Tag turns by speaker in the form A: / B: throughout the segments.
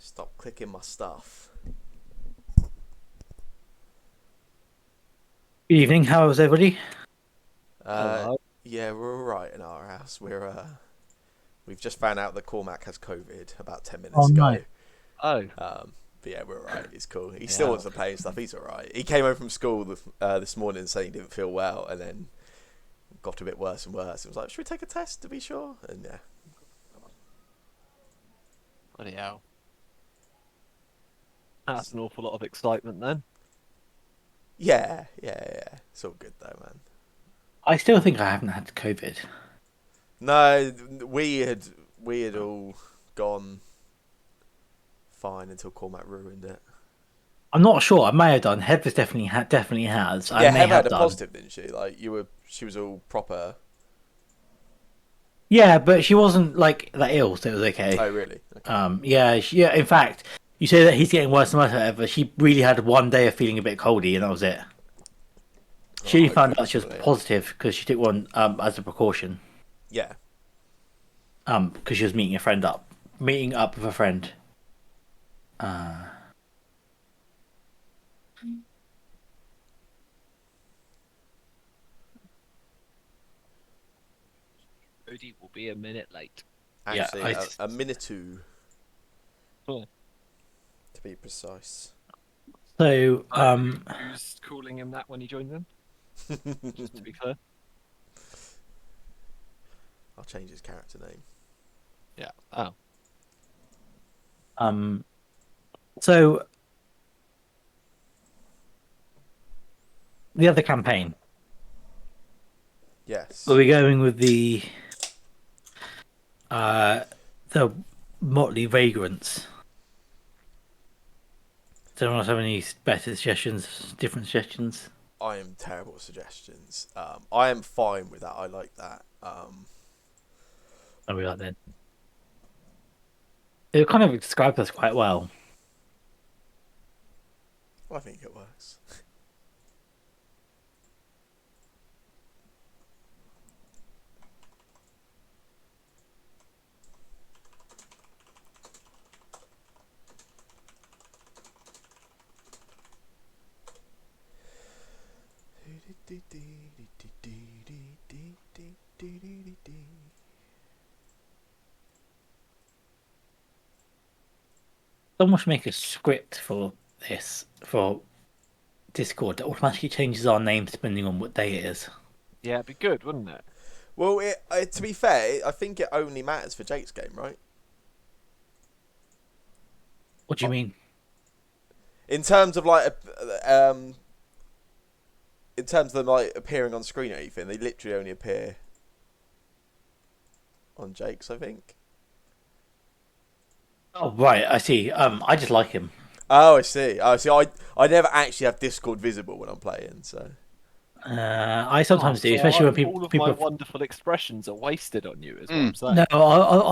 A: Stop clicking my stuff.
B: Good evening. How is everybody?
A: Uh,
C: Hello.
A: yeah, we're all right in our house. We've just found out that Cormac has COVID about 10 minutes
B: Oh no.
A: ago.
C: Oh,
A: But yeah, we're all right. He's cool. He still
C: yeah.
A: wants to play and stuff. He's all right. He came home from school this morning saying he didn't feel well, and then got a bit worse and worse. It was like, should we take a test to be sure? And yeah,
C: Bloody hell. That's an awful lot of excitement then.
A: yeah. It's all good though, man.
B: I still think I haven't had COVID.
A: No, we had all gone fine until Cormac ruined it.
B: I'm not sure. I may have done. Heather's definitely has. I
A: Yeah,
B: may
A: Heather had
B: have
A: a
B: done.
A: positive, didn't she? Like she was all proper.
B: Yeah, but she wasn't like that ill, so it was okay.
A: Oh, really? Okay.
B: Yeah. In fact, you say that he's getting worse and worse. However, she really had one day of feeling a bit coldy, and that was it.
A: Oh,
B: She only found
A: hopefully
B: out
A: that's
B: she was
A: not it.
B: positive because she took one as a precaution.
A: Yeah.
B: Because she was meeting up with a friend. Uh,
C: Cody will be a minute late.
B: yeah.
A: Actually,
B: I
A: a minute two
C: Oh.
A: to be precise.
B: so
C: Who's calling him that when he joins in? Just to be clear.
A: I'll change his character name.
C: Yeah. Oh.
B: um so the other campaign. Are
A: Yes.
B: we going with uh the Motley Vagrants? Does anyone else have any better suggestions, different suggestions?
A: I am terrible at suggestions. I am fine with that. I like that.
B: Are we like then? It kind of described us quite well.
A: I think it works.
B: Someone should make a script for this for Discord that automatically changes our names depending on what day it is.
C: Yeah, it'd be good, wouldn't it?
A: Well, to be fair, I think it only matters for Jake's game, right?
B: What do you mean?
A: In terms of like, in terms of them like appearing on screen or anything, they literally only appear on Jake's, I think.
B: Oh right, I see. I just like him.
A: Oh, I see. Oh, see. I never actually have Discord visible when I'm playing, so.
B: I
C: Oh,
B: sometimes do,
C: so
B: especially when people
C: all of my
B: people.
C: wonderful expressions are wasted on you, is what
D: Mm.
C: I'm saying.
B: No,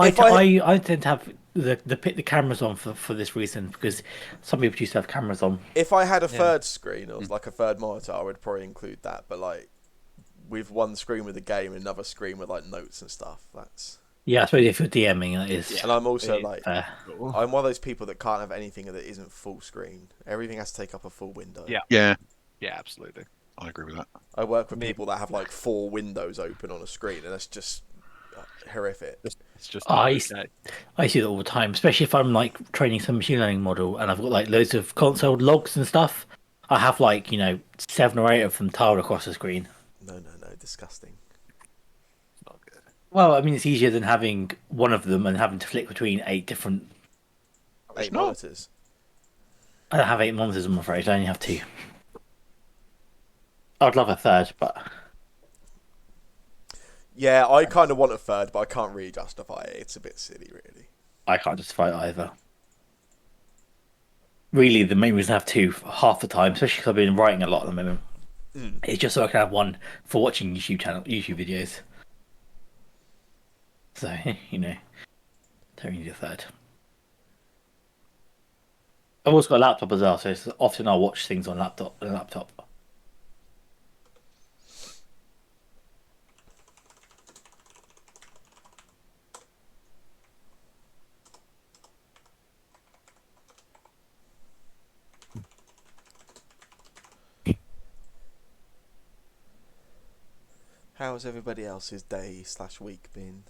A: If I
B: I tend to have the cameras on for this reason because some people used to have cameras on.
A: if I had a
C: Yeah.
A: third screen or like a third monitor, I would probably include that. But like with one screen with the game and another screen with like notes and stuff, that's.
B: Yeah, I suppose if you're DMing, that is
A: And I'm also
C: It is
A: like,
B: fair.
C: cool.
A: I'm one of those people that can't have anything that isn't full screen. Everything has to take up a full window.
C: Yeah.
D: Yeah,
C: Yeah, absolutely.
D: I agree with that.
A: I work with
C: Me-
A: people that have like 4 windows open on a screen, and that's just horrific.
C: It's just
B: I
C: not
B: used-
C: okay.
B: I see that all the time, especially if I'm like training some machine learning model and I've got like loads of console logs and stuff. I have like 7 or 8 of them tiled across the screen.
A: No, disgusting.
C: It's not good.
B: Well, I mean, it's easier than having one of them and having to flick between 8 different.
D: It's
A: 8
D: not.
A: monitors.
B: I don't have 8 monitors, I'm afraid. I only have 2. I'd love a third, but
A: Yeah, I kind of want a third, but I can't really justify it. It's a bit silly, really.
B: I can't justify it either. Really, the main reason I have 2 half the time, especially because I've been writing a lot at the moment, is just so I can have one for watching YouTube videos. So, don't need a third. I've also got a laptop as well, so often I'll watch things on laptop.
A: How's everybody else's day/week been?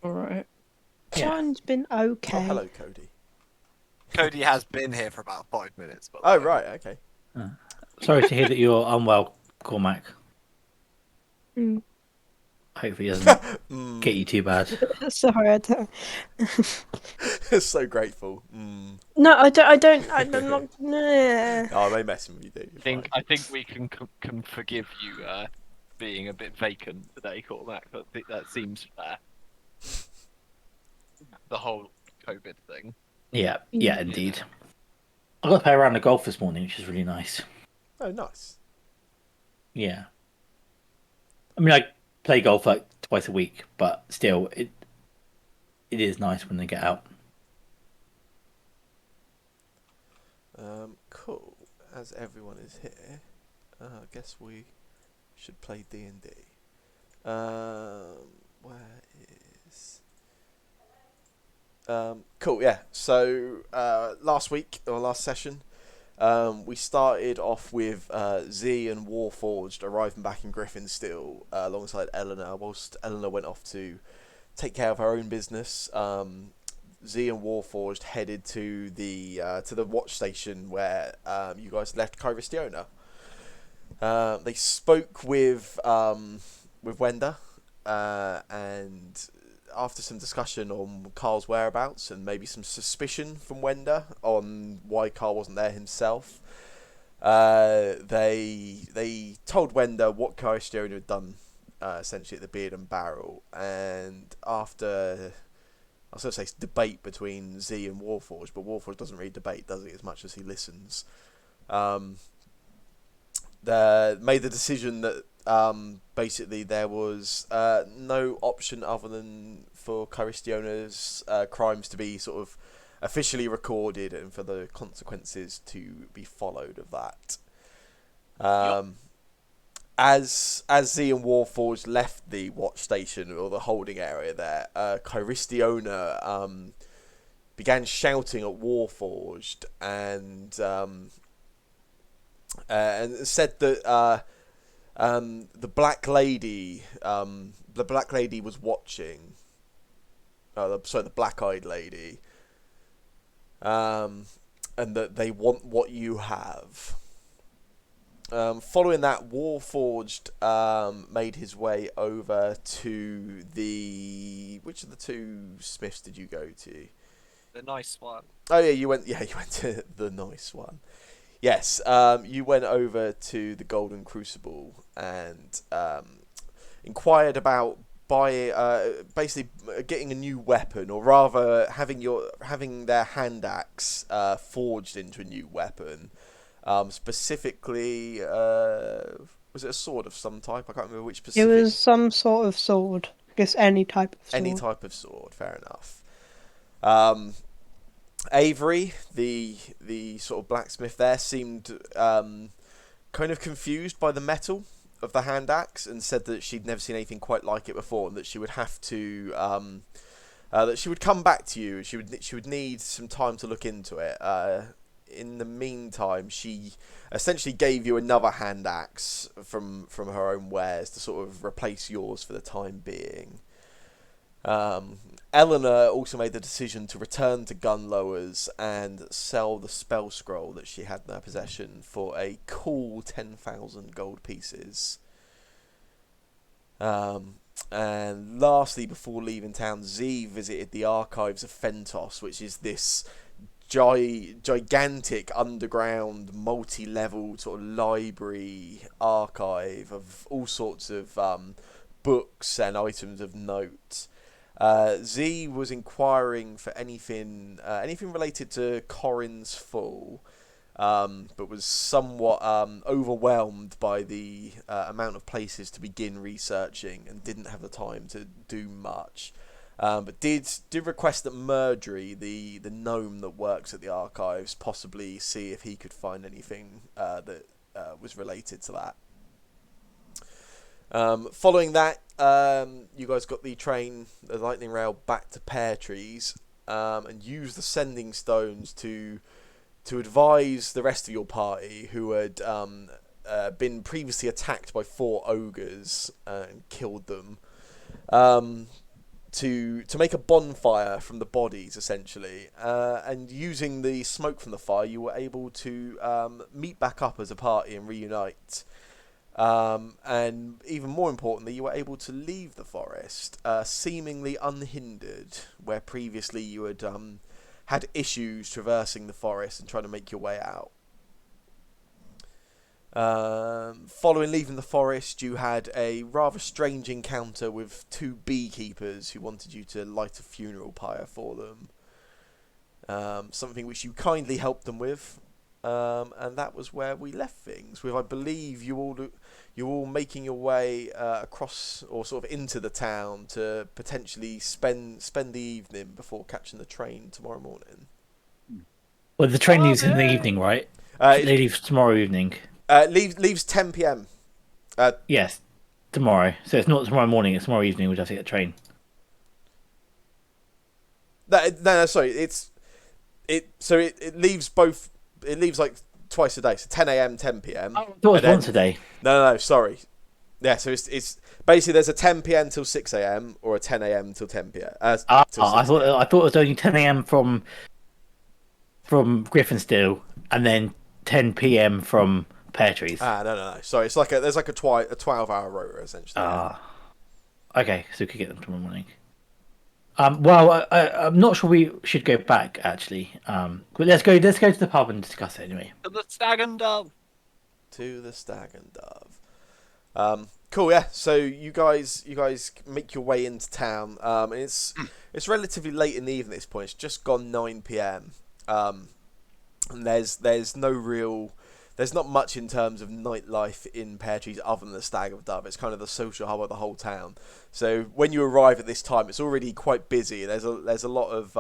D: All right.
B: Yeah.
E: Mine's been okay.
A: Oh, hello, Cody.
C: Cody has been here for about 5 minutes. By the
A: Oh,
C: way.
A: right, okay.
B: Sorry to hear that you're unwell, Cormac.
E: Mm.
B: Hopefully it doesn't get
A: Mm.
B: you too bad.
E: Sorry, I don't.
A: So grateful. Mm.
E: No, I don't. I'm not. Nah.
A: Oh, I'm only messing with you, dude. You're fine.
C: I think we can forgive you being a bit vacant today, Cormac. I think that seems fair. The whole COVID thing.
B: Yeah, indeed. I got to play around the golf this morning, which is really nice.
A: Oh, nice.
B: Yeah. I mean, I play golf like twice a week, but still, it is nice when they get out.
A: Cool. As everyone is here, I guess we should play D&D. Where is... cool, yeah. So, last week, or last session, we started off with Z and Warforged arriving back in Griffinsteel alongside Eleanor, whilst Eleanor went off to take care of her own business. Z and Warforged headed to the watch station where you guys left Kyristiona. They spoke with Wenda, and after some discussion on Carl's whereabouts and maybe some suspicion from Wenda on why Carl wasn't there himself, they told Wenda what Kyristiona had done, essentially at the Beard and Barrel, and after, I was going to say debate between Z and Warforged, but Warforged doesn't really debate, does he, as much as he listens. They made the decision that basically there was no option other than for Kyristiona's crimes to be sort of officially recorded and for the consequences to be followed of that. As Z and Warforged left the watch station or the holding area there, Kyristiona began shouting at Warforged and said that the Black Lady was watching. The Black-Eyed Lady, and that they want what you have. Following that, Warforged made his way over to the... Which of the two smiths did you go to?
C: The nice one.
A: Oh yeah, you went to the nice one. Yes, you went over to the Golden Crucible and inquired about basically getting a new weapon, or rather having their hand axe forged into a new weapon. Specifically, was it a sword of some type? I can't remember which
E: It
A: specific.
E: was some sort of sword. I guess any type of sword.
A: Any type of sword, fair enough. Avery, the sort of blacksmith there, seemed kind of confused by the metal of the hand axe and said that she'd never seen anything quite like it before, and that she would have to that she would come back to you. She would need some time to look into it. In the meantime, she essentially gave you another hand axe from her own wares to sort of replace yours for the time being. Eleanor also made the decision to return to Gunlowers and sell the spell scroll that she had in her possession for a cool 10,000 gold pieces. And lastly, before leaving town, Z visited the archives of Thentos, which is this gigantic underground multi-level sort of library archive of all sorts of books and items of note. Z was inquiring for anything related to Corinne's fall, but was somewhat overwhelmed by the amount of places to begin researching and didn't have the time to do much. But did request that Murdry, the gnome that works at the archives, possibly see if he could find anything that was related to that. Following that, you guys got the lightning rail back to Pear Trees, and used the sending stones to to advise the rest of your party who had been previously attacked by 4 ogres and killed them, to make a bonfire from the bodies, essentially, and using the smoke from the fire, you were able to meet back up as a party and reunite. And even more importantly, you were able to leave the forest seemingly unhindered, where previously you had issues traversing the forest and trying to make your way out. Following leaving the forest, you had a rather strange encounter with 2 beekeepers who wanted you to light a funeral pyre for them. Something which you kindly helped them with, and that was where we left things. With, I believe, you all making your way across or sort of into the town to potentially spend the evening before catching the train tomorrow morning.
B: Well, the train leaves in the evening, right? They leave tomorrow evening.
A: Leaves 10 p.m.
B: Yes, tomorrow. So it's not tomorrow morning, it's tomorrow evening, we'd have to get a train.
A: No, sorry. It leaves both. It leaves like twice a day. So 10 a.m., 10 p.m.
B: I thought it was once a day.
A: No. Sorry. Yeah. So it's basically there's a 10 p.m. till 6 a.m. or a 10 a.m. till 10 p.m.
B: I thought it was only 10 a.m. from Griffinsteel and then 10 p.m. from Pear Trees.
A: No. Sorry, it's like there's like a 12-hour rota essentially.
B: Okay, so we could get them tomorrow morning. Well, I'm not sure we should go back actually. But let's go to the pub and discuss it anyway.
C: To the Stag and Dove.
A: To the Stag and Dove. Cool, yeah. So you guys make your way into town. And it's relatively late in the evening at this point. It's just gone 9 p.m. And there's not much in terms of nightlife in Pear Trees other than the Stag of Dove. It's kind of the social hub of the whole town. So when you arrive at this time, it's already quite busy. There's a lot of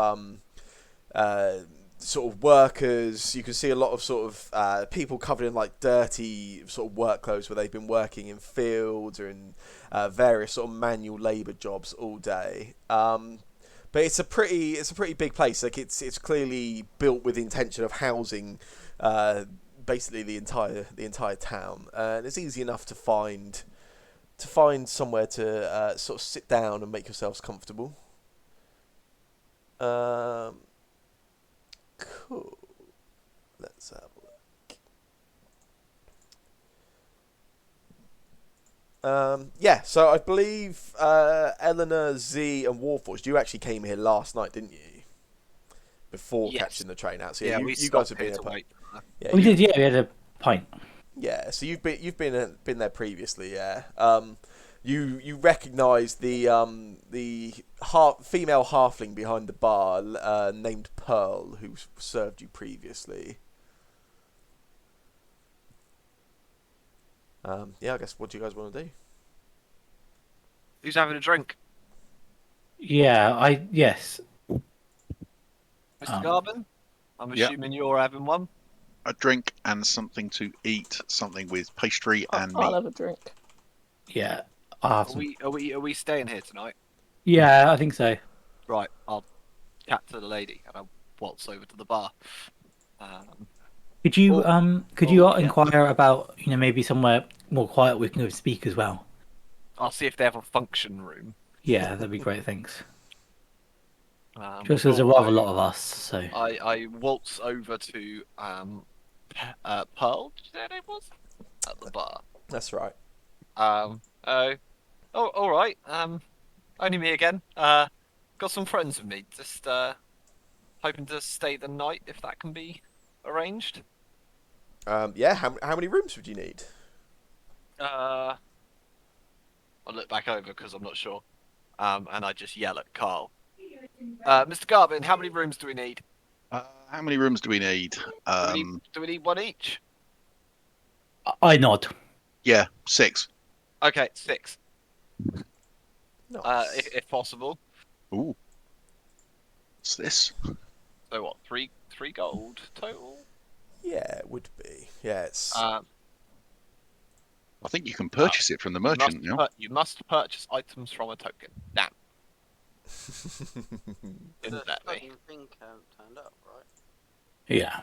A: sort of workers. You can see a lot of sort of people covered in like dirty sort of work clothes where they've been working in fields or in various sort of manual labour jobs all day. But it's a pretty big place. Like it's clearly built with the intention of housing basically the entire town, and it's easy enough to find somewhere to sort of sit down and make yourselves comfortable. Cool. Let's have a look. Yeah, so I believe Eleanor, Z, and Warforged, you actually came here last night, didn't you? Before catching the train out. So yeah, you guys have been here.
B: Yeah, we did. Yeah, we had a pint.
A: Yeah, so you've been there previously. Yeah. You recognise the female halfling behind the bar named Pearl, who served you previously. Yeah, I guess what do you guys want to do?
C: Who's having a drink?
B: Yeah, yes.
C: Mr. Garvin? I'm assuming you're having one.
D: A drink and something to eat, something with pastry and meat.
E: I'll have a drink.
B: Yeah.
C: Are we staying here tonight?
B: Yeah, I think so.
C: Right, I'll chat to the lady and I'll waltz over to the bar.
B: Could you inquire about maybe somewhere more quiet we can go speak as well?
C: I'll see if they have a function room.
B: Yeah, that'd be great. Thanks. Just there's a rather lot of us, so
C: I waltz over to Pearl. Did you say her name was at the bar?
A: That's right.
C: All right. Only me again. Got some friends with me. Just hoping to stay the night if that can be arranged.
A: Yeah. How many rooms would you need?
C: I'll look back over because I'm not sure. And I just yell at Carl. Mr. Garvin, how many rooms do we need?
D: How many rooms do we need?
C: Do we need one each?
B: I nod.
D: Yeah, 6.
C: Okay, 6.
A: Nice.
C: If possible.
D: Ooh. What's this?
C: So what? 3 gold total?
A: Yeah, it would be. Yeah, it's.
D: I think you can purchase it from the merchant now.
C: You must purchase items from a token. Now. Didn't let me.
F: Thing turned up, right?
B: Yeah.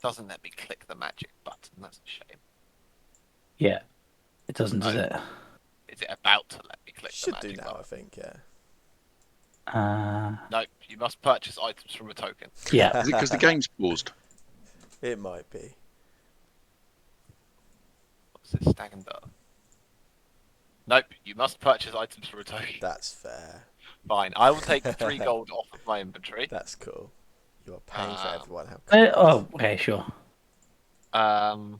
C: doesn't let me click the magic button. That's a shame.
B: Yeah, it doesn't, does it?
C: Is it about to let me click the
A: Should do
C: magic
A: now,
C: button?
A: I think. Yeah.
C: No, you must purchase items from a token.
B: Yeah.
D: Is it because the game's paused?
A: It might be.
C: What's this? Stag and Dove. Nope, you must purchase items from a token.
A: That's fair.
C: Fine, I will take 3 gold off of my inventory.
A: That's cool. You are paying for everyone. How
B: Oh, okay, sure.
C: And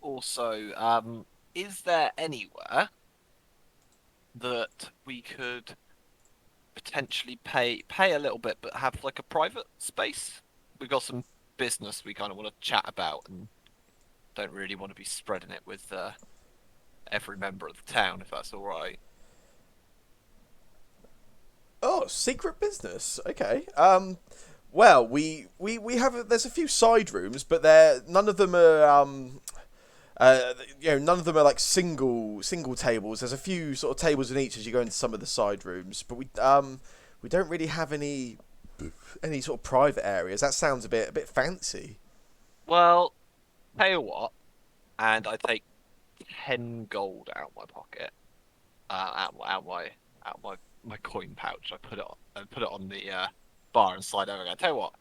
C: also, is there anywhere that we could potentially pay a little bit, but have like a private space? We've got some business we kind of want to chat about, and don't really want to be spreading it with every member of the town, if that's all right.
A: Oh, secret business. Okay. Well, we have there's a few side rooms, but none of them are none of them are like single tables. There's a few sort of tables in each as you go into some of the side rooms, but we don't really have any sort of private areas. That sounds a bit fancy.
C: Well, tell you what, and I take 10 gold out of my pocket, out my coin pouch. I put it on the bar and slide over. I tell you what,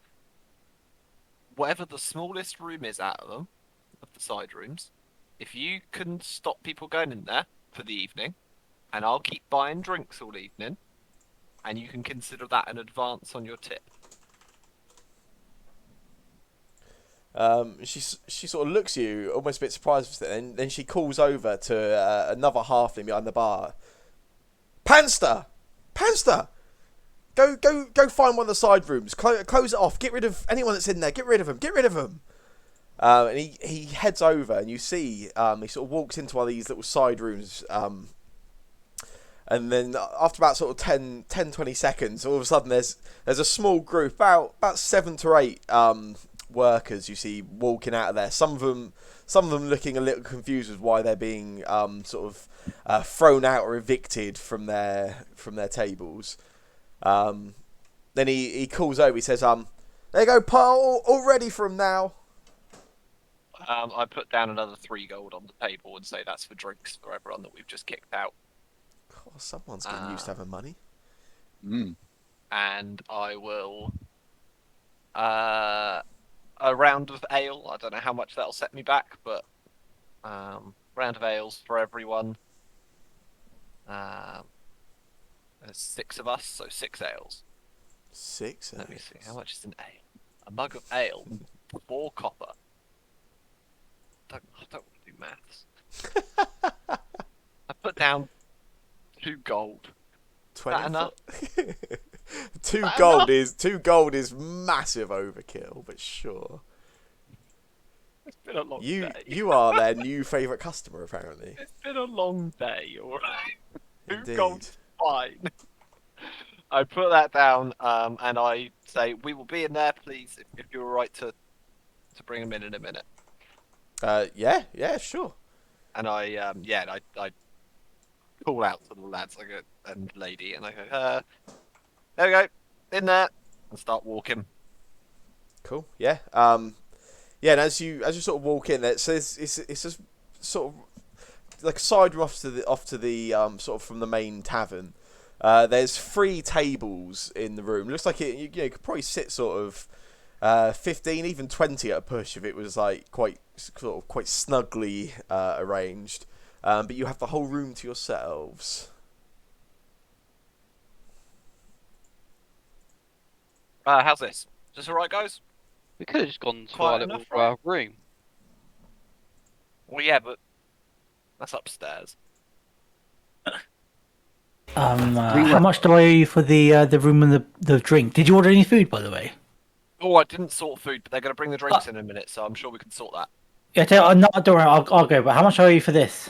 C: whatever the smallest room is out of them, of the side rooms, if you can stop people going in there for the evening, and I'll keep buying drinks all evening, and you can consider that an advance on your tip.
A: She sort of looks at you, almost a bit surprised with it, and then she calls over to another halfling behind the bar. Panster! Go find one of the side rooms. Close it off. Get rid of anyone that's in there. Get rid of them. And he heads over, and you see he sort of walks into one of these little side rooms. And then after about sort of 20 seconds, all of a sudden there's a small group, about 7 to 8 workers you see walking out of there. Some of them looking a little confused with why they're being sort of thrown out or evicted from their tables. Then he calls over. He says, "There you go, Paul. All ready for 'em now."
C: I put down another 3 gold on the table and say that's for drinks for everyone that we've just kicked out.
A: Oh, someone's getting used to having money.
C: And I will a round of ale. I don't know how much that'll set me back, but round of ales for everyone. There's 6 of us, so 6 ales.
A: 6
C: Let me see, how much is an ale? A mug of ale, 4 copper. I don't want to do maths. I put down 2 gold.
A: 20.
C: Enough?
A: 2 gold is massive overkill, but sure.
C: It's been a long day.
A: You are their new favourite customer, apparently.
C: It's been a long day, alright. 2
A: Indeed.
C: gold's fine. I put that down, and I say, we will be in there, please, if you're alright to bring them in a minute.
A: Yeah, sure.
C: And I call out to the lads and lady, and I go, there we go, in there, and start walking.
A: Cool. Yeah. Yeah. And as you sort of walk in, it's a sort of like a side room off to the sort of from the main tavern. There's 3 tables in the room. Looks like you could probably sit sort of 15, even 20 at a push if it was like quite snugly arranged. But you have the whole room to yourselves.
C: How's this? Is this alright, guys?
F: We could have just gone to
C: Quiet
F: our little
C: enough, right?
F: room.
C: Well, yeah, but that's upstairs.
B: How much do I owe you for the room and the drink? Did you order any food, by the way?
C: Oh, I didn't sort food, but they're going to bring the drinks in a minute, so I'm sure we can sort that.
B: Yeah, no, don't worry, I'll go. But how much do I owe you for this?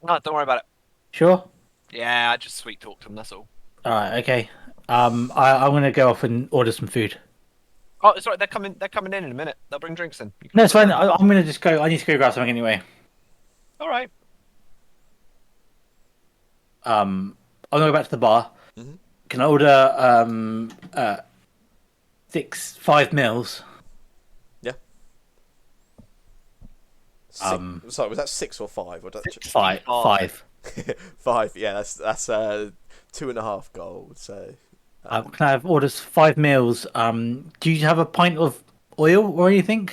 C: No, don't worry about it.
B: Sure.
C: Yeah, I just sweet talked them, that's all.
B: All right, okay. I'm gonna go off and order some food.
C: Oh, it's alright, they're coming in a minute. They'll bring drinks in.
B: No, it's fine. I'm gonna just go. I need to go grab something anyway.
C: Alright.
B: I'm gonna go back to the bar.
A: Mm-hmm.
B: Can I order 5 mils.
A: Sorry, was that 6 or 5? Or
B: Five.
A: 5. Yeah, that's 2.5 gold. So
B: Can I have orders 5 mils? Do you have a pint of oil or anything?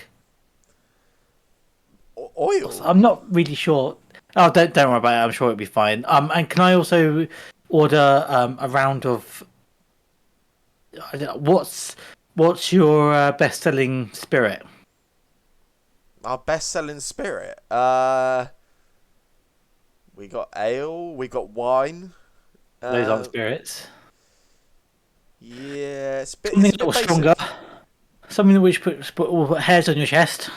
A: oil.
B: I'm not really sure. Oh, don't worry about it. I'm sure it'll be fine. And can I also order a round of what's your best-selling spirit?
A: Our best-selling spirit. We got ale. We got wine.
B: Those aren't spirits.
A: Yeah, it's
B: Something
A: a
B: a
A: bit
B: little
A: basic.
B: stronger. Something which put hairs on your chest,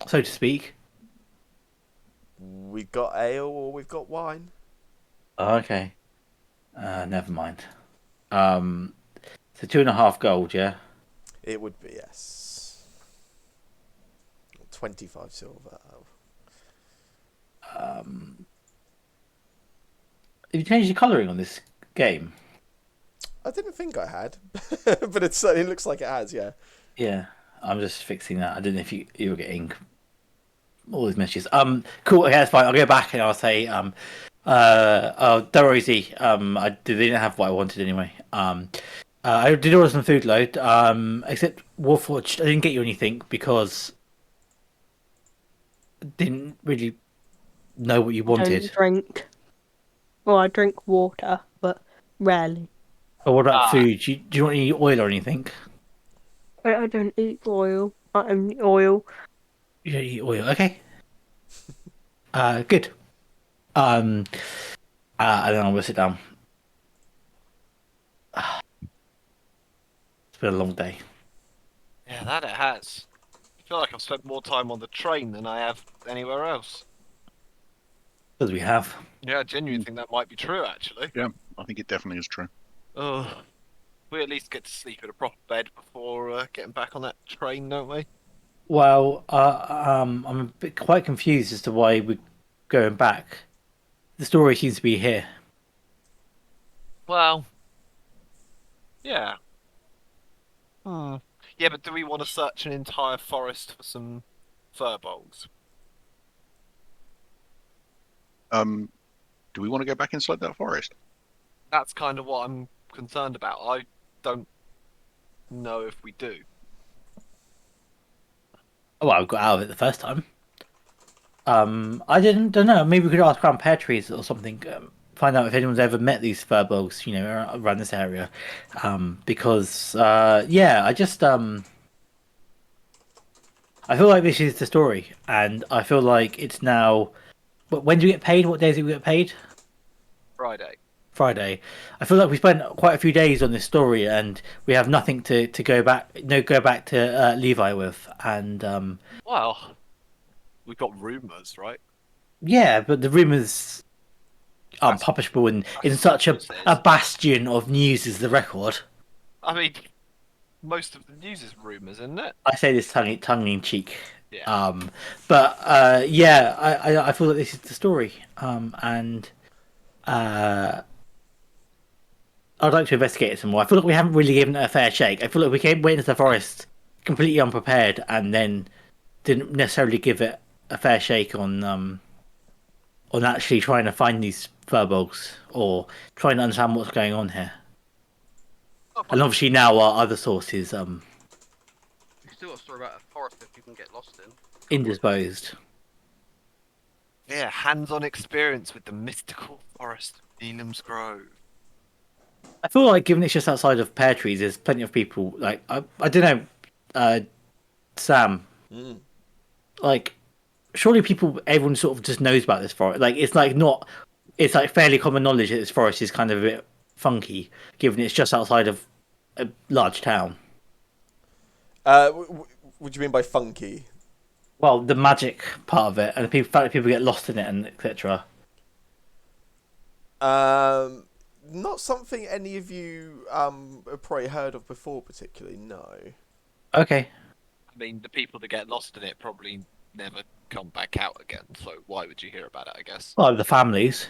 B: so to speak.
A: We got ale or we've got wine.
B: Okay. Never mind. So 2.5 gold, yeah.
A: It would be, yes. 25 silver.
B: Have you changed the colouring on this game?
A: I didn't think I had, but it certainly looks like it has. Yeah.
B: Yeah, I'm just fixing that. I didn't know if you were getting all these messages. Cool. Okay, that's fine. I'll go back and I'll say, oh, don't worry, Z. They didn't have what I wanted anyway. I did order some food load. Except Warforged, I didn't get you anything because I didn't really know what you wanted.
E: Don't drink. Well, I drink water, but rarely.
B: Or what about food? Do you want any oil or anything?
E: I don't eat oil. I only eat oil.
B: You don't eat oil, okay? Good. And then I'm gonna sit down. It's been a long day.
C: Yeah, that it has. I feel like I've spent more time on the train than I have anywhere else.
B: Because we have.
C: Yeah, I genuinely think that might be true, actually.
D: Yeah, I think it definitely is true.
C: Oh, we at least get to sleep in a proper bed before getting back on that train, don't we?
B: Well, I'm a bit quite confused as to why we're going back. The story seems to be here.
C: Well, yeah. Yeah, but do we want to search an entire forest for some furbolgs?
D: Do we want to go back inside that forest?
C: That's kind of what I'm concerned about. I don't know if we do.
B: Well, I got out of it the first time. I don't know. Maybe we could ask around pear trees or something. Find out if anyone's ever met these furbolgs, around this area. Because yeah, I just I feel like this is the story, and I feel like it's now. But when do we get paid? What days do we get paid?
C: Friday.
B: Friday. I feel like we spent quite a few days on this story, and we have nothing to go back to Levi with. And
C: Well, we've got rumours, right?
B: yeah, but the rumors aren't
C: That's-
B: publishable in such a
C: sources.
B: bastion of news as the record.
C: I mean, most of the news is rumours, isn't it?
B: I say this tongue in cheek.
C: Yeah.
B: But yeah, I feel that this is the story. And I'd like to investigate it some more. I feel like we haven't really given it a fair shake. I feel like went into the forest completely unprepared and then didn't necessarily give it a fair shake on actually trying to find these furbolgs or trying to understand what's going on here. And obviously now our other sources
F: We've still got a story about a forest that people can get lost in.
B: indisposed.
C: Yeah, hands-on experience with the mystical forest of Neelam's Grove.
B: I feel like given it's just outside of pear trees, there's plenty of people like I don't know, Sam. Like, surely everyone sort of just knows about this forest. Like, it's like fairly common knowledge that this forest is kind of a bit funky, given it's just outside of a large town.
A: What do you mean by funky?
B: Well, the magic part of it, and the fact that people get lost in it, and etc.
A: Not something any of you have probably heard of before, particularly. No.
B: Okay.
C: I mean, the people that get lost in it probably never come back out again, so why would you hear about it, I guess?
B: Well, the families.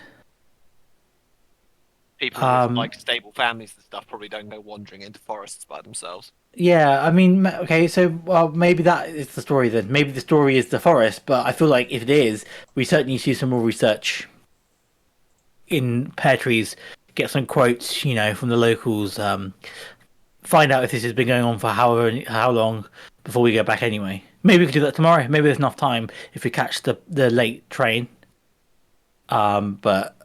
C: People with like stable families and stuff probably don't go wandering into forests by themselves.
B: Yeah, I mean, okay, so well, maybe that is the story then. Maybe the story is the forest, but I feel like if it is, we certainly need to do some more research in pear trees, get some quotes, from the locals, find out if this has been going on for how long before we go back anyway. Maybe we could do that tomorrow. Maybe there's enough time if we catch the late train. But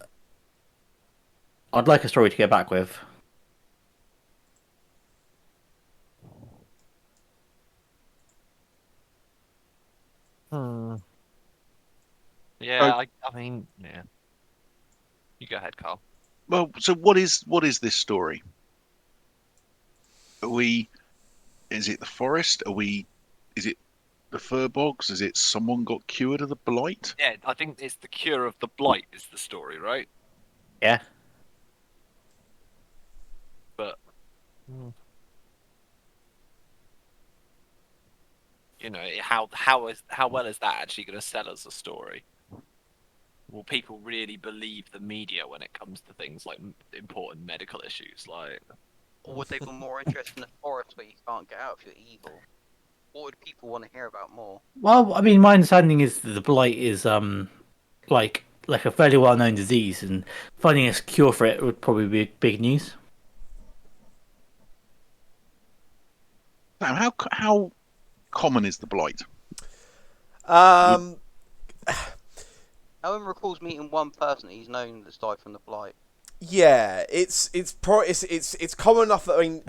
B: I'd like a story to go back with.
C: Yeah, I mean, yeah. You go ahead, Carl.
D: Well, so what is this story? Is it the forest? Is it the fir bogs? Is it someone got cured of the blight?
C: Yeah, I think it's the cure of the blight is the story, right?
B: Yeah.
C: But how well is that actually going to sell as a story? Will people really believe the media when it comes to things like important medical issues? Like,
F: Or would they be more interested in the forest where you can't get out if you're evil? What would people want to hear about more?
B: Well, I mean, my understanding is that the blight is like a fairly well known disease, and finding a cure for it would probably be big news.
D: Sam, how common is the blight?
A: Um,
F: Owen recalls meeting one person he's known that's died from the blight.
A: yeah, it's common enough that, I mean,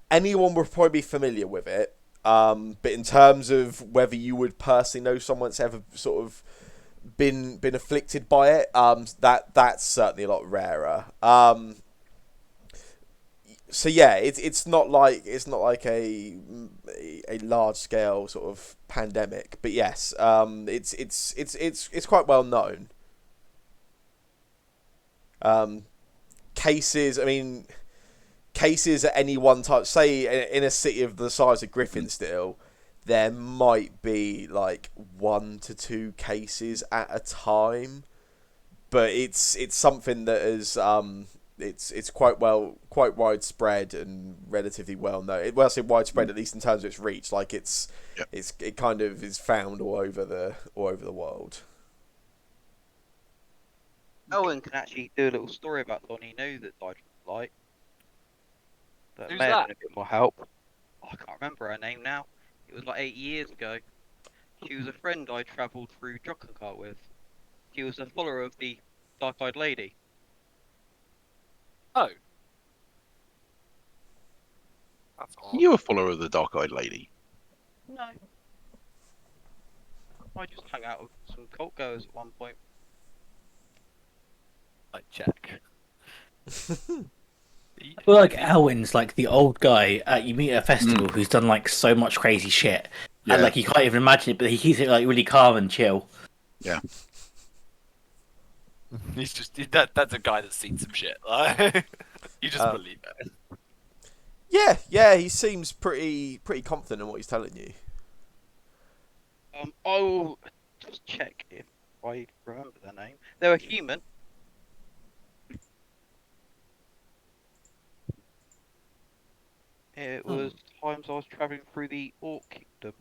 A: anyone would probably be familiar with it. But in terms of whether you would personally know someone that's ever sort of been afflicted by it, that's certainly a lot rarer. So yeah, it's not like a large scale sort of pandemic, but yes, it's quite well known. Cases, I mean, cases at any one time, say in a city of the size of Griffinsteel, there might be like 1 to 2 cases at a time, but it's something that is it's quite widespread and relatively well known. Well, I say widespread at least in terms of its reach. Like it kind of is found all over the world.
F: Owen can actually do a little story about someone he knew that died from the blight. That
C: Who's
F: may have
C: that?
F: been a bit more help. Oh, I can't remember her name now. It was like 8 years ago. She was a friend I travelled through Jockcart with. She was a follower of the Dark-Eyed Lady.
C: oh, that's odd.
D: You a follower of the dark-eyed lady?
F: No. I just hung out with some cult goers at one point.
C: I check.
B: I feel like Elwin's like the old guy you meet at a festival who's done like so much crazy shit,
D: Yeah.
B: and like you can't even imagine it, but he keeps it like really calm and chill.
D: Yeah.
C: He's just that's a guy that's seen some shit. You just believe it.
A: Yeah, he seems pretty confident in what he's telling you.
F: I'll just check if I remember their name. They're a human. It was times I was travelling through the Orc Kingdom.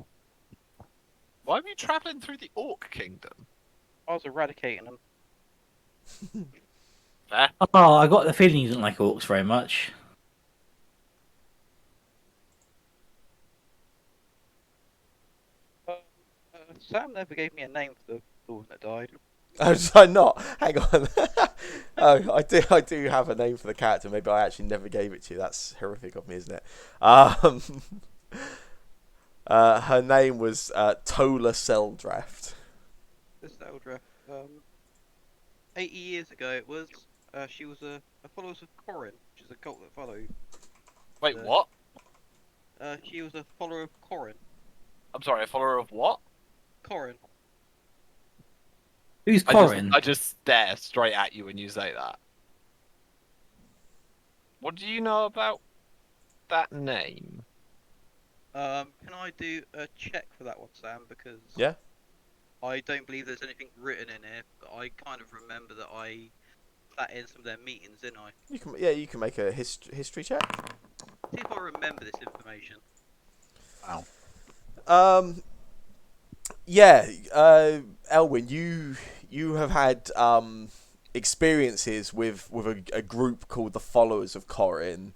C: Why are you travelling through the Orc Kingdom?
F: I was eradicating them.
C: Fair.
B: Oh, I got the feeling you didn't like orcs very much.
F: Sam never gave me a name for the one that died.
A: Oh, did I not? Hang on. Oh, I do have a name for the character. Maybe I actually never gave it to you. That's horrific of me, isn't it? Her name was Tola Seldraft.
F: This is Eldra. 80 years ago it was. She was a follower of Corinne, which is a cult that followed.
C: Wait, what?
F: She was a follower of Corinne.
C: I'm sorry, a follower of what?
F: Corinne.
B: Who's Corin?
C: I just stare straight at you when you say that. What do you know about that name?
F: Can I do a check for that one, Sam? Because
A: Yeah.
F: I don't believe there's anything written in it, but I kind of remember that I sat in some of their meetings, didn't I?
A: You can make a history check.
F: See if I remember this information.
D: Wow.
A: Yeah, Elwyn, you have had experiences with a group called the Followers of Corinne.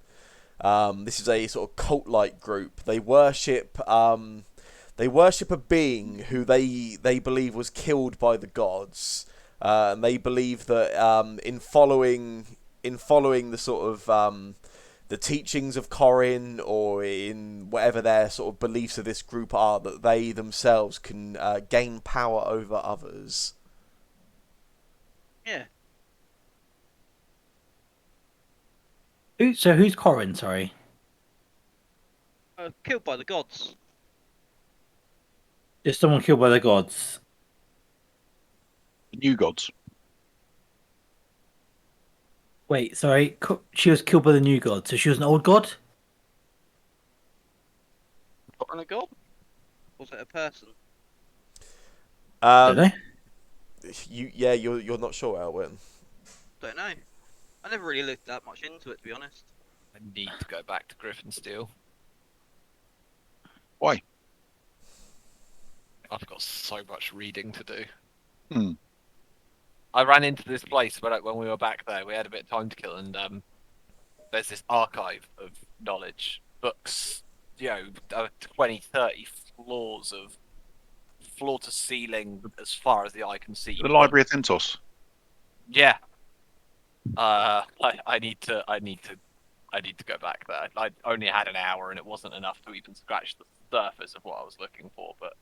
A: This is a sort of cult-like group. They worship a being who they believe was killed by the gods, and they believe that in following the sort of the teachings of Corinne, or in whatever their sort of beliefs of this group are, that they themselves can gain power over others.
F: Yeah.
B: So who's Corin? Sorry.
F: Killed by the gods.
B: Is someone killed by the gods?
D: The new gods.
B: Wait, sorry. She was killed by the new god, so she was an old god?
F: Corin a god? Was it a person?
B: Don't know.
A: You're not sure, Elwyn.
F: Don't know. I never really looked that much into it, to be honest.
C: I need to go back to Griffinsteel.
D: Why?
C: I've got so much reading to do.
D: Hmm.
C: I ran into this place when we were back there. We had a bit of time to kill, and there's this archive of knowledge, books, 20, 30 floors of floor to ceiling as far as the eye can see.
D: The Library of Thentos.
C: Yeah. I need to go back there. I only had an hour, and it wasn't enough to even scratch the surface of what I was looking for, but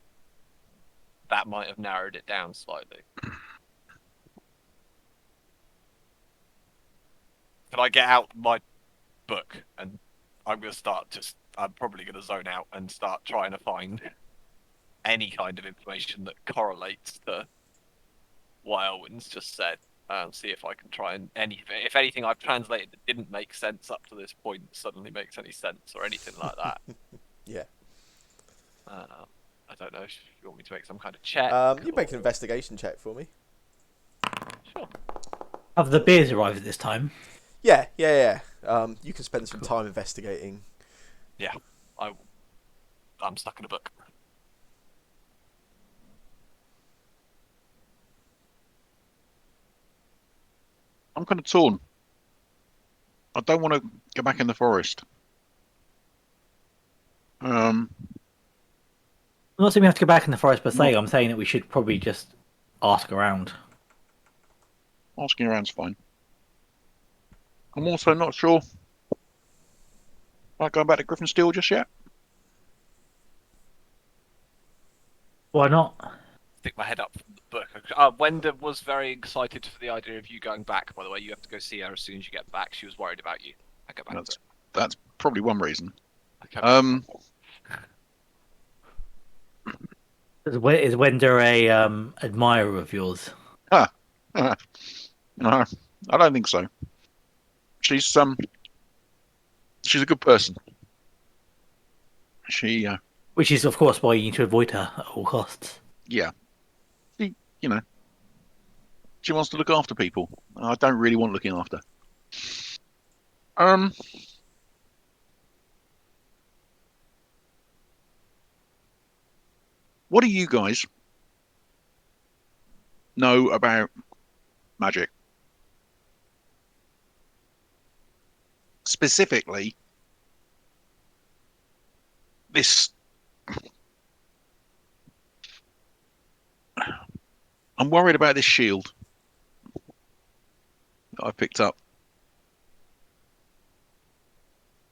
C: that might have narrowed it down slightly. Can I get out my book, and I'm probably going to zone out and start trying to find any kind of information that correlates to what Elwyn's just said. See if I can try and if anything I've translated that didn't make sense up to this point suddenly makes any sense, or anything like that.
A: Yeah.
C: I don't know if you want me to make some kind of check.
A: You make an investigation check for me.
C: Sure.
B: Have the beers arrived at this time?
A: Yeah. You can spend some time investigating.
C: Yeah, I'm stuck in a book.
D: I'm kind of torn. I don't want to go back in the forest.
B: I'm not saying we have to go back in the forest per se.
D: No.
B: I'm saying that we should probably just ask around.
D: Asking around's fine. I'm also not sure about going back to Griffinsteel just yet.
B: Why not?
C: Stick my head up from the book. Wenda was very excited for the idea of you going back, by the way. You have to go see her as soon as you get back. She was worried about you. I go back to
D: That's probably one reason.
C: it. Okay.
B: Is Wenda a admirer of yours?
D: No, I don't think so. She's a good person. She
B: Which is, of course, why you need to avoid her at all costs.
D: yeah. She wants to look after people. I don't really want looking after. What do you guys know about magic? Specifically, this. I'm worried about this shield that I picked up.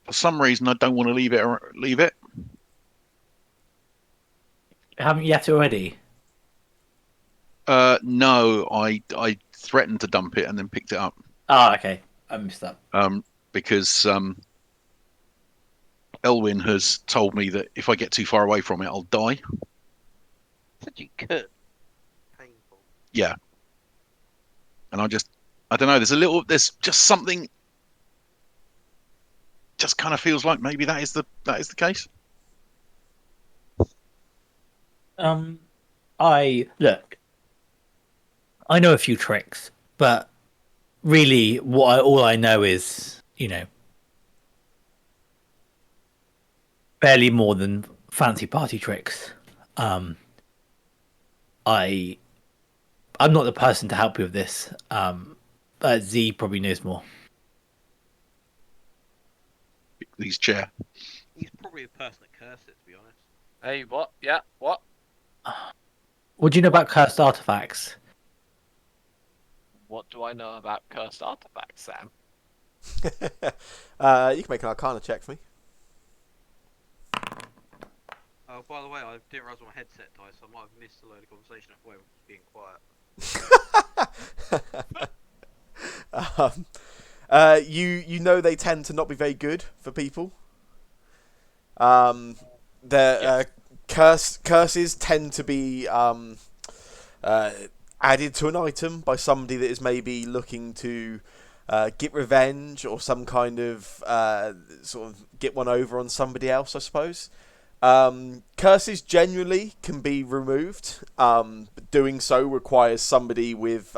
D: For some reason, I don't want to leave it.
B: Haven't you yet already?
D: No, I threatened to dump it and then picked it up.
B: Oh, okay. I missed that.
D: Because Elwyn has told me that if I get too far away from it, I'll die.
F: Said you could. Painful.
D: Yeah. And I don't know. There's just something. Just kind of feels like maybe that is the case.
B: I know a few tricks, but really, all I know is, barely more than fancy party tricks. Um, I I'm not the person to help you with this. Z probably knows more.
D: His chair.
F: He's probably a person that curses, to be honest.
C: Hey, what? Yeah, what?
B: What do you know about cursed artifacts?
C: What do I know about cursed artifacts, Sam?
A: You can make an Arcana check for me.
F: Oh, by the way, I didn't realise my headset died, so I might have missed a load of conversation while I was being quiet.
A: You know they tend to not be very good for people. Their curses tend to be added to an item by somebody that is maybe looking to get revenge or some kind of sort of get one over on somebody else, I suppose. Curses generally can be removed, but doing so requires somebody with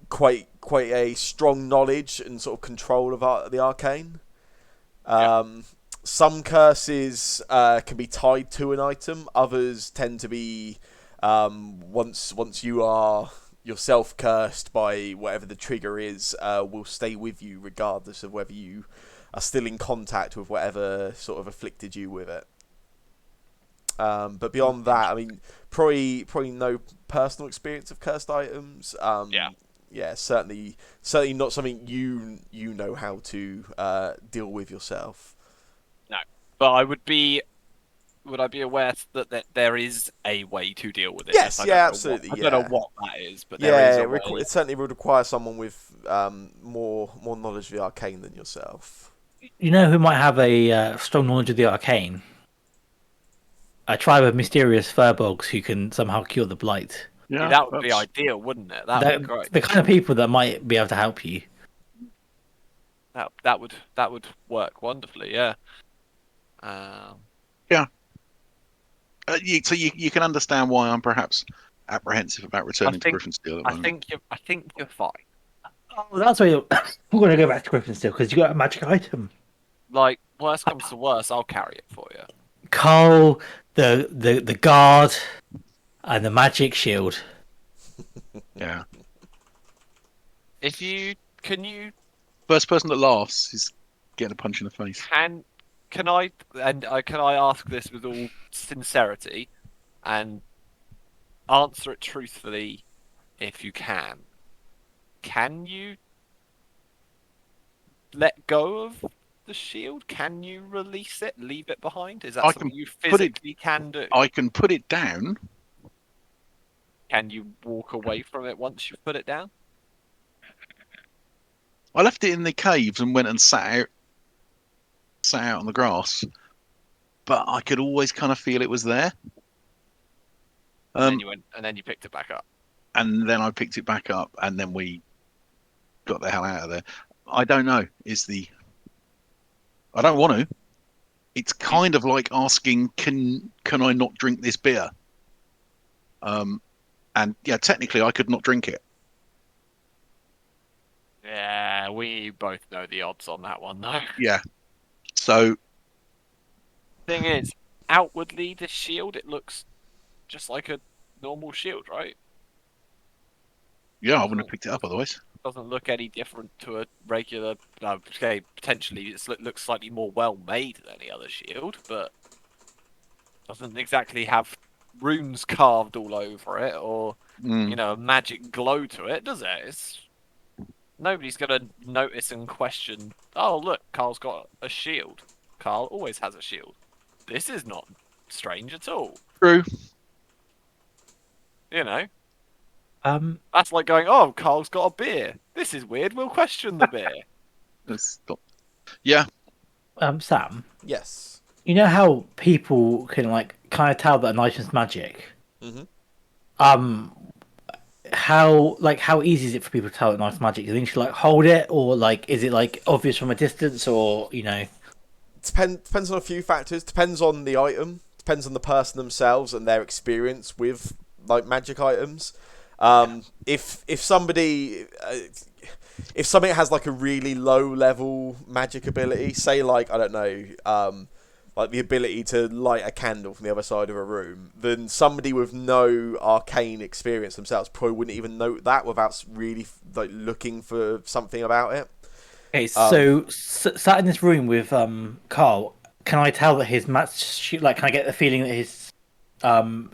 A: quite a strong knowledge and sort of control of the arcane. Some curses can be tied to an item. Others tend to be once you are yourself cursed by whatever the trigger is, will stay with you regardless of whether you are still in contact with whatever sort of afflicted you with it. But beyond that, I mean, probably no personal experience of cursed items. Yeah, certainly not something you know how to deal with yourself.
C: No, but I would be. Would I be aware that there is a way to deal with it?
A: Yes,
C: I
A: yeah, absolutely.
C: I don't know what that is, but
A: yeah,
C: there is a way.
A: It certainly would require someone with more knowledge of the arcane than yourself.
B: You know who might have a strong knowledge of the arcane? A tribe of mysterious furbolgs who can somehow cure the blight.
C: Yeah, that would be ideal, wouldn't it? That would be great.
B: The kind of people that might be able to help you.
C: That would work wonderfully. Yeah.
D: Yeah. So you can understand why I'm perhaps apprehensive about returning to Griffinsteel.
C: I think you're fine.
B: Oh, that's why we're going to go back to Griffinsteel because you got a magic item.
C: Like, worst comes to worst, I'll carry it for you.
B: Carl, the guard, and the magic shield.
D: Yeah.
C: Can you?
D: First person that laughs is getting a punch in the face.
C: Can I ask this with all sincerity, and answer it truthfully, if you can? Can you let go of the shield? Can you release it? Leave it behind? Is that something you physically can do?
D: I can put it down.
C: Can you walk away from it once you've put it down?
D: I left it in the caves and went and sat out on the grass, but I could always kind of feel it was there.
C: And then you picked it back up.
D: And then I picked it back up, and then we got the hell out of there. I don't know. I don't want to. It's kind of like asking, can I not drink this beer? And yeah, technically I could not drink it.
C: Yeah, we both know the odds on that one, though.
D: Yeah. So.
C: Thing is, outwardly, the shield, it looks just like a normal shield, right?
D: Yeah, I wouldn't have picked it up otherwise.
C: Doesn't look any different to a regular. Okay, potentially it looks slightly more well made than any other shield, but doesn't exactly have runes carved all over it or a magic glow to it, does it? Nobody's gonna notice and question. Oh, look, Carl's got a shield. Carl always has a shield. This is not strange at all.
D: True.
C: That's like going, oh, Carl's got a beer. This is weird. We'll question the beer.
D: Yeah.
B: Sam.
A: Yes.
B: You know how people can kind of tell that an item's magic.
A: Mm-hmm.
B: How easy is it for people to tell that an item's magic? Do they need to hold it, or is it obvious from a distance, or
A: Depends on a few factors. Depends on the item. Depends on the person themselves and their experience with magic items. If somebody if something has like a really low level magic ability, say like I don't know, like the ability to light a candle from the other side of a room, then somebody with no arcane experience themselves probably wouldn't even note that without really like looking for something about it.
B: Okay, so sat in this room with Carl, can I tell that his can I get the feeling that his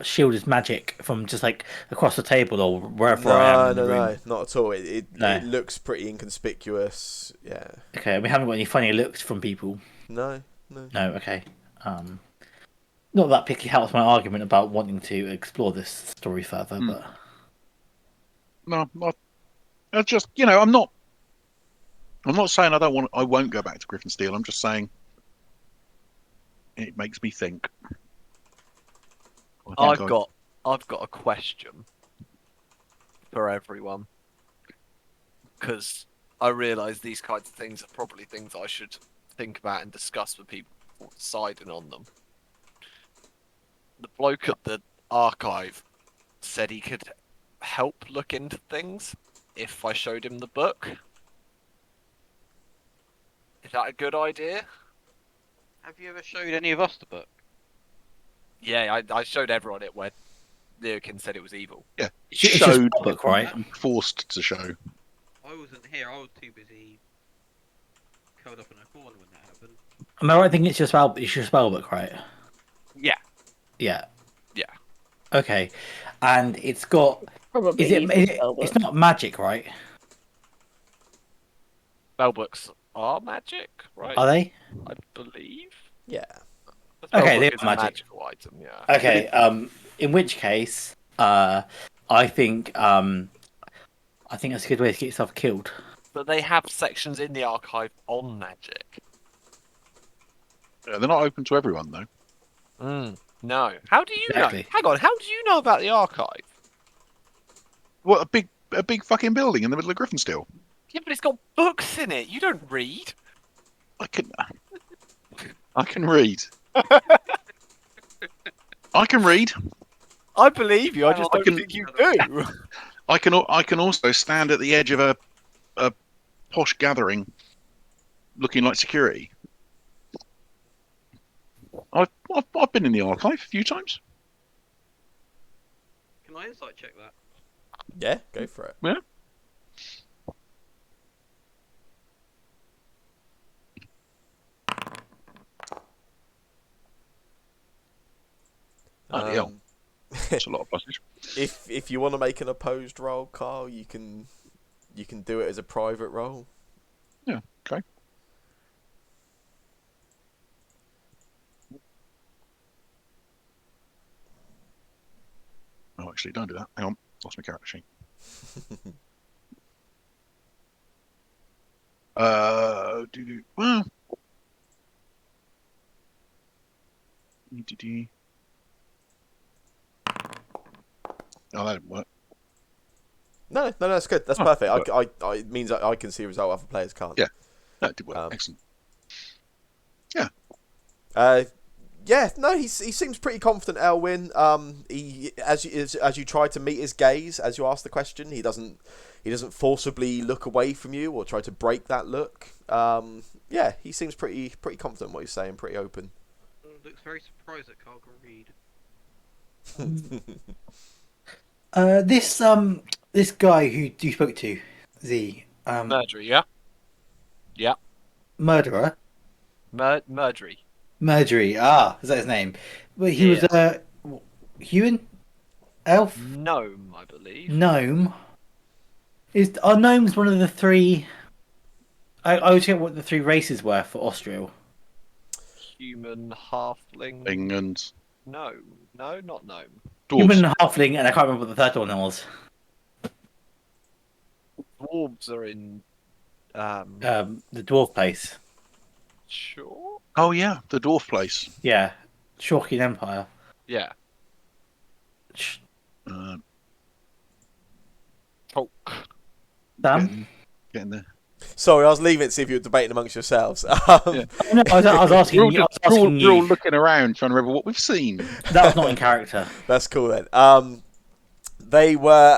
B: shield is magic from just like across the table or wherever I am in the room?
A: No, not at all.
B: No.
A: It looks pretty inconspicuous. Yeah.
B: Okay, we haven't got any funny looks from people.
A: No.
B: No, okay. Not that picky helps my argument about wanting to explore this story further, but
D: No, I just I'm not saying I won't go back to Griffinsteel. I'm just saying it makes me think.
C: I've got a question for everyone, because I realise these kinds of things are probably things I should think about and discuss with people before deciding on them. The bloke at the archive said he could help look into things if I showed him the book. Is that a good idea?
F: Have you ever showed any of us the book?
C: Yeah, I showed everyone it when Leokin said it was evil.
D: Yeah,
B: it's just
D: showed,
B: a book, right?
D: forced to show.
F: I wasn't here. I was too busy curled up in a corner when that happened.
B: Am I right thinking it's your spell book, right?
C: Yeah.
B: Yeah.
C: Yeah.
B: Okay, and it's got.
E: Probably.
B: It's not magic, right?
C: Spellbooks are magic, right?
B: Are they?
C: I believe.
A: Yeah.
C: A
B: Okay,
C: spellbook
B: they're
C: is a
B: magic.
C: magical item, yeah.
B: Okay. In which case, I think that's a good way to get yourself killed.
C: But they have sections in the archive on magic.
D: Yeah, they're not open to everyone though.
C: No. How do you
B: Exactly.
C: know? Hang on, how do you know about the archive?
D: What a big fucking building in the middle of Griffinsteel.
C: Yeah, but it's got books in it. You don't read.
D: I can read. I can read.
C: I believe you. I just
D: I
C: don't
D: can-
C: think you do.
D: I can also stand at the edge of a posh gathering, looking like security. I've been in the archive a few times.
F: Can I insight check that?
A: Yeah, go for it.
D: Yeah. Bloody hell. That's a lot of buses.
A: If you want to make an opposed roll, Carl, you can do it as a private roll.
D: Yeah. Okay. Oh, actually, don't do that. Hang on, lost my character sheet. Well. Oh, that didn't work.
A: No, that's good. That's perfect. It means I can see a result other players can't.
D: Yeah. That did work. Excellent.
A: Yeah, no, he seems pretty confident, Elwyn. He as you try to meet his gaze as you ask the question, he doesn't forcibly look away from you or try to break that look. Yeah, he seems pretty confident in what he's saying, pretty open.
F: Looks very surprised that Carl can read.
B: This guy who you spoke to, the
C: Murderer, yeah? Yeah.
B: murderer,
C: Murdery.
B: Murdery. Is that his name? Well, he was human, elf,
C: Gnome, I believe.
B: gnome. Are gnomes one of the three? I would check what the three races were for Austria.
C: Human, halfling.
D: England.
C: No, not gnome.
D: Dwarves.
B: Human, halfling, and I can't remember what the third one was.
C: Dwarves are in.
B: The dwarf place.
C: Sure.
D: Oh yeah, the dwarf place.
B: Yeah, Shorkian Empire.
C: Yeah. Talk.
B: Sam?
D: Getting there.
A: Sorry, I was leaving it to see if you were debating amongst yourselves.
D: Yeah.
B: No, I was asking
D: We're all,
B: you. I was
D: we're all-
B: asking
D: we're all
B: you.
D: looking around trying to remember what we've seen.
B: That was not in character.
A: That's cool then. They were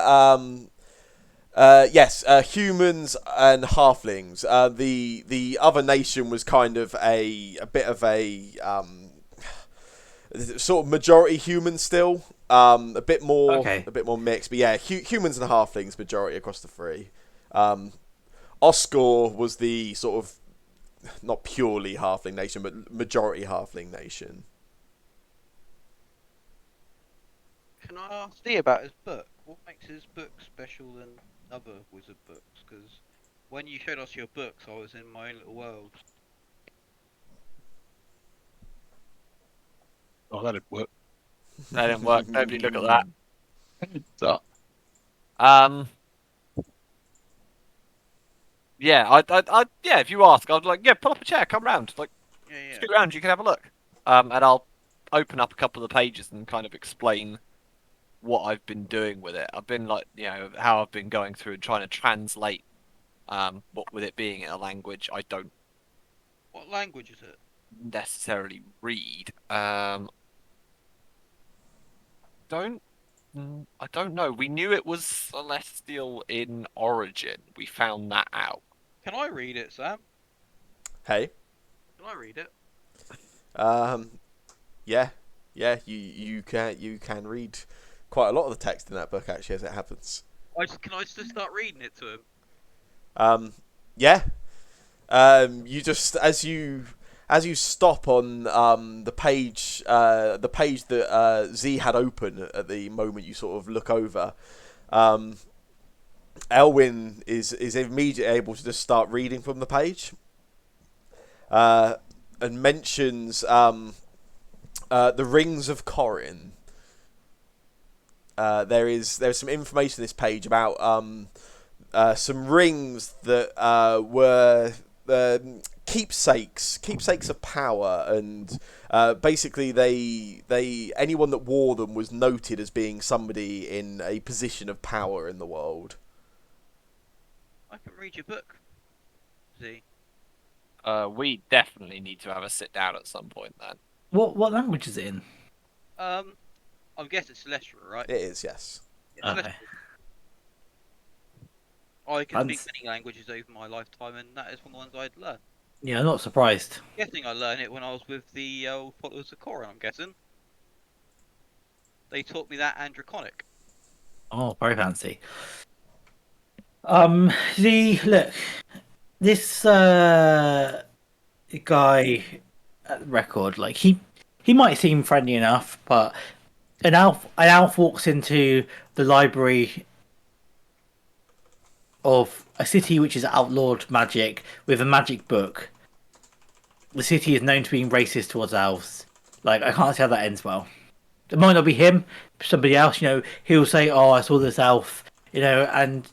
A: humans and halflings. The other nation was kind of a bit of a sort of majority human still. A bit more mixed, but yeah, humans and halflings majority across the three. Oscar was the sort of not purely halfling nation, but majority halfling nation.
F: Can I ask Steve about his book? What makes his book special than other wizard books? Because when you showed us your books, I was in my own little world.
D: Oh, that'd work.
C: That didn't work. Nobody look at that.
D: So,
C: Yeah, yeah. If you ask, I'd like, yeah, pull up a chair, come round, like,
F: Yeah.
C: scoot round. You can have a look. And I'll open up a couple of the pages and kind of explain what I've been doing with it. I've been like, how I've been going through and trying to translate. What with it being in a language I don't
F: What language is it?
C: necessarily read. I don't know. We knew it was celestial in origin. We found that out.
F: Can I read it, Sam?
A: Hey.
F: Can I read it?
A: Yeah, you can read quite a lot of the text in that book actually, as it happens.
F: Can I just start reading it to him?
A: Yeah. You just as you stop on the page that Z had open at the moment you sort of look over, Elwyn is immediately able to just start reading from the page, and mentions the Rings of Corinne. There's some information on this page about some rings that were keepsakes of power, and basically they anyone that wore them was noted as being somebody in a position of power in the world.
F: I can read your book. See.
C: We definitely need to have a sit down at some point then.
B: What language is it in?
F: I guess it's Celestial, right?
A: It is, yes.
F: It's
B: Okay.
F: Celestial. I can speak many languages over my lifetime, and that is one of the ones I'd learn.
B: Yeah, I'm not surprised.
F: Guessing I learned it when I was with the old followers of Corin, I'm guessing. They taught me that and Draconic.
B: Oh, very fancy. Look, this guy at the record, like he might seem friendly enough, but an elf walks into the library of a city which is outlawed magic with a magic book. The city is known to being racist towards elves. Like, I can't see how that ends well. It might not be him, somebody else. He'll say, "Oh, I saw this elf," and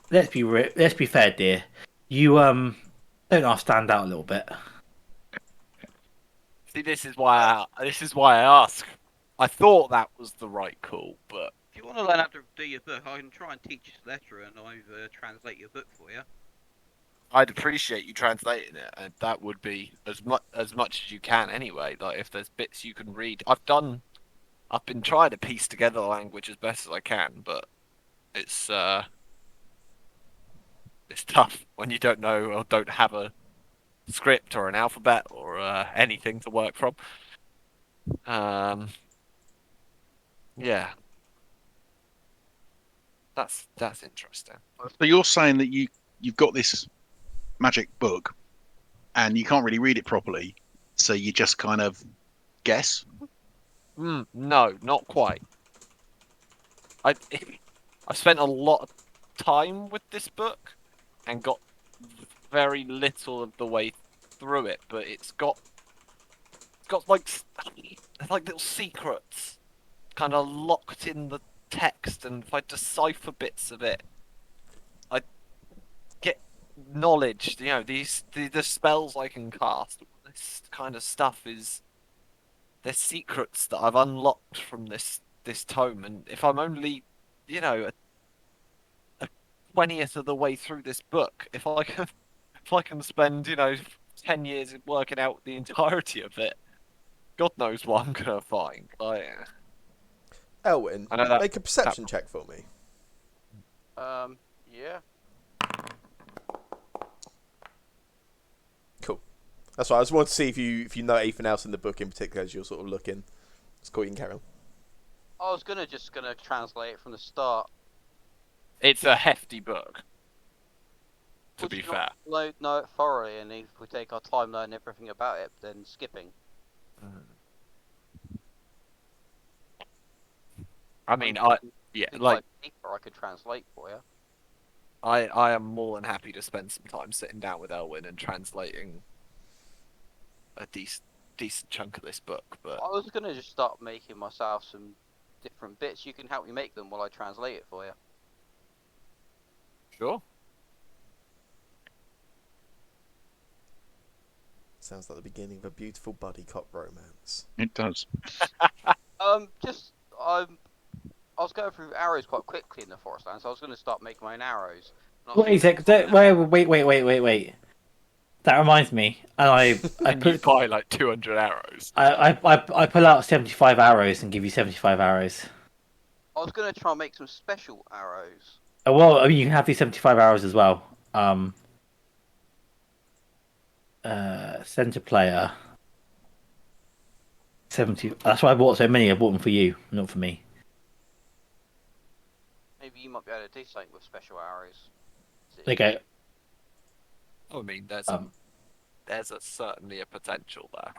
B: let's be fair, dear. You don't half stand out a little bit.
C: See, this is why I ask. I thought that was the right call, but
F: If you want to learn how to do your book, I can try and teach you Celestia and I translate your book for you.
C: I'd appreciate you translating it, and that would be as much as you can anyway. Like, if there's bits you can read, I've been trying to piece together the language as best as I can, but it's tough when you don't know or don't have a script or an alphabet or anything to work from. Yeah, that's interesting.
D: so you're saying that you've got this magic book, and you can't really read it properly, so you just kind of guess.
C: No, not quite. I've spent a lot of time with this book and got very little of the way through it, but it's got like little secrets kind of locked in the text, and if I decipher bits of it, I get knowledge. The spells I can cast. This kind of stuff there's secrets that I've unlocked from this tome, and if I'm only, a 20th of the way through this book, if I can spend 10 years working out the entirety of it, God knows what I'm gonna find.
A: Elwin,
C: I know that.
A: make a perception check for me.
G: Yeah.
A: Cool. That's right. I just wanted to see if you know anything else in the book in particular as you're sort of looking. It's cool. You can carry on.
G: I was just gonna translate it from the start.
C: It's a hefty book. To
G: Would
C: be
G: you
C: fair.
G: not know it thoroughly, and if we take our time learning everything about it, then skipping.
C: I mean,
G: It's
C: like
G: paper I could translate for you.
C: I am more than happy to spend some time sitting down with Elwin and translating a decent chunk of this book. But
G: I was gonna just start making myself some different bits. You can help me make them while I translate it for you.
C: sure.
A: Sounds like the beginning of a beautiful buddy cop romance.
D: It does.
G: I was going through arrows quite quickly in the forest land, so I was gonna start making my own arrows. And I was
B: Wait a
G: thinking-
B: sec. Wait. That reminds me. And I
C: And you buy like 200 arrows.
B: I pull out 75 arrows and give you 75 arrows.
G: I was gonna try and make some special arrows.
B: Oh, well, I mean, you can have these 75 arrows as well. Center player. 70. That's why I bought so many. I bought them for you, not for me.
G: Maybe you might be able to do something with special arrows.
B: There you go.
C: I mean, there's certainly a potential there.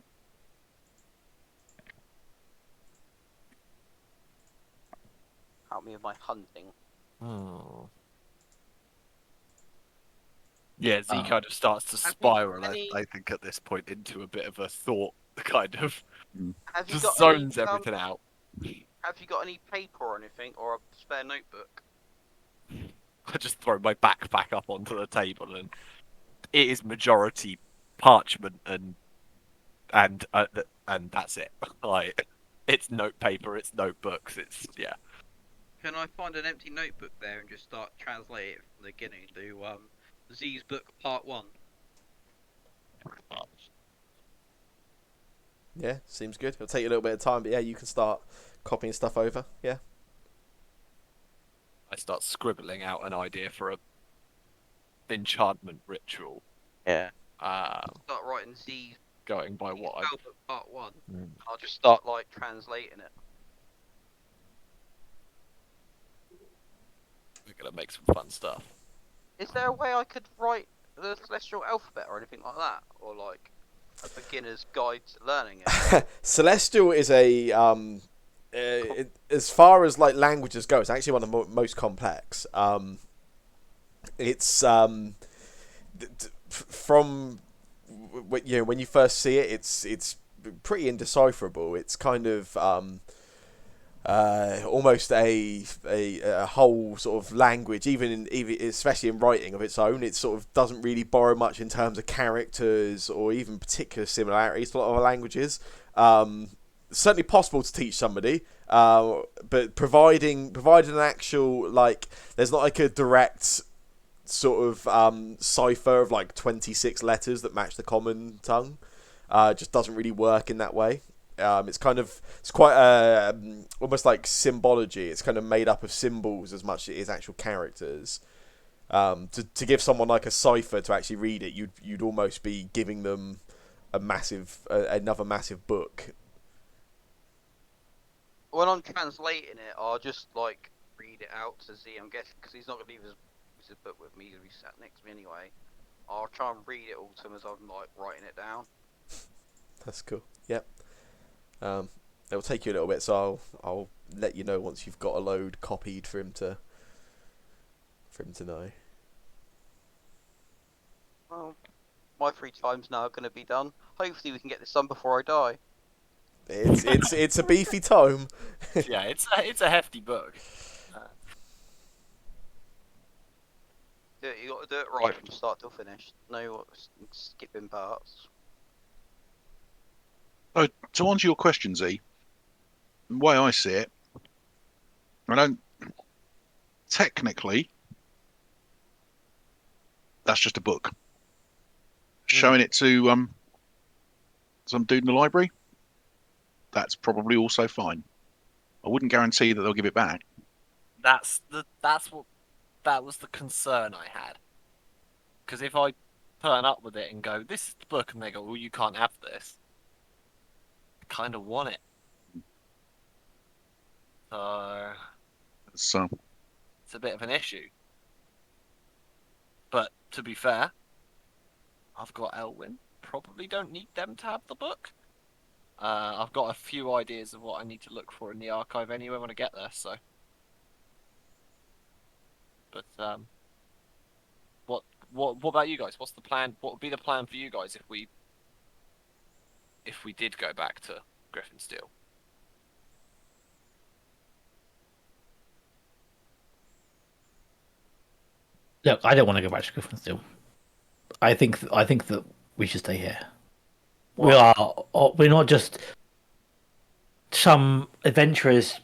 G: Help me with my hunting.
C: Oh. Yeah, Z
B: Oh.
C: kind of starts to
G: Have you
C: spiral,
G: any-
C: I think, at this point into a bit of a thought, kind of
G: Have you
C: just
G: got
C: zones
G: any,
C: everything out.
G: Have you got any paper or anything, or a spare notebook?
C: I just throw my backpack up onto the table, and it is majority parchment and that's it. Like, it's note paper, it's notebooks, it's yeah.
F: Can I find an empty notebook there and just start translating it from the beginning to Z's book part 1?
A: Yeah, seems good. It'll take you a little bit of time, but yeah, you can start copying stuff over. Yeah.
C: I start scribbling out an idea for a enchantment ritual.
G: Yeah.
F: Start writing Z's
C: Going by what I
F: book part 1.
G: I'll just start like translating it.
C: we're gonna make some fun stuff.
G: Is there a way I could write the celestial alphabet or anything like that, or like a beginner's guide to learning it?
A: Celestial is a as far as like languages go, it's actually one of the most complex. It's from when you first see it, it's pretty indecipherable. It's kind of almost a whole sort of language, even especially in writing of its own. It sort of doesn't really borrow much in terms of characters or even particular similarities to a lot of languages. Certainly possible to teach somebody, but providing an actual, like, there's not like a direct sort of cipher of like 26 letters that match the common tongue. Just doesn't really work in that way. It's quite almost like symbology. It's kind of made up of symbols as much as it is actual characters. To give someone like a cipher to actually read it, you'd almost be giving them another massive book.
G: When I'm translating it, I'll just like read it out to Z. I'm guessing because he's not gonna leave his book with me. He's gonna be sat next to me anyway. I'll try and read it all to him as I'm like writing it down.
A: That's cool. Yep. It'll take you a little bit, so I'll let you know once you've got a load copied for him to know.
G: Well, my free time's now gonna be done. Hopefully, we can get this done before I die.
A: It's a beefy tome.
C: Yeah, it's a hefty book.
G: You got to do it right from start to finish. No skipping parts.
D: Oh, to answer your question, Z, the way I see it, I don't. Technically, that's just a book. Showing it to some dude in the library, that's probably also fine. I wouldn't guarantee that they'll give it back.
C: That was the concern I had. Because if I turn up with it and go, "This is the book," and they go, "Well, you can't have this," I kind of want it. So
D: So
C: it's a bit of an issue. But to be fair, I've got Elwyn. Probably don't need them to have the book. I've got a few ideas of what I need to look for in the archive anyway when I get there. So, but what about you guys? What's the plan? What would be the plan for you guys if we did go back to Griffinsteel?
B: Look, I don't want to go back to Griffinsteel. I think that we should stay here.
C: Why?
B: We're not just some adventurers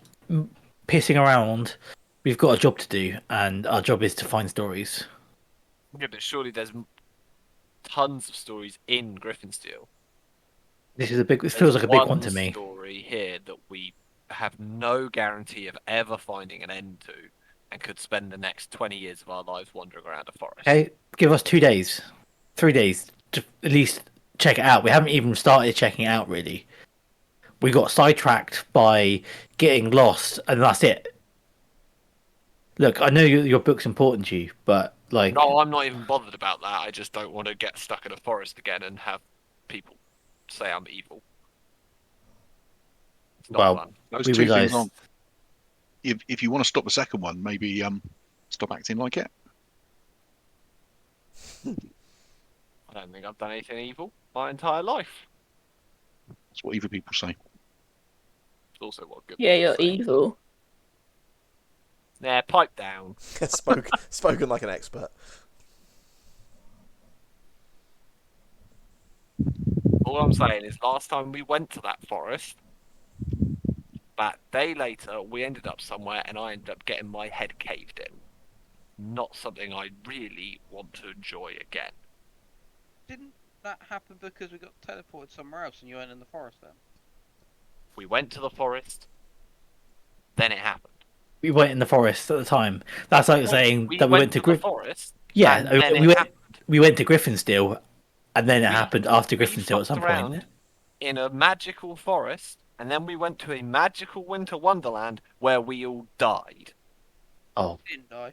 B: pissing around. We've got a job to do, and our job is to find stories.
C: Yeah, but surely there's tons of stories in Griffinsteel.
B: This is a big. It
C: There's
B: feels like a big one to me.
C: story here that we have no guarantee of ever finding an end to, and could spend the next 20 years of our lives wandering around a forest.
B: Okay, give us 2 days, 3 days to at least check it out. We haven't even started checking it out really. We got sidetracked by getting lost, and that's it. Look, I know your book's important to you, but like,
C: No, I'm not even bothered about that. I just don't want to get stuck in a forest again and have people say I'm evil. It's not
B: well,
C: fun.
D: those
B: we
D: two things
B: realised
D: aren't. If you want to stop the second one, maybe stop acting like it.
C: I don't think I've done anything evil my entire life.
D: That's what evil people say.
C: It's also what good
E: Yeah,
C: people
E: you're
C: say.
E: evil.
C: Nah, pipe down.
A: Spoken like an expert.
C: All I'm saying is last time we went to that forest, that day later, we ended up somewhere and I ended up getting my head caved in. Not something I really want to enjoy again.
F: Didn't that happen because we got teleported somewhere else and you weren't in the forest then?
C: We went to the forest, then it happened.
B: we weren't in the forest at the time. That's like saying
C: We
B: that we went to
C: the forest.
B: Yeah,
C: and then
B: we
C: it
B: went.
C: happened.
B: We went to Griffinsteel, and then it happened after
C: We
B: Griffinsteel at some
C: fucked
B: point.
C: around in a magical forest, and then we went to a magical winter wonderland where we all died.
B: Oh,
F: Didn't I?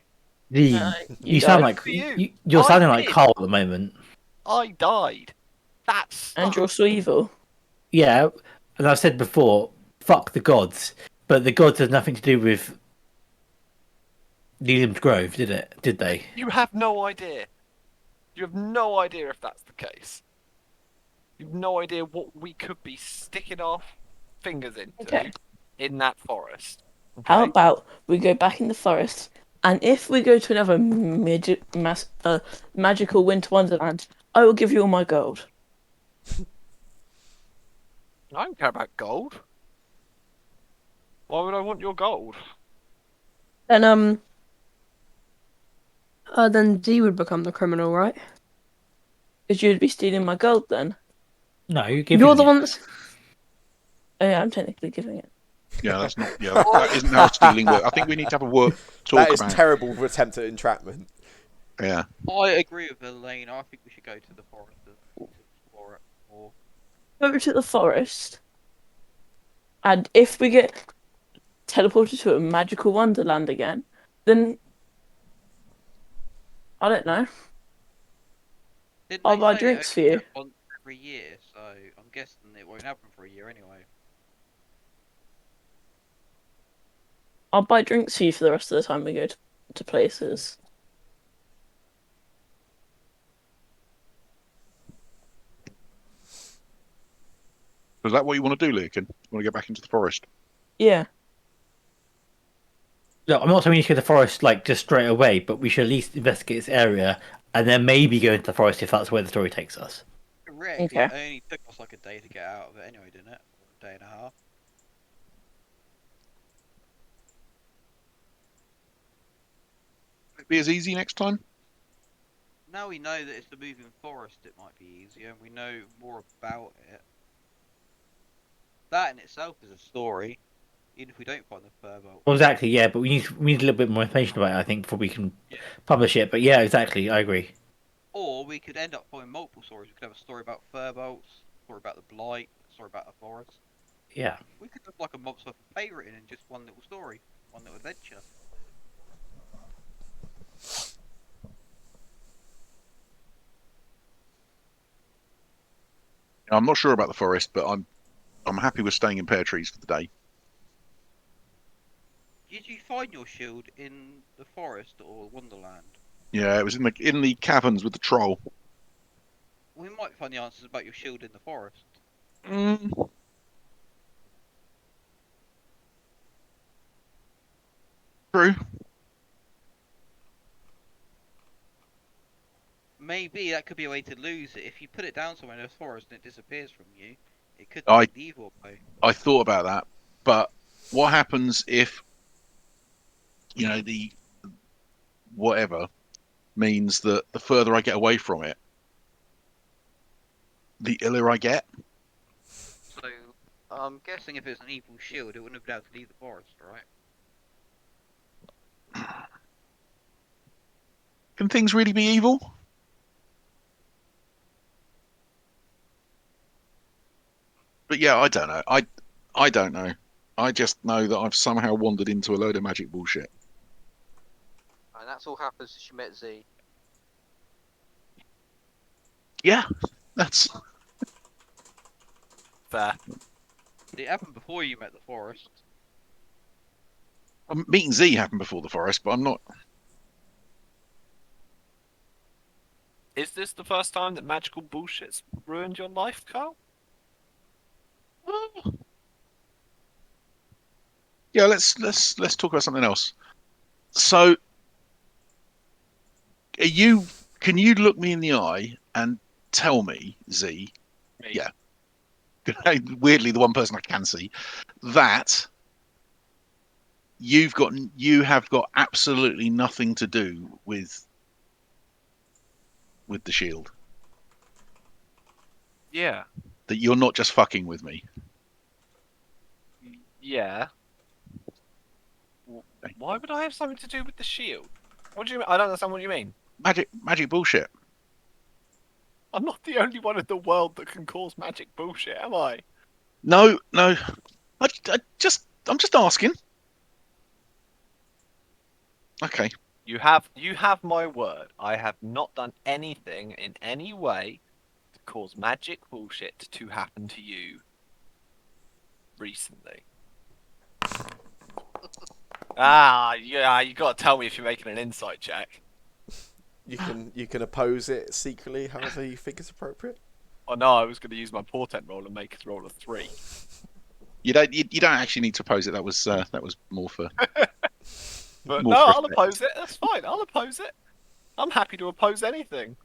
B: you sound
E: died.
B: like
C: For you.
B: you're
C: I
B: sounding like
C: did.
B: Carl at the moment.
C: I died. That's
E: And you're so evil.
B: Yeah, and I've said before, fuck the gods, but the gods had nothing to do with Neelam's Grove, did it? Did they?
C: You have no idea. You have no idea if that's the case. You have no idea what we could be sticking our fingers into
E: Okay.
C: in that forest.
E: How
C: Okay?
E: about we go back in the forest, and if we go to another magical winter wonderland, I will give you all my gold.
C: I don't care about gold. Why would I want your gold?
E: Then then Z would become the criminal, right? Because you'd be stealing my gold then.
B: No, you're giving
E: You're the
B: it.
E: one that's. Oh, yeah, I'm technically giving it.
D: Yeah, that's not. Yeah, that isn't how stealing works. I think we need to have a talk
A: That is
D: about.
A: terrible attempt at entrapment.
D: Yeah,
F: I agree with Elaine. I think we should go to the forest to explore it more.
E: Go to the forest, and if we get teleported to a magical wonderland again, then I don't know.
F: Didn't
E: I'll
F: they
E: buy
F: say
E: drinks
F: it
E: for you.
F: only once every year? So I'm guessing it won't happen for a year anyway.
E: I'll buy drinks for you for the rest of the time we go to places.
D: is that what you want to do, Lucan? You want to get back into the forest?
E: Yeah.
B: Look, I'm not saying we need to go to the forest like just straight away, but we should at least investigate this area and then maybe go into the forest if that's where the story takes us.
F: Correct.
E: Okay.
F: It only took us like a day to get out of it anyway, didn't it? Or a day and a half.
D: Will it be as easy next time?
F: Now we know that it's the moving forest, it might be easier, and we know more about it. That in itself is a story. even if we don't find the firbolt.
B: Well, exactly, yeah, but we need a little bit more information about it, I think, before we can publish it. But yeah, exactly, I agree.
F: Or we could end up finding multiple stories. We could have a story about firbolts, a story about the blight, a story about the forest.
B: Yeah.
F: We could have like a month's worth of play written in just one little story, one little adventure.
D: I'm not sure about the forest, but I'm happy with staying in pear trees for the day.
F: Did you find your shield in the forest or Wonderland?
D: Yeah, it was in the caverns with the troll.
F: We might find the answers about your shield in the forest.
D: True.
F: Maybe that could be a way to lose it. If you put it down somewhere in the forest and it disappears from you, it could
D: I-
F: take the evil away.
D: I thought about that, but what happens if the whatever means that the further I get away from it, the iller I get?
F: So I'm guessing if it's an evil shield, it wouldn't have been able to leave the forest, right?
D: Can things really be evil? But yeah, I don't know. I don't know. I just know that I've somehow wandered into a load of magic bullshit.
G: And that's all happens since you met Z.
D: Yeah, that's
C: Fair.
F: It happened before you met the forest.
D: meeting Z happened before the forest, but I'm not.
C: Is this the first time that magical bullshit's ruined your life, Carl?
D: Yeah, let's talk about something else. So, can you look me in the eye and tell me, Z?
C: Me.
D: Yeah. Weirdly, the one person I can see that you have got absolutely nothing to do with the shield.
C: Yeah.
D: That you're not just fucking with me.
C: Yeah. Why would I have something to do with the shield? What do you mean? I don't understand what you mean.
D: Magic bullshit.
C: I'm not the only one in the world that can cause magic bullshit, am I?
D: No. I'm just asking. Okay.
C: You have my word. I have not done anything in any way to cause magic bullshit to happen to you recently. Yeah, you gotta tell me if you're making an insight check.
A: You can oppose it secretly, however you think is appropriate.
C: Oh no, I was gonna use my portent roll and make it roll a 3.
D: You don't actually need to oppose it. That was more for.
C: But
D: more
C: no,
D: for
C: I'll
D: effect.
C: oppose it. That's fine. I'll oppose it. I'm happy to oppose anything.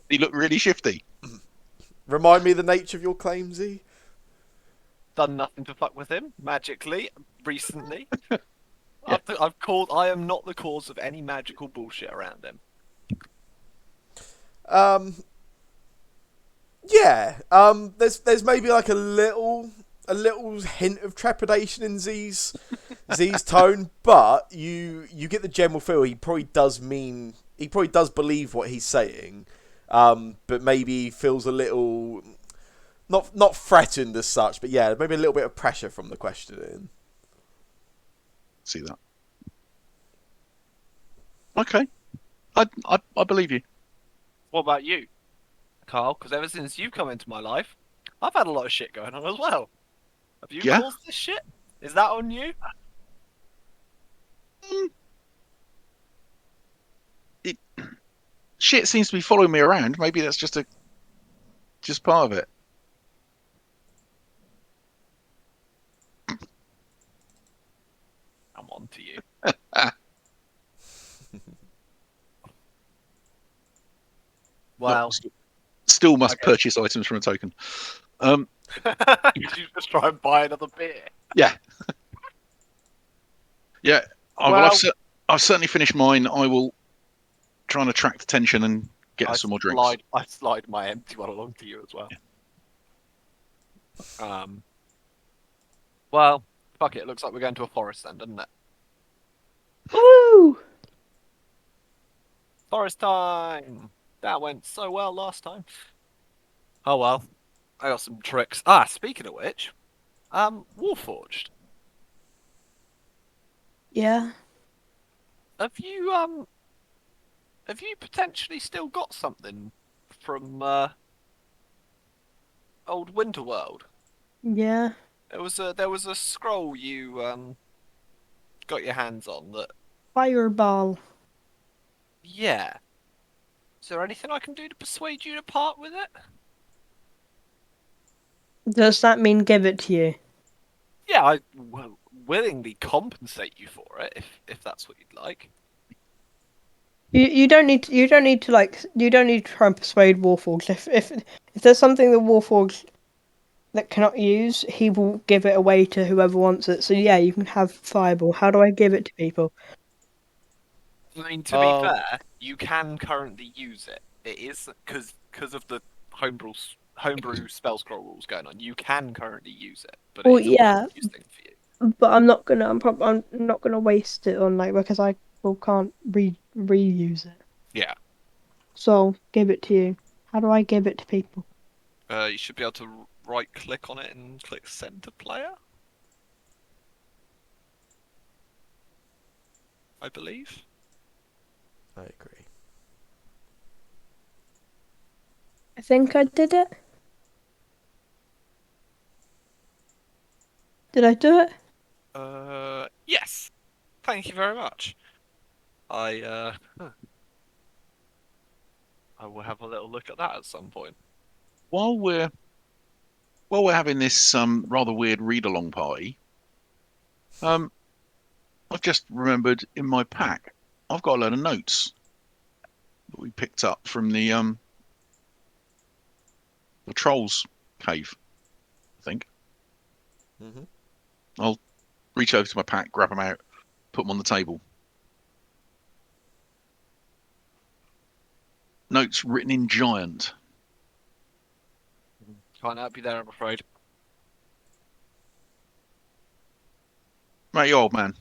D: He looked really shifty.
A: Remind me the nature of your claim, Z.
C: Done nothing to fuck with him magically recently.
D: Yeah.
C: I am not the cause of any magical bullshit around him.
A: Yeah. There's maybe like a little hint of trepidation in Z's tone, but you get the general feel he probably does believe what he's saying, but maybe feels a little not threatened as such, but yeah, maybe a little bit of pressure from the questioning.
D: See that? Okay, I believe you.
C: What about you, Carl? Because ever since you've come into my life, I've had a lot of shit going on as well. Have you
D: Yeah?
C: caused this shit? Is that on you?
D: Shit seems to be following me around. Maybe that's just part of it.
C: I'm on to you. Well,
D: Still must
C: okay.
D: purchase items from a token.
C: Did you just try and buy another beer?
D: Yeah. Yeah.
C: Well-
D: I've certainly finished mine. I will trying to attract attention and get us some more drinks.
C: I slide my empty one along to you as well. Well, fuck it. It looks like we're going to a forest then, doesn't it?
E: Woo!
C: Forest time! That went so well last time. Oh well. I got some tricks. Speaking of which, Warforged.
H: Yeah.
C: Have you potentially still got something from old Winterworld?
H: Yeah.
C: There was a scroll you got your hands on that.
H: Fireball.
C: Yeah. Is there anything I can do to persuade you to part with it?
H: Does that mean give it to you?
C: Yeah, I will willingly compensate you for it if that's what you'd like.
H: You don't need to, you don't need to try and persuade Warforged. If there's something that Warforged that cannot use, he will give it away to whoever wants it. So yeah, you can have Fireball. How do I give it to people?
C: I mean, to be fair, you can currently use it. It is because of the homebrew spell scroll rules going on. You can currently use it, but
H: Well,
C: it's a
H: yeah,
C: one-use thing for you.
H: but I'm not gonna waste it on because I can't reuse it.
C: Yeah.
H: So give it to you. How do I give it to people?
C: You should be able to right-click on it and click Send to Player. I believe.
A: I agree.
H: I think I did it. Did I do it?
C: Yes. Thank you very much. I will have a little look at that at some point.
D: While we're having this rather weird read along party, I've just remembered in my pack I've got a load of notes that we picked up from the trolls cave, I think.
A: Mm-hmm.
D: I'll reach over to my pack, grab them out, put them on the table. Notes written in giant.
C: Can't help you there, I'm afraid.
D: Mate, you old man.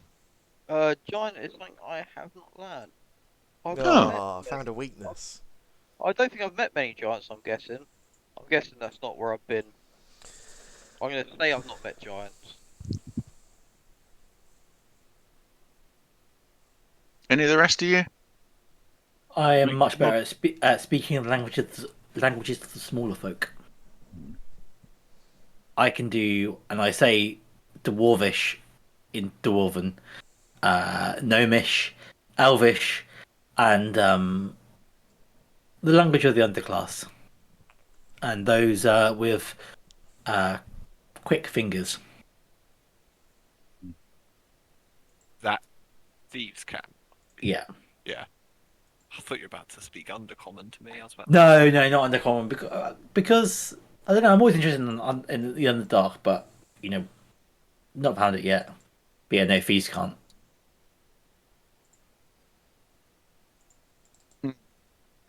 F: Giant is something I have not learned.
A: I found a weakness.
F: I don't think I've met many giants, I'm guessing. I'm guessing that's not where I've been. I'm going to say I've not met giants.
D: Any of the rest of you?
B: I am much better at speaking of languages of the smaller folk. I can do, and I say Dwarvish in Dwarven, Gnomish, Elvish, and the language of the underclass. And those with quick fingers.
C: That thieves can.
B: Yeah.
C: Yeah. I thought you were about to speak undercommon to me. I was about
B: No, not undercommon because I don't know. I'm always interested in the Underdark, but not found it yet. But yeah, no, thieves can't.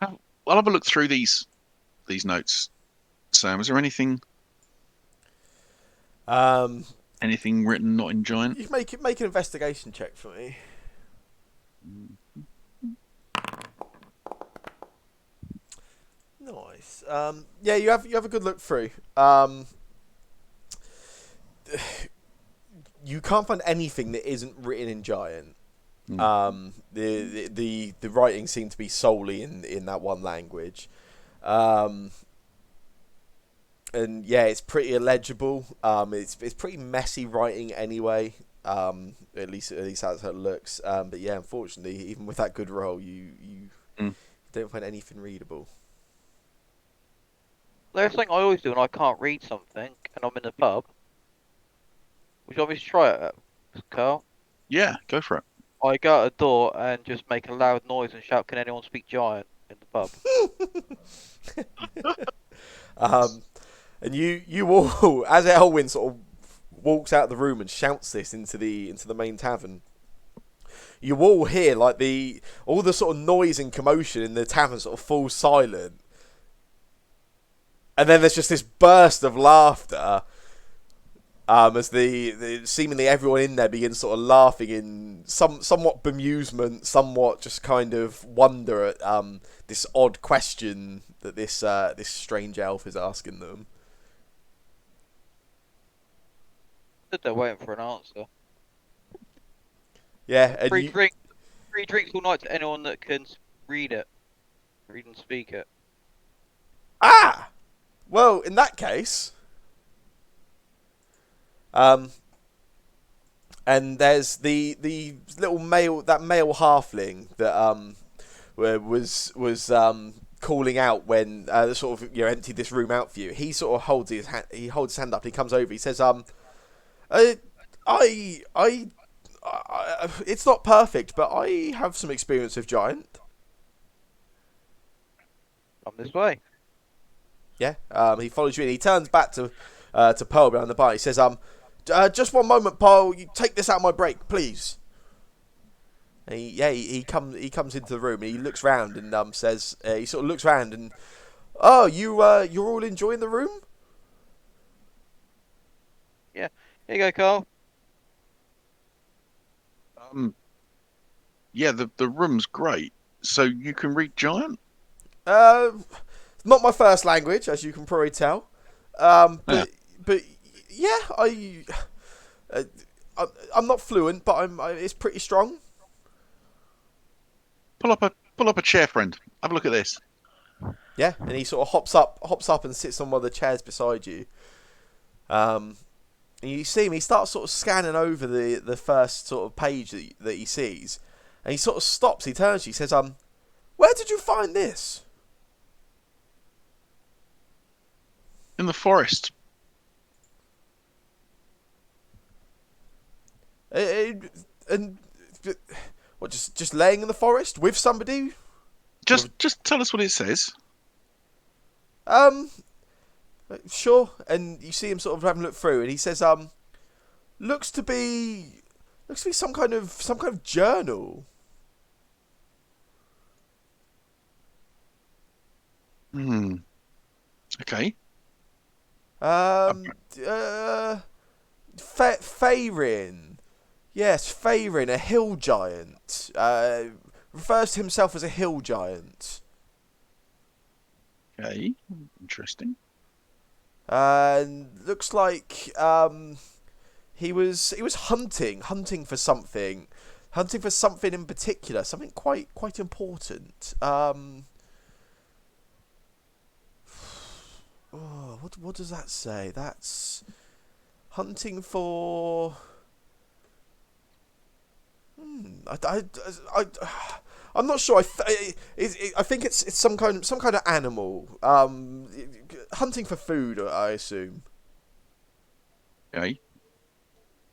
D: I'll have a look through these notes. Sam, is there anything written not in giant?
A: You can make an investigation check for me. Nice. Yeah, you have a good look through. You can't find anything that isn't written in giant. The writing seemed to be solely in that one language. And yeah, it's pretty illegible. It's pretty messy writing anyway. At least that's how it looks. But yeah, unfortunately, even with that good roll, you don't find anything readable.
F: There's something I always do when I can't read something and I'm in the pub. Would you obviously try it, Carl?
D: Yeah, go for it.
F: I go out a door and just make a loud noise and shout, "Can anyone speak giant?" in the pub.
A: And you all, as Elwyn sort of walks out of the room and shouts this into the main tavern, you all hear like all the sort of noise and commotion in the tavern sort of falls silent, and then there's just this burst of laughter. As the seemingly everyone in there begins sort of laughing in somewhat bemusement, somewhat just kind of wonder at this odd question that this strange elf is asking them.
F: They're waiting for an answer.
A: Yeah, and
F: Free drinks all night to anyone that can read and speak it.
A: Well, in that case, and there's the little male halfling that was calling out when sort of emptied this room out for you. He sort of holds his hand up. He comes over. He says, it's not perfect, but I have some experience with giant.
F: Come this way.
A: Yeah. He follows you in. He turns back to Pearl behind the bar. He says, just one moment, Pearl. You take this out of my break, please. And he comes into the room and he looks round and says, he sort of looks round and, oh, you're all enjoying the room?
F: Yeah. Here you go, Carl.
D: Yeah, the room's great. So you can read giant?
A: Not my first language, as you can probably tell. But yeah, I'm not fluent, but it's pretty strong.
D: Pull up a chair, friend. Have a look at this.
A: Yeah, and he sort of hops up and sits on one of the chairs beside you. And you see him. He starts sort of scanning over the first sort of page that he sees, and he sort of stops. He turns to you. He says, "Where did you find this?"
D: In the forest.
A: And what? Just laying in the forest with somebody?
D: Just tell us what it says.
A: Sure. And you see him sort of having a look through, and he says, looks to be some kind of journal.
D: Okay.
A: Feyrin. Yes, Feyrin, a hill giant. Refers to himself as a hill giant.
D: Okay. Interesting.
A: And looks like he was hunting for something in particular, something quite important. What does that say? That's hunting for. I'm not sure. I think it's some kind of animal. Hunting for food, I assume.
D: Okay.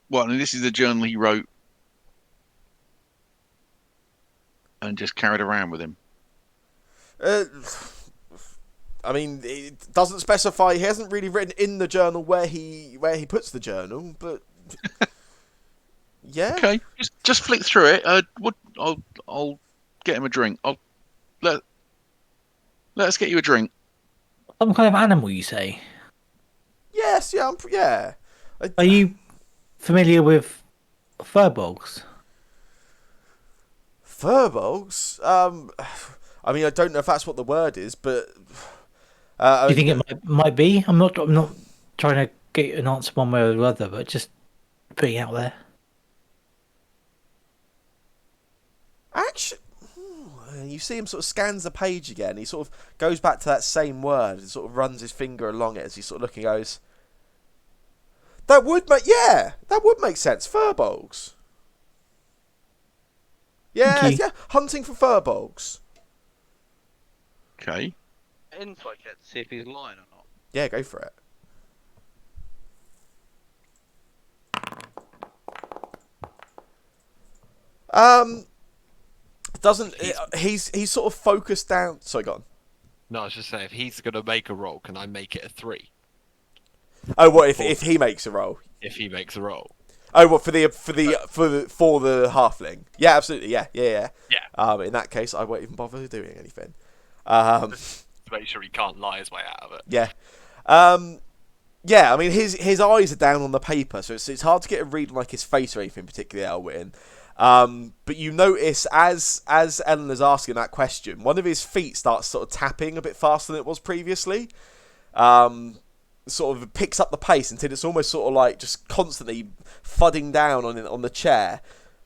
D: Well, and this is the journal he wrote and just carried around with him.
A: I mean, it doesn't specify. He hasn't really written in the journal where he puts the journal, but yeah.
D: Okay, just flick through it. I'll get him a drink. Let us get you a drink.
B: Some kind of animal, you say?
A: Yes, yeah, yeah.
B: Are you familiar with furbolgs?
A: Furbolgs? I mean, I don't know if that's what the word is, but
B: Do you think it might be? I'm not trying to get an answer one way or the other, but just putting it out there.
A: Actually, you see him sort of scans the page again. He sort of goes back to that same word and sort of runs his finger along it as he's sort of looking. Goes, that would make sense. Furbolgs. Yeah, hunting for furbolgs.
D: Okay.
F: Insight check to see if he's lying or not.
A: Yeah, go for it. Doesn't he's sort of focused down. Sorry, go on.
C: No, I was just saying, if he's gonna make a roll, can I make it a 3?
A: Oh, what if he makes a roll?
C: If he makes a roll.
A: Oh, well, for the halfling. Yeah, absolutely. Yeah.
C: Yeah.
A: In that case, I won't even bother doing anything.
C: To make sure he can't lie his way out of it.
A: Yeah. Yeah, I mean, his eyes are down on the paper, so it's hard to get a read on like his face or anything, particularly Elwyn. But you notice as Eleanor's asking that question, one of his feet starts sort of tapping a bit faster than it was previously. Sort of picks up the pace until it's almost sort of like just constantly thudding down on the chair.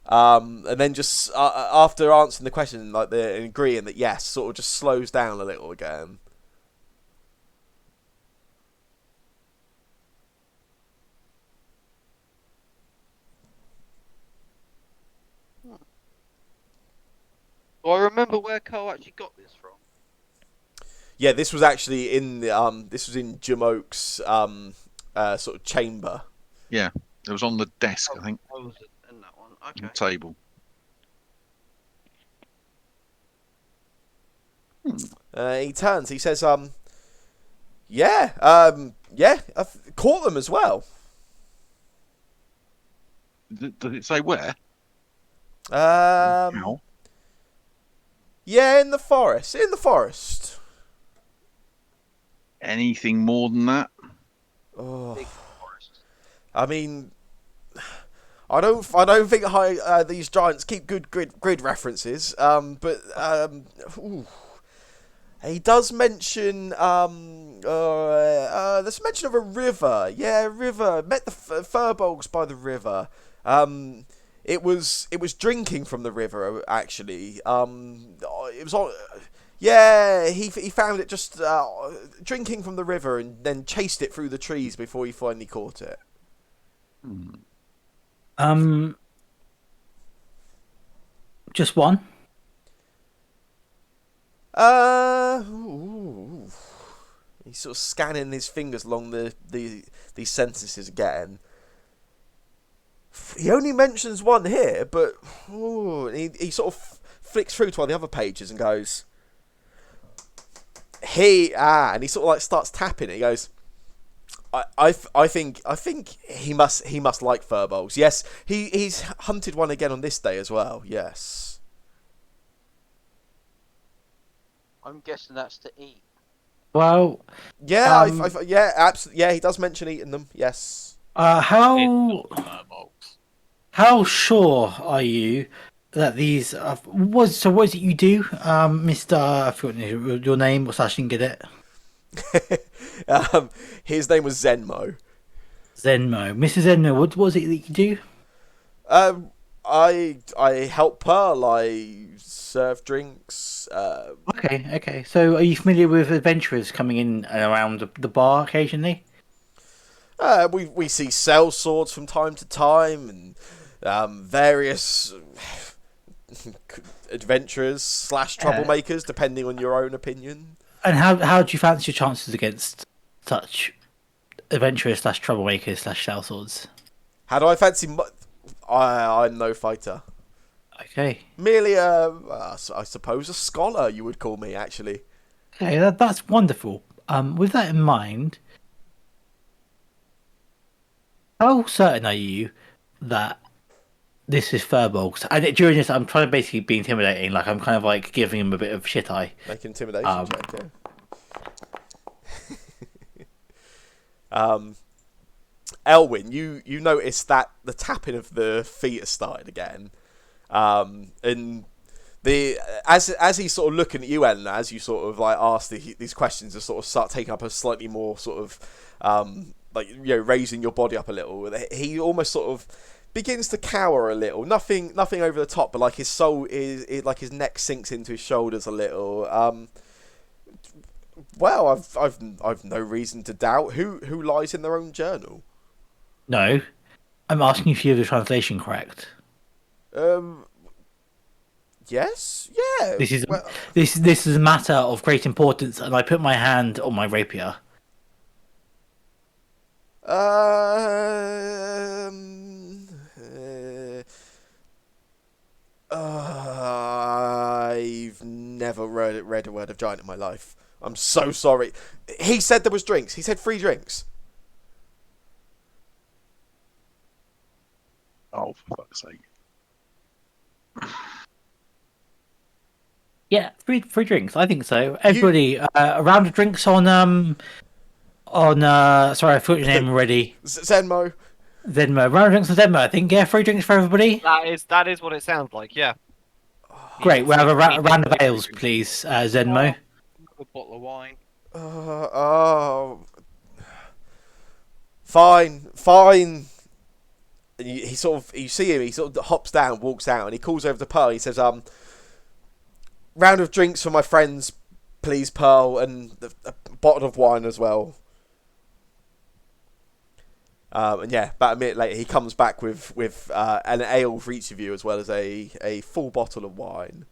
A: And then just after answering the question, like they're agreeing that yes, sort of just slows down a little again.
F: Do I remember where Carl actually got this from?
A: Yeah, this was actually in the this was in Jamoke's sort of chamber.
D: Yeah, it was on the desk, I think,
G: I was in that one.
D: on
G: Okay.
D: the table.
A: He turns. He says, yeah, I've caught them as well.
D: Does it say where?
A: Um,
D: How?
A: yeah, in the forest. In the forest.
D: Anything more than that?
A: Oh,
G: Big forest.
A: I mean, I don't think these giants keep good grid references. But ooh. He does mention there's mention of a river. Yeah, river. Met the furbolgs by the river. It was drinking from the river actually. It was on. Yeah, he found it just drinking from the river and then chased it through the trees before he finally caught it.
B: Just one.
A: Ooh. He's sort of scanning his fingers along these sentences again. He only mentions one here, but he sort of flicks through to one of the other pages and goes, and he sort of like starts tapping it. He goes, I think he must like furbolgs. Yes, he's hunted one again on this day as well. Yes.
G: I'm guessing that's to eat.
B: Well,
A: Yeah, yeah, absolutely. Yeah, he does mention eating them. Yes.
B: how sure are you that these what is it you do, Mister? I forgot your name. So I didn't get it.
A: His name was Zenmo.
B: Zenmo, Mrs. Zenmo. What was it that you do?
A: I help Pearl. I serve drinks.
B: Okay. So, are you familiar with adventurers coming in and around the bar occasionally?
A: We see sell swords from time to time, and various adventurers / troublemakers, depending on your own opinion.
B: And how do you fancy your chances against such adventurers / troublemakers / sellswords?
A: How do I fancy? I'm no fighter.
B: Okay.
A: Merely I suppose a scholar you would call me, actually.
B: Okay, that's wonderful. With that in mind, how certain are you that this is furbolgs? And during this, I'm trying to basically be intimidating. Like I'm kind of like giving him a bit of shit eye.
A: Make intimidation check, yeah. Elwyn, you notice that the tapping of the feet has started again, and as he's sort of looking at you, Eleanor, as you sort of like ask these questions, to sort of start taking up a slightly more sort of like, you know, raising your body up a little. He almost sort of begins to cower a little. Nothing over the top, but like his soul is like his neck sinks into his shoulders a little. Well, I've no reason to doubt who lies in their own journal.
B: No, I'm asking if you have the translation correct.
A: Yes, yeah.
B: This is
A: well,
B: this is a matter of great importance, and I put my hand on my rapier.
A: I've never read a word of giant in my life. I'm so sorry. He said there was drinks. He said 3 drinks.
D: Oh, for fuck's sake.
B: Yeah, free drinks. I think so. Everybody, a round of drinks on. Sorry, I forgot your name already.
A: Zenmo.
B: Zenmo. Round of drinks on Zenmo. I think. Yeah, free drinks for everybody.
C: That is what it sounds like. Yeah.
B: Great. We'll have a
C: Free
B: round of
C: free
B: ales,
C: drinks.
B: please. Zenmo.
F: A bottle of wine.
A: Oh, fine. And you see him. He sort of hops down, walks out, and he calls over to Pearl. He says, round of drinks for my friends, please, Pearl, and a bottle of wine as well. And yeah, about a minute later, he comes back with an ale for each of you, as well as a full bottle of wine.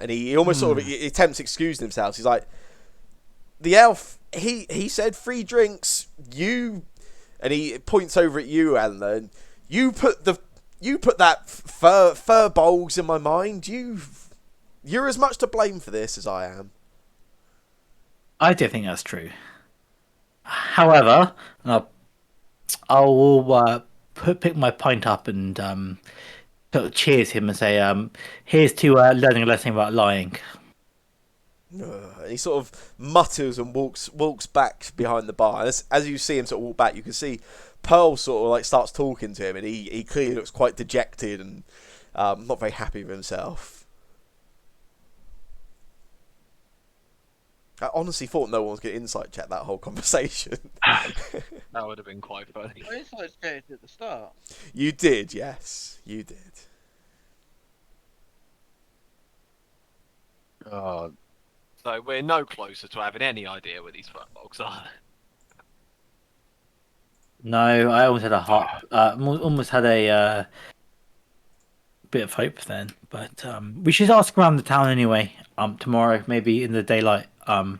A: And he almost sort of he attempts excusing himself. He's like, the elf, he said free drinks. And he points over at you, Eleanor. And you put that fur bowls in my mind. You're as much to blame for this as I am.
B: I don't think that's true. However, I will pick my pint up and sort of cheers him and say, "Here's to learning a lesson about lying."
A: And he sort of mutters and walks back behind the bar. And as you see him sort of walk back, you can see Pearl sort of like starts talking to him, and he clearly looks quite dejected and not very happy with himself. I honestly thought no one was going to insight check that whole conversation.
C: That would have been quite funny.
F: I insight checked at the start.
A: You did, yes, you did.
D: Oh,
C: So we're no closer to having any idea where these furbolgs are.
B: No, I almost had almost had a bit of hope then, but we should ask around the town anyway. Tomorrow, maybe in the daylight. Although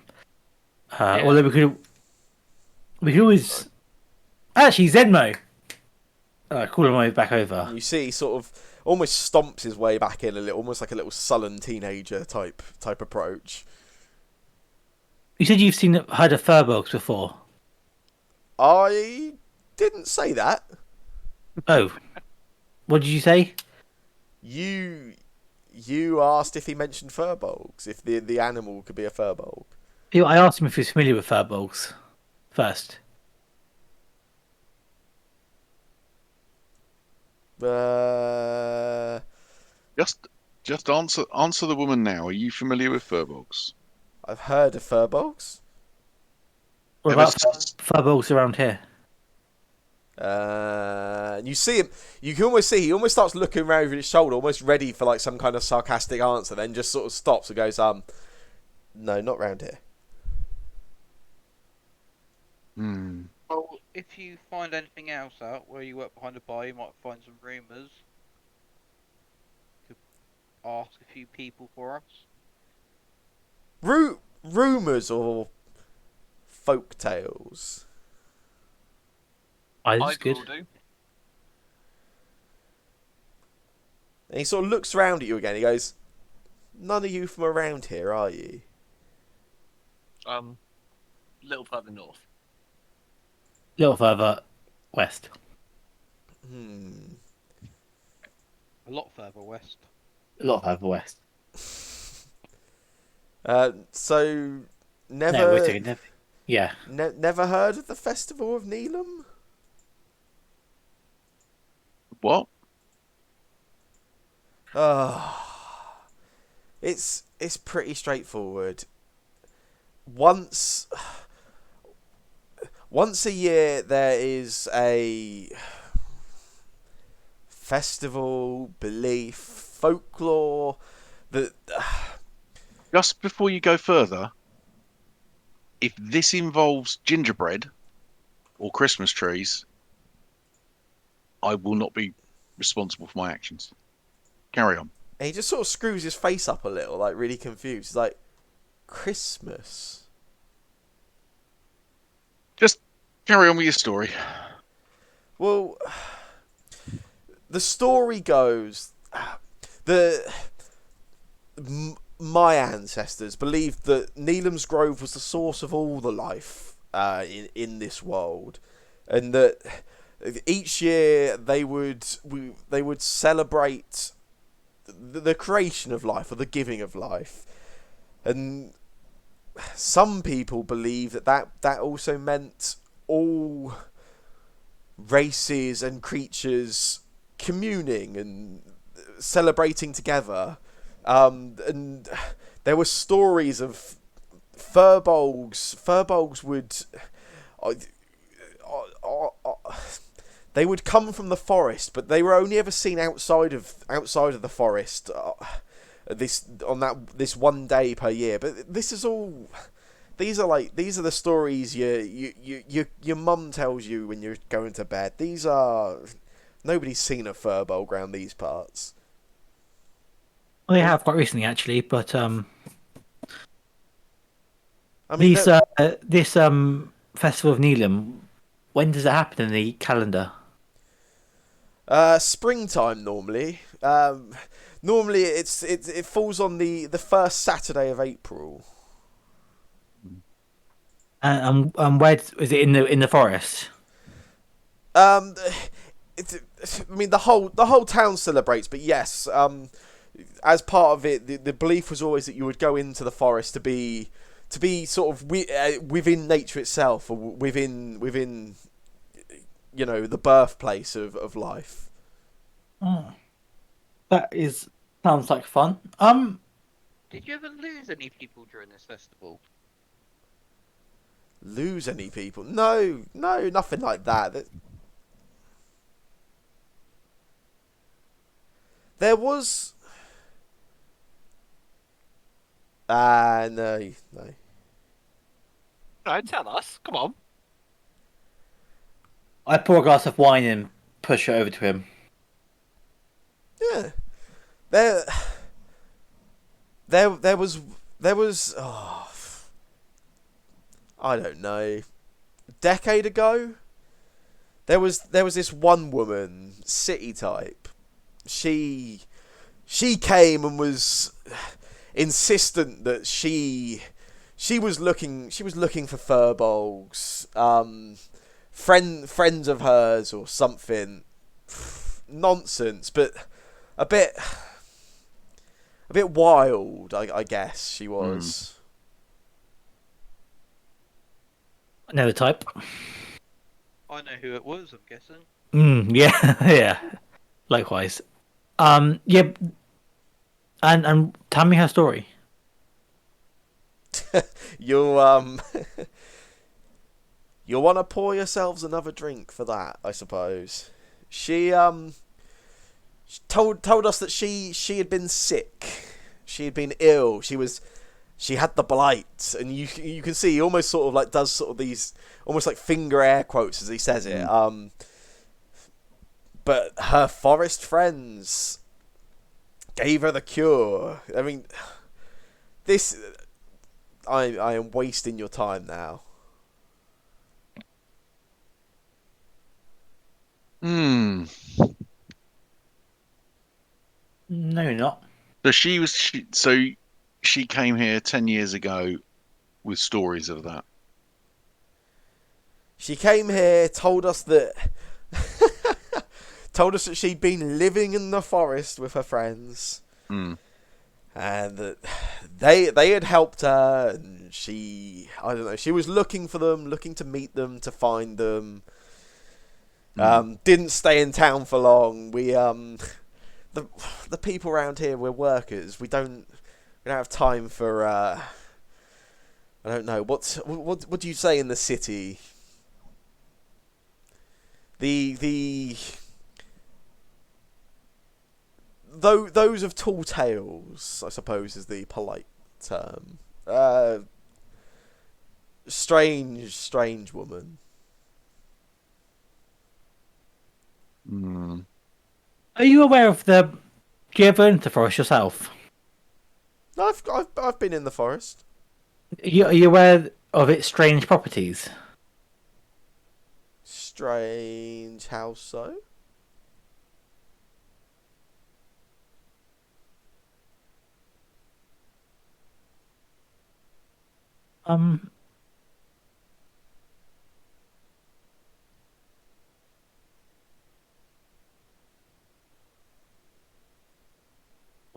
B: we could always actually Zenmo. Call him way back over.
A: You see, he sort of almost stomps his way back in a little, almost like a little sullen teenager type approach.
B: You said you've heard of furbolgs before.
A: I didn't say that.
B: Oh, what did you say?
A: You asked if he mentioned furbolgs, if the animal could be a furbolg.
B: I asked him if he was familiar with furbolgs first.
D: Just answer the woman now. Are you familiar with furbolgs?
A: I've heard of furbolgs.
B: What
D: Ever
B: about
D: since-
B: furbolgs around here?
A: You see him. You can almost see he almost starts looking around over his shoulder, almost ready for like some kind of sarcastic answer. Then just sort of stops and goes, no, not round here.
F: Well, if you find anything else out where you work behind the bar, you might find some rumours. Could ask a few people for us.
A: Rumours or folk tales.
B: That's good.
C: Will do.
A: And he sort of looks around at you again. He goes, none of you from around here, are you?
C: Little further north.
B: A little further west.
F: A lot further west.
B: A lot further west.
A: So never.
B: No, we're taking never. Yeah.
A: Never heard of the Festival of Neelam?
D: What?
A: It's pretty straightforward. Once a year there is a festival, belief, folklore that
D: Just before you go further, if this involves gingerbread or Christmas trees, I will not be responsible for my actions. Carry on.
A: and he just sort of screws his face up a little, like really confused. He's like, Christmas?
D: Just carry on with your story.
A: Well, the story goes my ancestors believed that Neelam's Grove was the source of all the life in this world, and that each year they would celebrate the creation of life or the giving of life, and some people believe that also meant all races and creatures communing and celebrating together. And there were stories of furbolgs. Furbolgs would they would come from the forest, but they were only ever seen outside of the forest. This one day per year. But this is all. These are the stories your mum tells you when you're going to bed. These are nobody's seen a furbolg around these parts.
B: Well, they have quite recently, actually, but
A: I mean,
B: this Festival of Neelam, when does it happen in the calendar?
A: springtime normally. Normally it falls on the first Saturday of April.
B: And where is it in the forest?
A: I mean the whole town celebrates, but yes, as part of it, the belief was always that you would go into the forest to be sort of within nature itself, or within the birthplace of life.
B: Oh, that sounds like fun.
F: Did you ever lose any people during this festival?
A: Lose any people? No, nothing like that. There was. No.
C: No, tell us. Come on.
B: I pour a glass of wine and push it over to him.
A: Yeah. There was. Oh, I don't know. A decade ago, there was this one woman, city type. She came and was insistent that she was looking for furbolgs, friends of hers or something. Nonsense, but a bit wild, I guess she was.
B: I know the type.
F: I know who it was, I'm guessing.
B: Yeah, yeah. Likewise. Yeah. And tell me her story.
A: You'll you'll want to pour yourselves another drink for that, I suppose. She told us that she had been sick. She had been ill. She had the blight, and you can see he almost sort of like does sort of these almost like finger air quotes as he says it. But her forest friends gave her the cure. I mean, I am wasting your time now.
B: No, you're not.
D: So she came here 10 years ago with stories of that.
A: She came here, told us that she'd been living in the forest with her friends, and that they had helped her, and I don't know, she was looking for them, looking to meet them, to find them. Didn't stay in town for long. We the people around here, we're workers. We don't have time for I don't know, what do you say in the city? Those of tall tales, I suppose, is the polite term. Strange woman.
B: Are you aware of do you ever enter the forest yourself?
A: I've been in the forest.
B: Are you aware of its strange properties?
A: Strange, how so?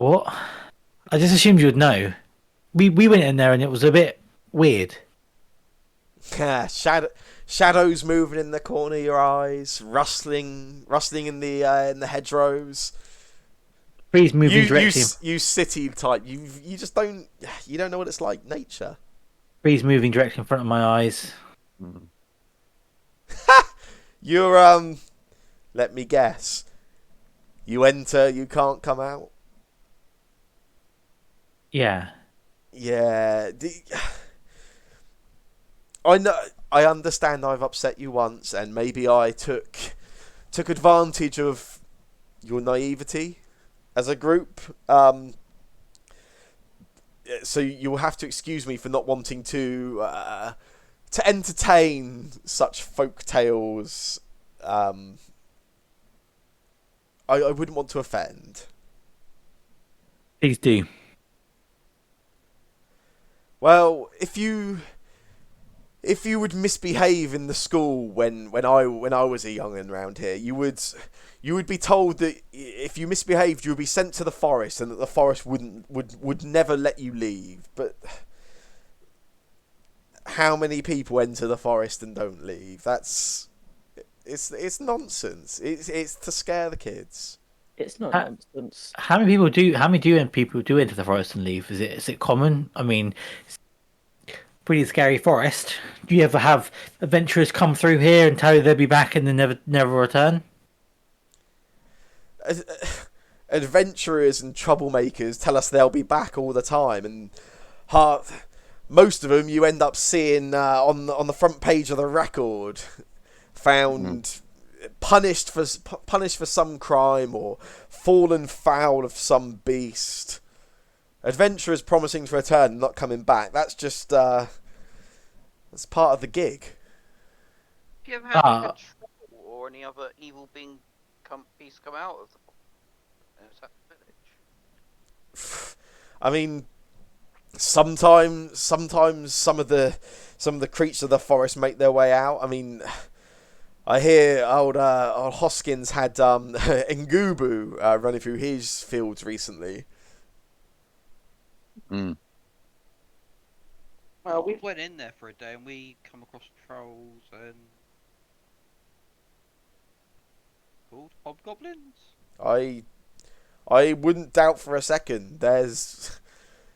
B: What? I just assumed you'd know. We went in there and it was a bit weird.
A: Shadows moving in the corner of your eyes, rustling in the hedgerows.
B: Trees moving directly.
A: You city type. You just don't know what it's like. Nature.
B: Trees moving directly in front of my eyes.
A: You're Let me guess. You enter, you can't come out.
B: Yeah.
A: Yeah. I know. I understand. I've upset you once, and maybe I took advantage of your naivety as a group. So you'll have to excuse me for not wanting to entertain such folk tales. I wouldn't want to offend.
B: Please do.
A: Well, if you would misbehave in the school when I was a young'un round here, you would be told that if you misbehaved, you would be sent to the forest, and that the forest would never let you leave. But how many people enter the forest and don't leave? It's nonsense. It's to scare the kids.
E: It's not nonsense.
B: How many people do enter the forest and leave? Is it common? I mean, it's a pretty scary forest. Do you ever have adventurers come through here and tell you they'll be back and then never return?
A: Adventurers and troublemakers tell us they'll be back all the time, and most of them you end up seeing on the front page of the record, found punished for some crime or fallen foul of some beast. Adventurers promising to return and not coming back. That's just that's part of the gig.
G: Have you ever had like a troll or any other evil being come out of the village?
A: I mean, sometimes some of the creatures of the forest make their way out. I mean, I hear old Hoskins had Ngubu running through his fields recently.
F: Well, we went in there for a day and we come across trolls and called hobgoblins.
A: I wouldn't doubt for a second. There's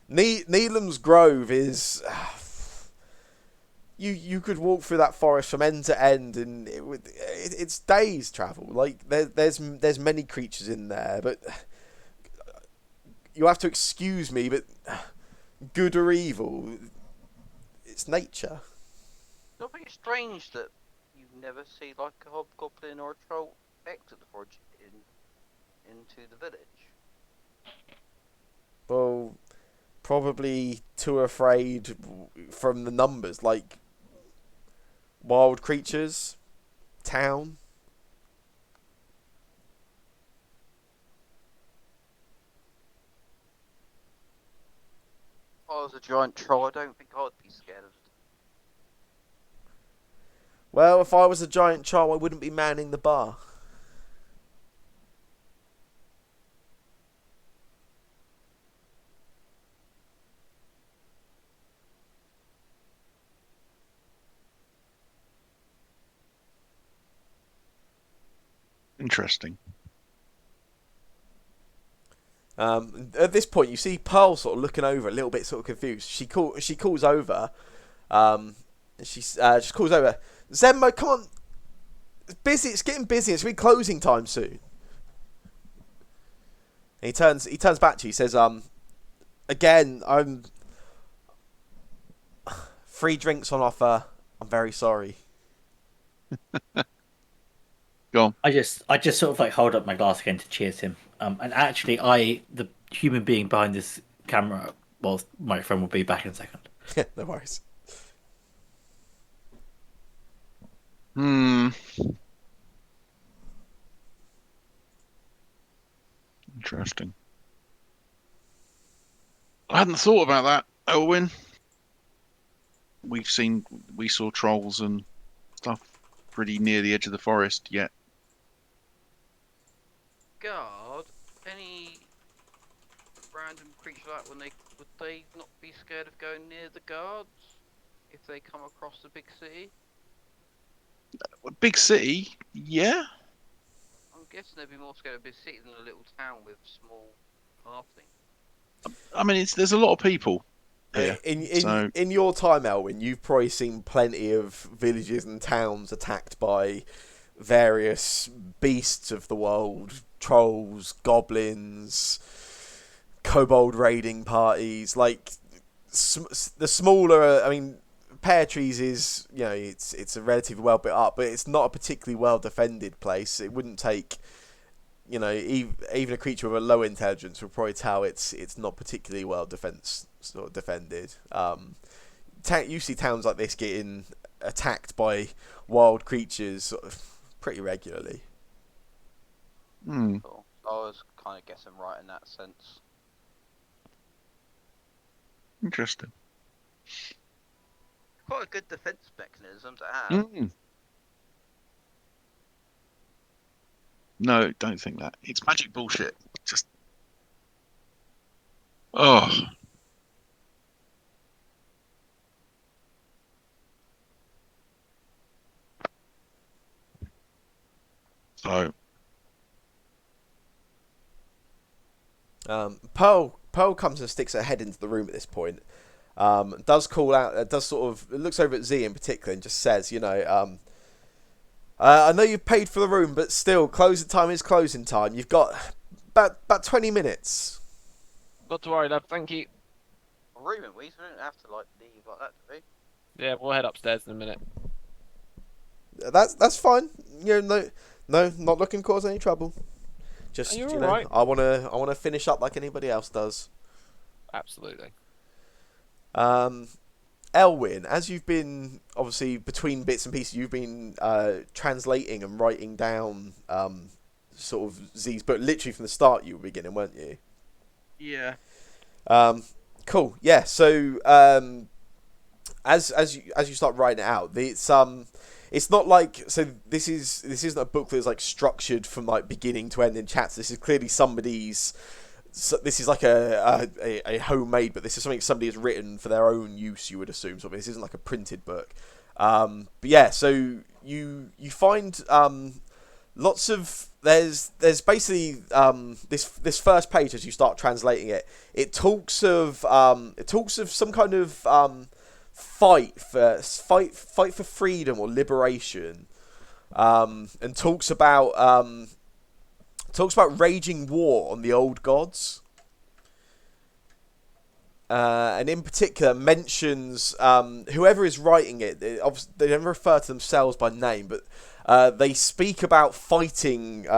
A: Neelam's Grove is. You could walk through that forest from end to end, and it's days travel. Like there's many creatures in there, but you have to excuse me. But good or evil, it's nature.
G: I think it's strange that you never see like a hobgoblin or a troll exit the forest into the village.
A: Well, probably too afraid from the numbers, like wild creatures, town.
G: If I was a giant troll, I don't think I'd be scared of it.
A: Well, if I was a giant troll, I wouldn't be manning the bar.
D: Interesting.
A: At this point, you see Pearl sort of looking over, a little bit sort of confused. She calls over. She just calls over. Zenmo, come on. It's busy. It's getting busy. It's closing time soon. And he turns back to you. He says, again, I'm 3 drinks on offer. I'm very sorry.
D: Go on.
B: I just sort of like hold up my glass again to cheers him. And actually, the human being behind this camera, well, microphone will be back in a second.
A: Yeah, no worries.
D: Interesting. I hadn't thought about that, Elwyn. We saw trolls and stuff pretty near the edge of the forest, yet
G: God, any random creature like that, would they not be scared of going near the guards if they come across the big city?
D: Big city, yeah.
G: I'm guessing they'd be more scared of a big city than a little town with small halflings.
D: I mean, there's a lot of people here.
A: In your time, Elwyn, you've probably seen plenty of villages and towns attacked by various beasts of the world, trolls, goblins, kobold raiding parties. Like the smaller, I mean, Pear Trees is, you know, it's a relatively well built up, but it's not a particularly well defended place. It wouldn't take, you know, even a creature with a low intelligence will probably tell it's not particularly well defended. You see towns like this getting attacked by wild creatures sort of pretty regularly.
G: Cool. I was kind of guessing right in that sense.
D: Interesting.
G: Quite a good defense mechanism to have.
D: No, don't think that. It's magic bullshit. Just. Oh. So.
A: Pearl comes and sticks her head into the room at this point. Does call out, does sort of looks over at Z in particular and just says, you know, I know you've paid for the room, but still, closing time is closing time. You've got about 20 minutes.
C: Not to worry, love. Thank you.
G: Room and we don't have to like leave like that, do we?
C: Yeah, we'll head upstairs in a minute.
A: That's fine. You know, no, not looking to cause any trouble. Just,
C: You're
A: you know,
C: right.
A: I wanna finish up like anybody else does.
C: Absolutely.
A: Elwyn, as you've been obviously between bits and pieces, you've been translating and writing down sort of Z's book literally from the start. You were beginning, weren't you?
G: Yeah.
A: Cool. Yeah. So as you start writing it out, it's not like, so this isn't a book that's like structured from like beginning to end in chapters. This is clearly somebody's. So this is like a homemade, but this is something somebody has written for their own use. You would assume something. This isn't like a printed book. But yeah, so you find lots of there's basically this first page as you start translating it. It talks of some kind of fight for freedom or liberation, and talks about raging war on the old gods, and in particular mentions whoever is writing it. They never refer to themselves by name, but they speak about fighting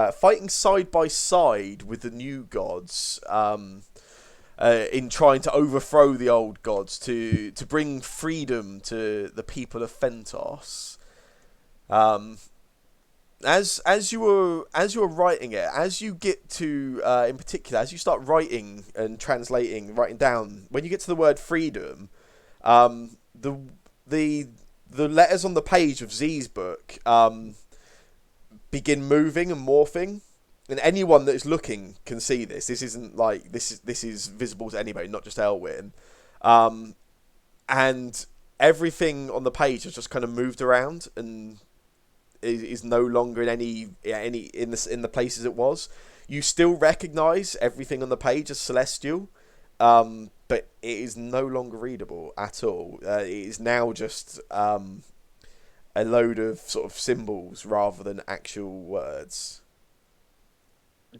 A: side by side with the new gods, in trying to overthrow the old gods to bring freedom to the people of Thentos. As you were writing it, as you get to in particular, as you start writing and writing down, when you get to the word freedom, the letters on the page of Z's book begin moving and morphing, and anyone that is looking can see this. This isn't like this is visible to anybody, not just Elwyn, and everything on the page has just kind of moved around and is no longer in in the places it was. You still recognise everything on the page as celestial, but it is no longer readable at all. It is now just a load of sort of symbols rather than actual words.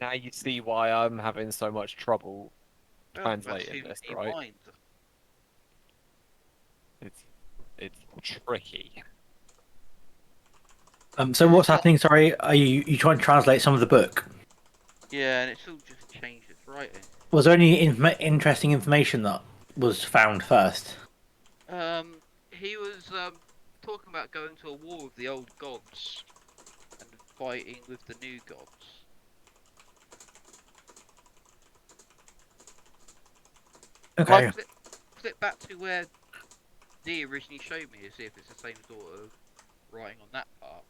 C: Now you see why I'm having so much trouble translating this, right? It's tricky.
B: So what's happening? Sorry, are you trying to translate some of the book?
G: Yeah, and it's all just changed its writing.
B: Was there any interesting information that was found first?
G: He was talking about going to a war with the old gods and fighting with the new gods.
B: Okay.
G: Like, flip back to where Dee originally showed me to see if it's the same sort of writing on that part.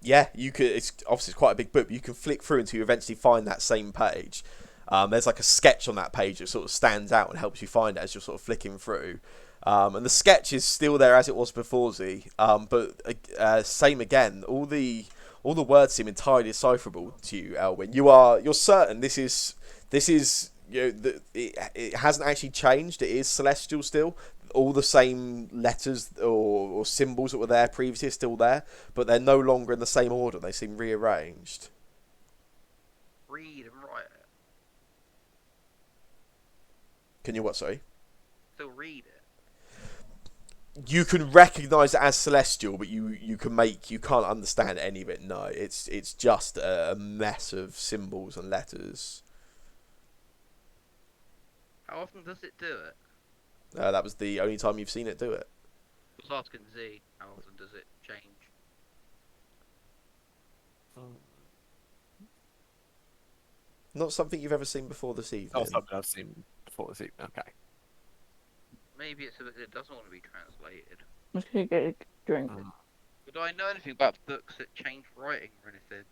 A: Yeah, you could. It's obviously quite a big book, but you can flick through until you eventually find that same page. There's like a sketch on that page that sort of stands out and helps you find it as you're sort of flicking through. And the sketch is still there as it was before Z, but same again. All the words seem entirely decipherable to you, Elwyn. You're certain this is it hasn't actually changed. It is celestial still. All the same letters or symbols that were there previously are still there, but they're no longer in the same order. They seem rearranged.
G: Read and write it.
A: Can you what? Sorry.
G: Still read it.
A: You can recognise it as celestial, but you can't understand any of it. No, it's just a mess of symbols and letters.
G: How often does it do it?
A: That was the only time you've seen it do it.
G: I was asking Z, how often does it change?
A: Not something you've ever seen before this evening.
C: Not something I've seen before this evening. Okay.
G: Maybe it's it doesn't want to be translated.
E: I'm just gonna get a drink.
G: Would I know anything about books that change writing or anything?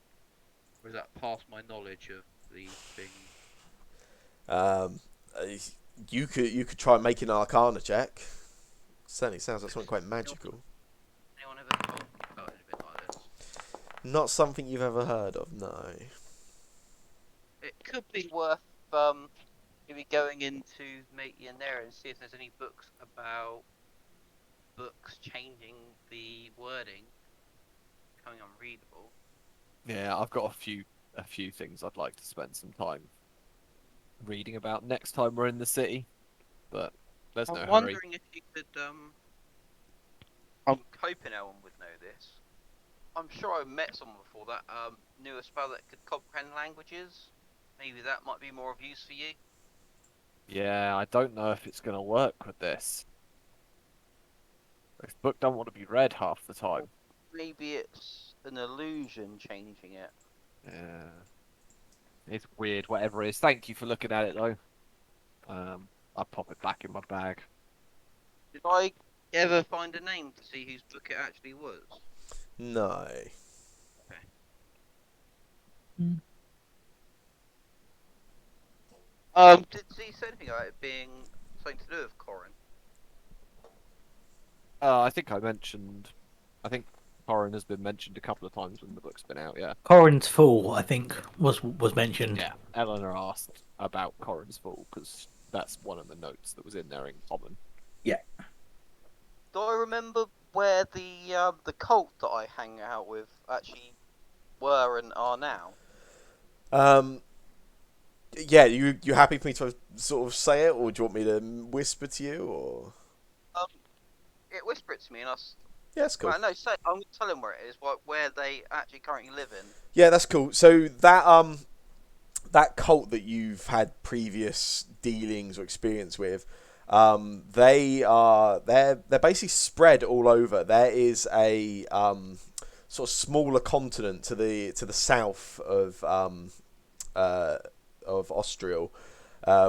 G: Or is that past my knowledge of these things?
A: You could try making an Arcana check. Certainly sounds like something quite magical.
G: Anyone ever told me about anything like this?
A: Not something you've ever heard of, no.
G: It could be worth maybe going into in there and see if there's any books about books changing the wording, becoming unreadable.
C: Yeah, I've got a few things I'd like to spend some time reading about next time we're in the city, but there's no
G: I'm
C: hurry.
G: wondering if you could I'm hoping Ellen would know this. I'm sure I've met someone before that knew a spell that could comprehend languages. Maybe that might be more of use for you.
C: Yeah, I don't know if it's going to work with this. This book don't want to be read half the time.
G: Maybe it's an illusion changing it.
C: Yeah. It's weird, whatever it is. Thank you for looking at it, though. I'll pop it back in my bag.
G: Did I ever find a name to see whose book it actually was?
A: No.
G: Did he say anything about it being something to do with Corinne?
C: I think Corin has been mentioned a couple of times when the book's been out, yeah.
B: Corin's Fall, I think, was mentioned.
C: Yeah, Eleanor asked about Corin's Fall, because that's one of the notes that was in there in common.
B: Yeah.
G: Do I remember where the cult that I hang out with actually were and are now?
A: Yeah, you happy for me to sort of say it, or do you want me to whisper to you, or?
G: It whispered to me, and
A: Yeah, that's cool.
G: Right, no, I'm gonna tell him where it is, where they actually currently live in.
A: Yeah, that's cool. So that cult that you've had previous dealings or experience with, they're basically spread all over. There is a sort of smaller continent to the south of Austria,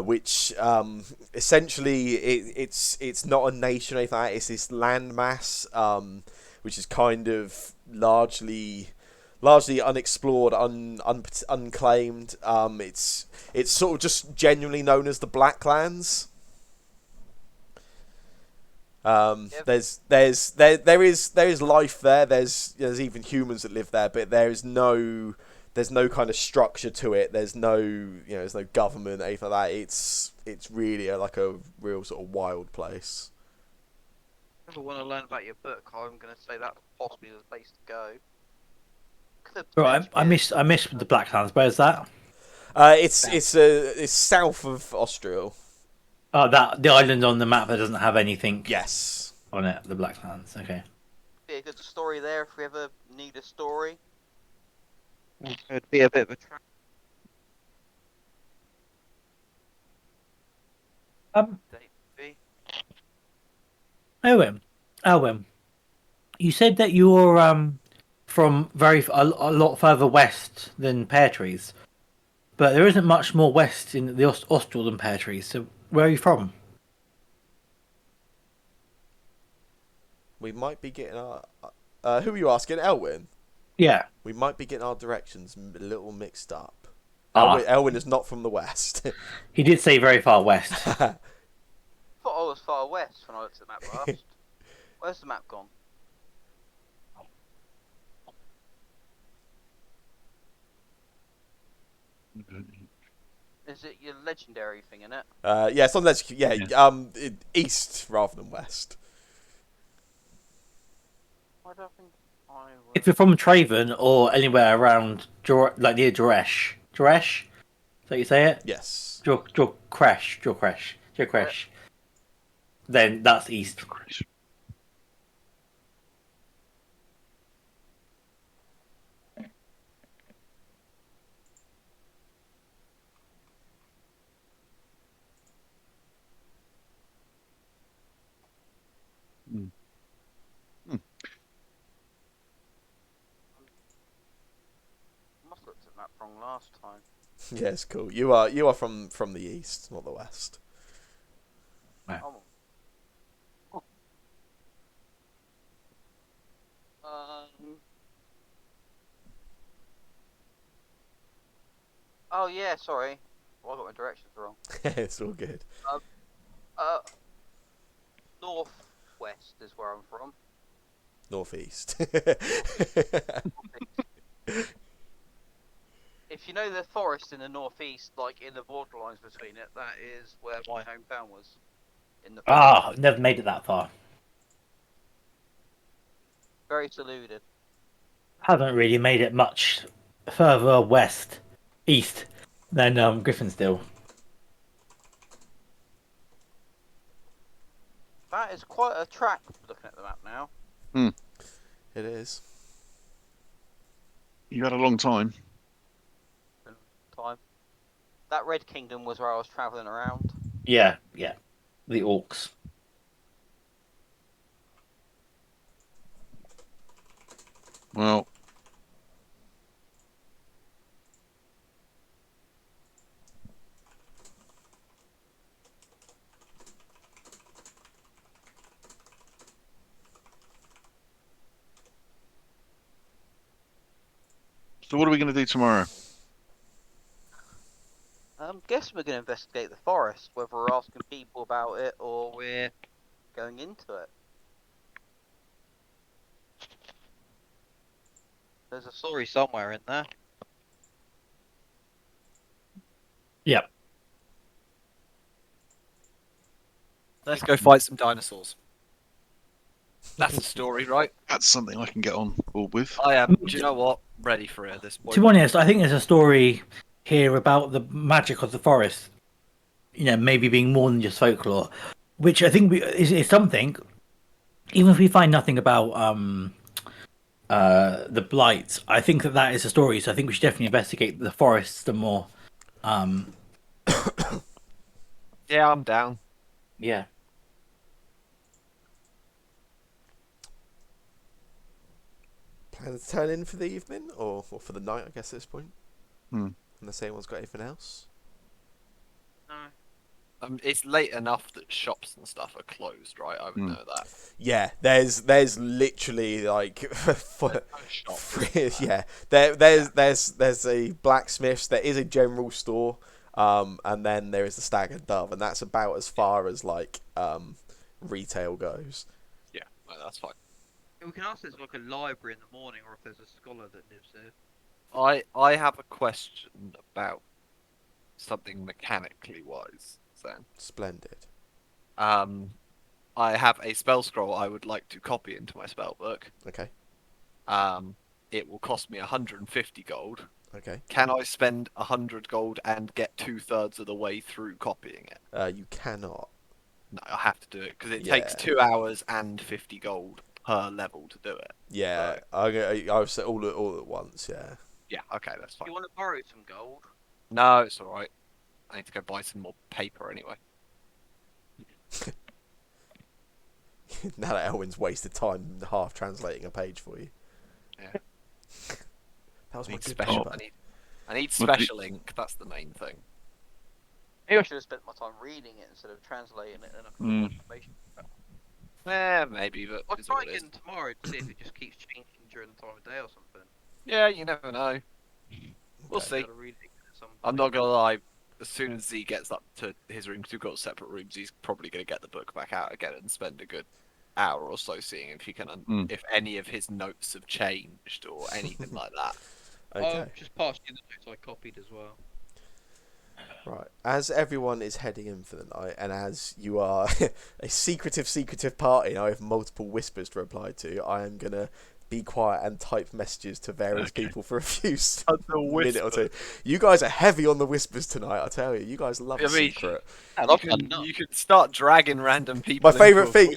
A: which essentially it's not a nation or anything like that. It's this landmass which is kind of largely unexplored, unclaimed. It's sort of just genuinely known as the Blacklands.
G: Yep.
A: There is life there. There's even humans that live there, but there's no kind of structure to it. There's no government, anything like that. It's really like a real sort of wild place.
G: If I want to learn about your book, I'm gonna say that's possibly the place to go.
B: Right, I missed the Blacklands. Where's that?
A: It's south of Austria.
B: Oh, the island on the map that doesn't have anything.
A: Yes.
B: On it, the Blacklands. Okay.
G: Be a good story there if we ever need a story. It'd be a bit of a trap.
B: Owen, you said that you're from a lot further west than Pear Trees, but there isn't much more west in the Austral than Pear Trees. So where are you from?
A: We might be getting our. Who are you asking, Elwyn?
B: Yeah.
A: We might be getting our directions a little mixed up. Elwin is not from the west.
B: He did say very far west.
G: I thought I was far west when I looked at the map last. Where's the map gone? Is it your legendary thing in it?
A: Yeah, it's on Legend. Yeah, east rather than west.
G: I don't think I was...
B: If you're from Traven or anywhere around, like near Joresh. Joresh? Is that how you say it?
A: Yes.
B: Joresh. Then that's east.
G: I must have looked at the map wrong last time.
A: Yeah, it's cool. You are from the east, not the west.
G: Oh. Oh yeah, sorry. Well, I got my directions wrong.
A: It's all good.
G: Northwest is where I'm from.
A: Northeast.
G: If you know the forest in the northeast, like in the borderlines between it, that is where my hometown was. In the
B: Never made it that far.
G: very secluded.
B: Haven't really made it much further east than Griffinstill.
G: That is quite a track looking at the map now.
A: It is.
D: You had a long time.
G: That Red Kingdom was where I was travelling around.
B: Yeah. The orcs.
D: Well, so what are we going to do tomorrow?
G: I'm guessing we're going to investigate the forest, whether we're asking people about it or we're going into it. There's a story somewhere in there.
B: Yep.
C: Let's go fight some dinosaurs. That's the story, right?
D: That's something I can get on board with.
C: I am. Do you know what? Ready for it at this point.
B: To be honest, I think there's a story here about the magic of the forest. Maybe being more than just folklore, which I think is something. Even if we find nothing about the blight, I think that is a story. So I think we should definitely investigate the forests the more.
C: Yeah, I'm down.
B: Yeah.
A: Plan to turn in for the evening or for the night, I guess, at this point. Unless anyone's got anything else.
G: No.
C: It's late enough that shops and stuff are closed, right? I would know that.
A: Yeah, there's literally like
C: Yeah.
A: there's a blacksmith's, there is a general store, and then there is the Stag and Dove, and that's about as far as like retail goes.
C: Yeah, no, that's fine.
F: We can ask if there's like a library in the morning or if there's a scholar that lives here.
C: I have a question about something mechanically wise, Sam.
A: Splendid.
C: I have a spell scroll I would like to copy into my spell book.
A: Okay.
C: It will cost me 150 gold.
A: Okay.
C: Can I spend 100 gold and get 2/3 of the way through copying it?
A: You cannot.
C: No, I have to do it because it
A: Yeah.
C: takes 2 hours and 50 gold per level to do it.
A: Yeah,
C: So...
A: I've said all at once. Yeah.
C: Yeah, okay, that's fine.
G: You want to borrow some gold?
C: No, it's alright. I need to go buy some more paper anyway.
A: Now that Elwin's wasted time half translating a page for you.
C: Yeah.
A: That was
C: I
A: my
C: need
A: good
C: special.
A: paper.
C: I need special ink. That's the main thing.
G: Maybe I should have spent my time reading it instead of translating it and I could have information.
C: Maybe, but
G: I'll
C: it's
G: try
C: what it is.
G: again tomorrow to see if it just keeps changing during the time of day or something.
C: Yeah, you never know. We'll
A: Okay.
C: see.
G: Gotta read it some point.
C: I'm not gonna lie. As soon as Z gets up to his room, because we've got separate rooms, he's probably gonna get the book back out again and spend a good hour or so seeing if he can, if any of his notes have changed or anything like that.
A: Okay.
F: I'll just pass you the notes I copied as well.
A: Right. As everyone is heading in for the night, and as you are a secretive party, I have multiple whispers to reply to. I am gonna be quiet and type messages to various people for a few minute or two. You guys are heavy on the whispers tonight. I tell you, you guys love a secret.
C: You can start dragging random people.
A: My favourite thing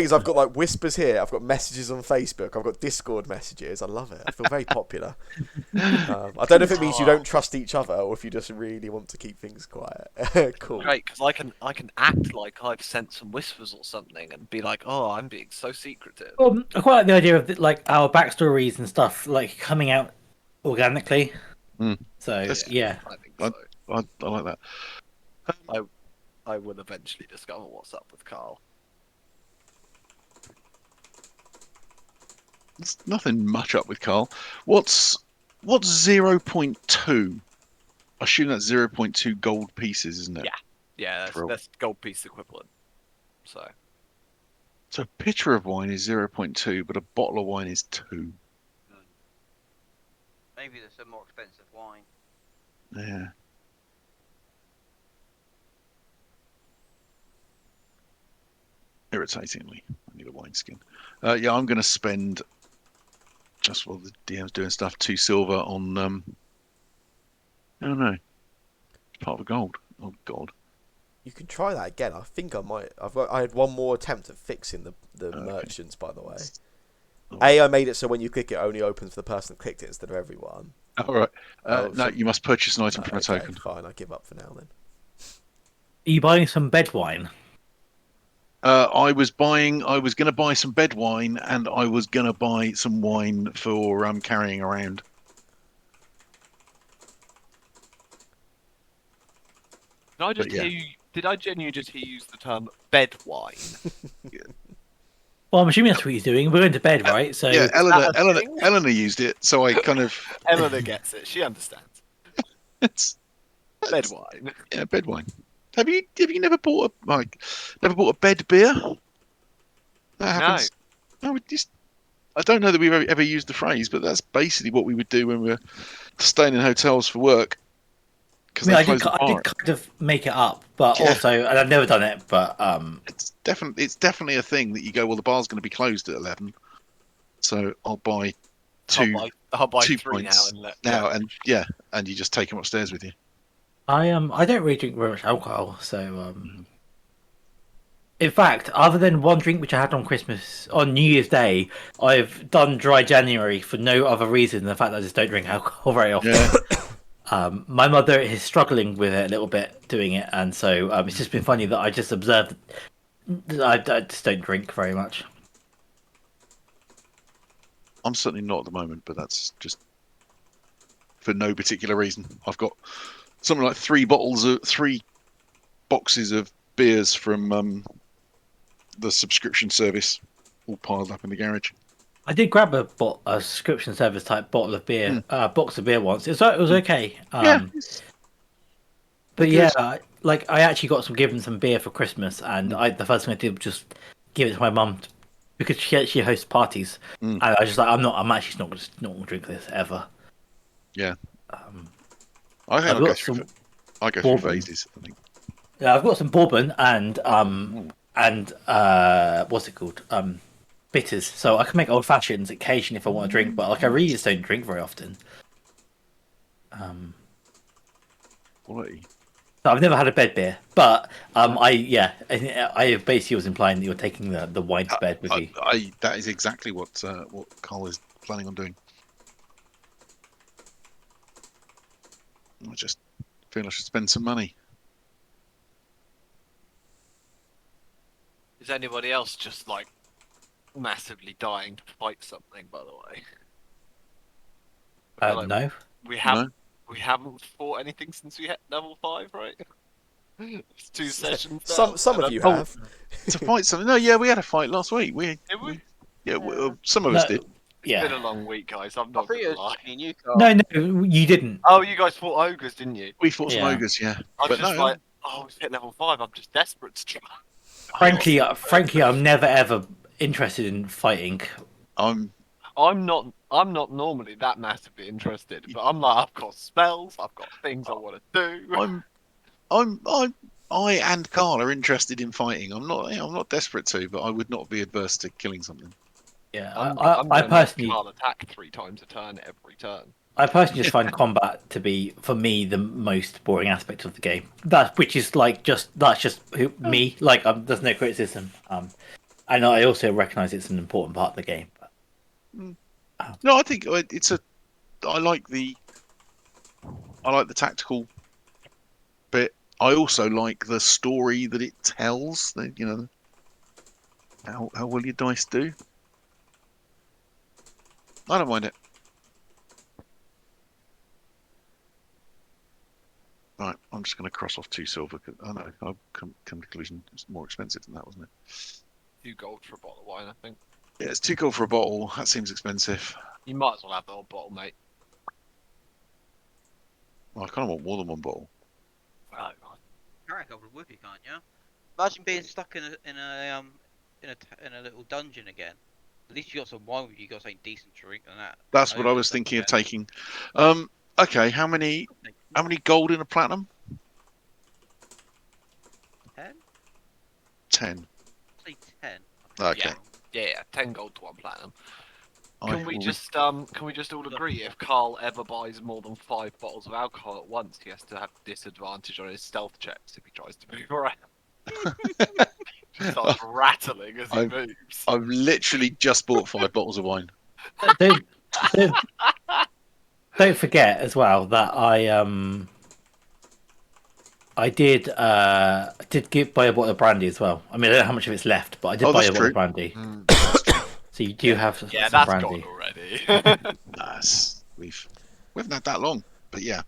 A: is I've got like whispers here. I've got messages on Facebook. I've got Discord messages. I love it. I feel very popular. I don't know if it means you don't trust each other or if you just really want to keep things quiet. Cool.
C: Great, because I can act like I've sent some whispers or something and be like, oh, I'm being so secretive.
B: Well, I quite like the idea of like our backstories and stuff like coming out organically. So yeah,
C: I think so.
D: I like that.
C: I will eventually discover what's up with Carl.
D: There's nothing much up with Carl. What's 0.2? I assume that's 0.2 gold pieces, isn't it?
C: Yeah, that's gold piece equivalent. So
D: a pitcher of wine is 0.2, but a bottle of wine is 2.
G: Maybe there's some more expensive wine.
D: Yeah. Irritatingly, I need a wineskin. Yeah, I'm going to spend, just while the DM's doing stuff, 2 silver on, I don't know, part of gold. Oh, God.
A: You can try that again. I think I might. I had one more attempt at fixing the merchants, by the way. I made it so when you click it, only opens for the person that clicked it instead of everyone.
D: All right. No, you must purchase an item from a token.
A: Fine, I give up for now then.
B: Are you buying some bed wine?
D: I was going to buy some bed wine, and I was going to buy some wine for carrying around.
C: Did I genuinely just hear you use the term bed wine?
B: Well, I'm assuming that's what he's doing. We're going to bed, right? So
D: yeah, Eleanor used it, so I kind of.
C: Eleanor gets it. She understands.
D: It's
C: bed wine.
D: Yeah, bed wine. Have you never bought a bed beer? That happens. No, I don't know that we've ever used the phrase, but that's basically what we would do when we were staying in hotels for work.
B: I did kind of make it up, but also, and I've never done it, but
D: it's definitely a thing that you go. Well, the bar's going to be closed at 11, so I'll buy 2.
C: I'll buy
D: 2
C: 3
D: points and you just take them upstairs with you.
B: I don't really drink very much alcohol, so in fact, other than one drink which I had on New Year's Day, I've done dry January for no other reason than the fact that I just don't drink alcohol very often.
D: Yeah.
B: My mother is struggling with it a little bit doing it, and so it's just been funny that I just observed that I just don't drink very much.
D: I'm certainly not at the moment, but that's just for no particular reason. I've got something like 3 boxes of beers from the subscription service, all piled up in the garage.
B: I did grab a subscription service type bottle of beer, box of beer once. It was okay. But yeah, I actually got given some beer for Christmas, and the first thing I did was just give it to my mum because she hosts parties, and I was just like, I'm actually not going to drink this ever.
D: Yeah. I think I go through phases. I think.
B: Yeah, I've got some bourbon and what's it called? Bitters, so I can make old fashions occasionally if I want to drink, but I really just don't drink very often.
D: Quality.
B: So I've never had a bed beer, but I basically was implying that you're taking the wine to bed with you.
D: That is exactly what Carl is planning on doing. I just feel I should spend some money.
C: Is anybody else just massively dying to fight something? By the way,
B: no.
C: We haven't fought anything since we hit level 5, right? It's 2 sessions.
A: Some of you have
D: to fight something. No, yeah, we had a fight last week. Did we? Yeah, some of us did.
C: It's been a long week, guys. I'm
G: I
C: not
G: thought
C: gonna
G: it was
C: lie.
G: just me and you, Carl.
B: No, you didn't.
C: Oh, you guys fought ogres, didn't you?
D: We fought some
B: Yeah.
D: ogres, yeah.
C: I'm
D: But
C: just
D: no,
C: like, oh, we've hit level 5. I'm just desperate to try.
B: Frankly, I'm never ever interested in fighting.
D: I'm
C: I'm not normally that massively interested, but I'm like, I've got spells, I've got things I want to do.
D: I and Carl are interested in fighting. I'm not desperate to, but I would not be adverse to killing something.
B: Yeah,
C: I'm
B: I
C: gonna make
B: personally,
C: Carl attack 3 times a turn every turn.
B: I personally just find combat to be, for me, the most boring aspect of the game. Which is like that's just me. Like, there's no criticism. And I also recognise it's an important part of the game.
D: No, I think I like the tactical bit. I also like the story that it tells. How well your dice do. I don't mind it. Right, I'm just going to cross off 2 silver. Oh no, I've come to the conclusion it's more expensive than that, wasn't it?
C: 2 gold for a bottle of wine, I think.
D: Yeah, it's 2 gold for a bottle. That seems expensive.
C: You might as well have the whole bottle, mate.
D: Well, I kind of want more than 1 bottle.
C: Right.
F: Carry a couple with you, can't you? Imagine being stuck in a little dungeon again. At least you got some wine with you. You got something decent to drink than that.
D: That's what I was thinking of taking. Okay, how many gold in a platinum?
F: 10?
D: 10.
F: Say 10.
D: Okay.
C: Yeah, 10 gold to 1 platinum.
D: I
C: Can we
D: will-
C: just all agree if Carl ever buys more than 5 bottles of alcohol at once, he has to have disadvantage on his stealth checks if he tries to move around. Just starts rattling as he moves.
D: I've literally just bought 5 bottles of wine.
B: don't, don't, don't forget as well that I did buy a bottle of brandy as well. I mean, I don't know how much of it's left, but I did buy a bottle of brandy. So you do have some brandy.
C: Gone already.
D: We haven't had that long, but yeah.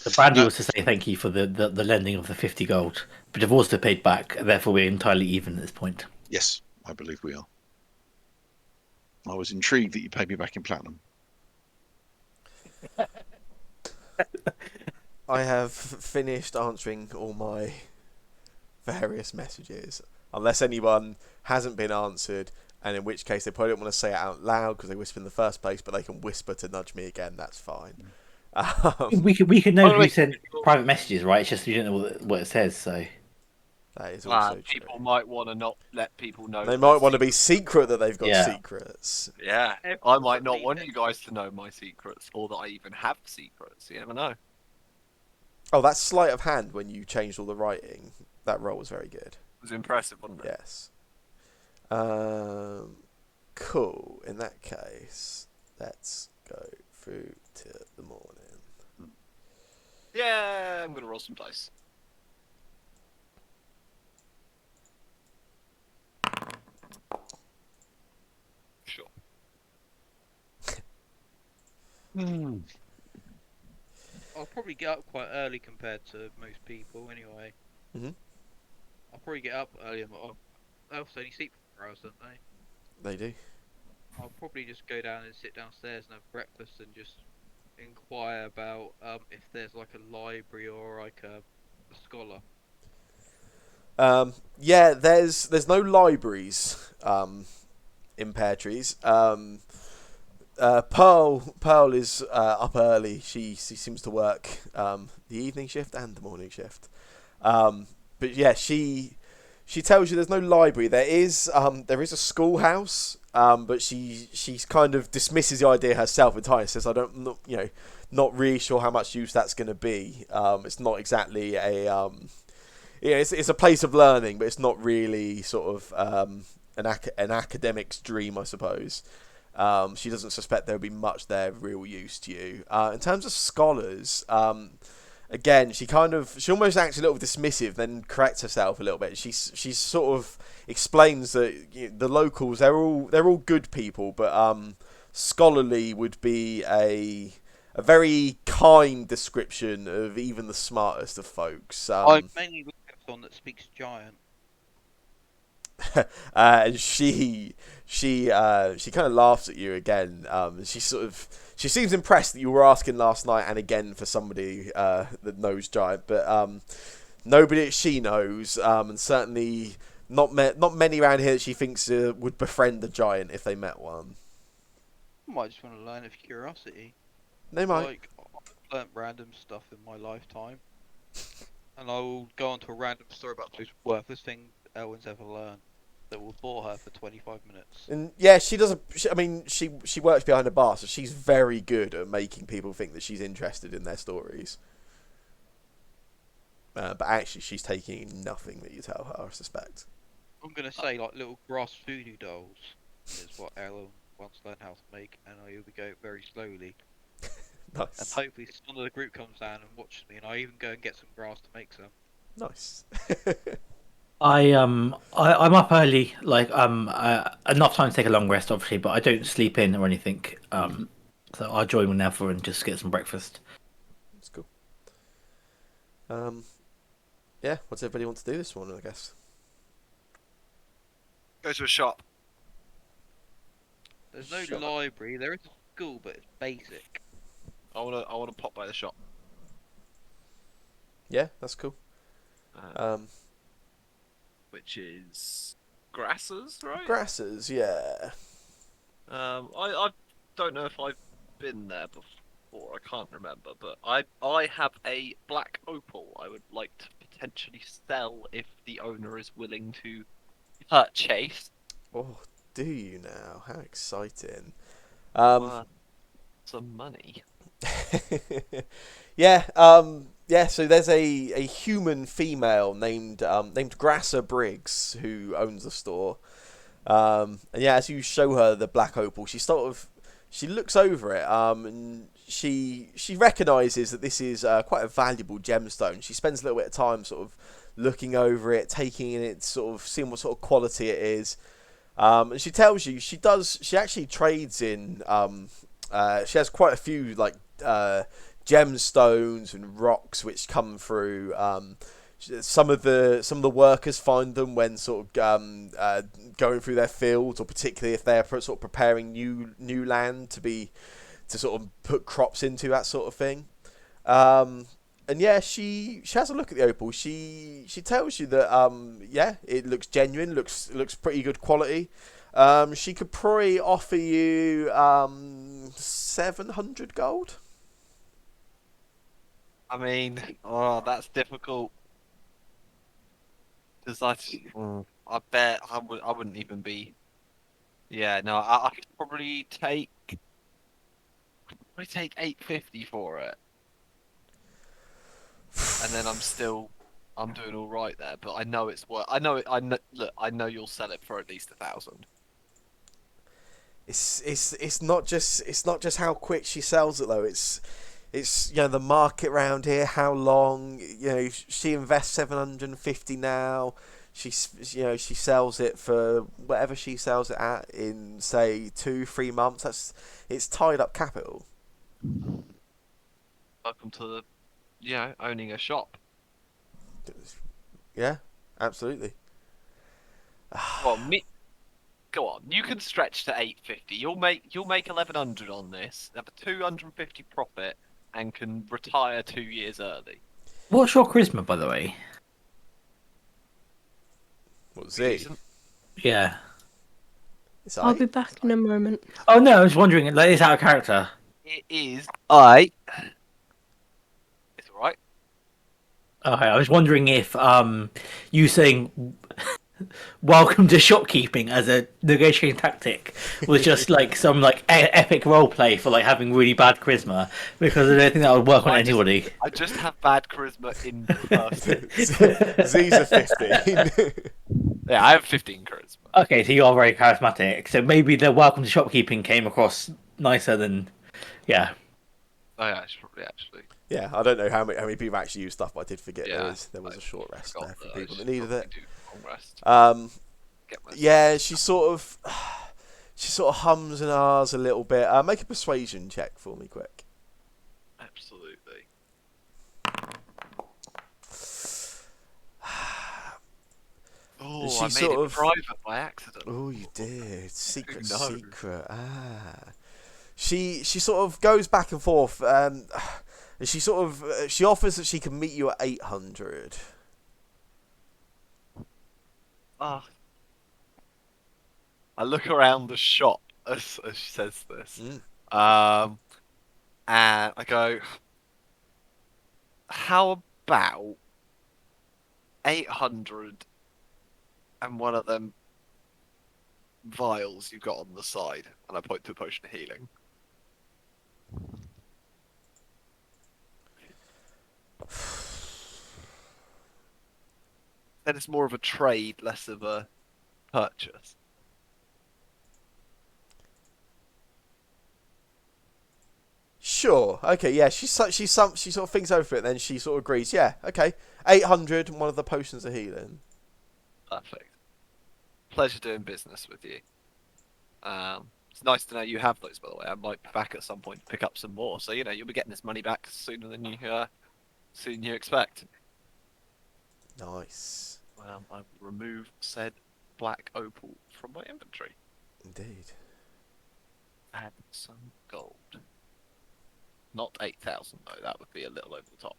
B: The brandy was to say thank you for the lending of the 50 gold, but I've also paid back. Therefore, we're entirely even at this point.
D: Yes, I believe we are. I was intrigued that you paid me back in platinum.
A: I have finished answering all my various messages, unless anyone hasn't been answered, and in which case they probably don't want to say it out loud because they whispered in the first place, but they can whisper to nudge me again. That's fine.
B: We can know who sent private messages, right? It's just you don't know what it says. So
A: that is also
C: people might want to not let people know.
A: They might want to be secret that they've got secrets.
C: Yeah, I might not want you guys to know my secrets, or that I even have secrets. You never know.
A: Oh, that sleight of hand when you changed all the writing, that roll was very good.
C: It was impressive, wasn't it?
A: Yes. Cool. In that case, let's go through to the morning.
C: Yeah, I'm gonna roll some dice. Sure.
F: I'll probably get up quite early compared to most people anyway.
A: Mhm.
F: I'll probably get up early. They also only sleep for hours, don't they?
A: They do.
F: I'll probably just go down and sit downstairs and have breakfast and just inquire about if there's like a library or like a scholar.
A: Yeah, there's no libraries in Pear Trees. Pearl is up early. She seems to work the evening shift and the morning shift. But yeah, she tells you there's no library. There is a schoolhouse, but she's kind of dismisses the idea herself entirely. Says not really sure how much use that's going to be. It's not exactly a it's a place of learning, but it's not really sort of an academic's dream, I suppose. She doesn't suspect there'll be much there of real use to you. In terms of scholars, again, she almost acts a little dismissive, then corrects herself a little bit. She sort of explains that the locals they're all good people, but scholarly would be a very kind description of even the smartest of folks.
F: I mainly look at someone that speaks giant.
A: And she kind of laughs at you again. She seems impressed that you were asking last night and again for somebody that knows giant, but nobody that she knows, and certainly not many around here that she thinks would befriend a giant if they met one.
F: I might just want to learn of curiosity.
A: They might.
F: Like, I've learnt random stuff in my lifetime, and I will go on to a random story about the most worthless thing Elwyn's ever learned that will bore her for 25 minutes.
A: And yeah, she does. She works behind a bar, so she's very good at making people think that she's interested in their stories. But actually, she's taking nothing that you tell her, I suspect.
F: I'm gonna say like little grass voodoo dolls is what Ellen once learned how to make, and I will go very slowly. And
A: Nice.
F: hopefully some of the group comes down and watches me, and I even go and get some grass to make some.
A: Nice.
B: I'm up early, like enough time to take a long rest, obviously, but I don't sleep in or anything. So I'll join whenever and just get some breakfast.
A: That's cool. Yeah, what's everybody want to do this morning, I guess?
C: Go to a shop.
F: There's no
A: Shut up.
F: library. There is a school, but it's basic.
C: I wanna pop by the shop.
A: Yeah, that's cool.
C: Which is Grasses, right?
A: Grasses, yeah.
C: I don't know if I've been there before. I can't remember, but I have a black opal I would like to potentially sell if the owner is willing to purchase.
A: Oh, do you now? How exciting.
C: Some money.
A: Yeah, so there's a human female named Grasser Briggs who owns the store. And yeah, as you show her the black opal, she looks over it, and she recognises that this is quite a valuable gemstone. She spends a little bit of time sort of looking over it, taking in it, sort of seeing what sort of quality it is. And she tells you she actually trades in. She has quite a few like gemstones and rocks which come through. Some of the workers find them when sort of going through their fields, or particularly if they're sort of preparing new land to sort of put crops into, that sort of thing. And yeah, she has a look at the opal. She tells you that yeah, it looks genuine, looks pretty good quality. She could probably offer you 700 gold.
C: I mean, that's difficult. Because I bet I wouldn't even be. Yeah, no, I could probably take 850 for it, and then I'm doing all right there. But I know it's worth. Look, I know you'll sell it for at least 1,000.
A: It's not just how quick she sells it though. It's the market around here, how long, she invests 750 now. She sells it for whatever she sells it at in say 2-3 months. It's tied up capital.
C: Welcome to owning a shop.
A: Yeah, absolutely.
C: Well, go on. You can stretch to 850. You'll make 1,100 on this. Have a 250 profit, and can retire 2 years early.
B: What's your charisma, by the way?
A: What's it?
B: Yeah.
H: I'll be back in a moment.
B: Oh no, I was wondering, like, it's out of character.
C: It is. It's alright.
B: Okay, I was wondering if you saying welcome to shopkeeping as a negotiating tactic was just like some like epic role play for like having really bad charisma, because I don't think that would work on anybody.
C: I just have bad charisma in person.
A: Z's a 15.
C: Yeah, I have 15 charisma.
B: Okay, so you are very charismatic. So maybe the welcome to shopkeeping came across nicer than, yeah.
C: Oh yeah, I should probably actually.
A: Yeah, I don't know how many people actually use stuff, but I did forget
C: Yeah,
A: there was a short rest there for
C: I
A: people that
C: should
A: needed it.
C: probably do a long rest. Get myself-
A: Yeah, she sort of hums and ahs a little bit. Make a persuasion check for me, quick.
C: Absolutely. Oh,
A: She
C: I made
A: sort
C: it
A: of-
C: private by accident.
A: Oh, you did. Secret,
C: knows?
A: secret. Ah. She sort of goes back and forth. She sort of she offers that she can meet you at 800.
C: Ah. I look around the shop as she says this. And I go, how about 800 and one of them vials you got on the side? And I point to a potion of healing. Then it's more of a trade, less of a purchase.
A: Sure. Okay. Yeah. She sort of thinks over it. Then she sort of agrees. Yeah. Okay. 800 and one of the potions of healing.
C: Perfect. Pleasure doing business with you. It's nice to know you have those, by the way. I might be back at some point to pick up some more. So you'll be getting this money back sooner than you expect.
A: Nice.
C: I will remove said black opal from my inventory.
A: Indeed.
C: Add some gold. Not 8,000 though. That would be a little over the top.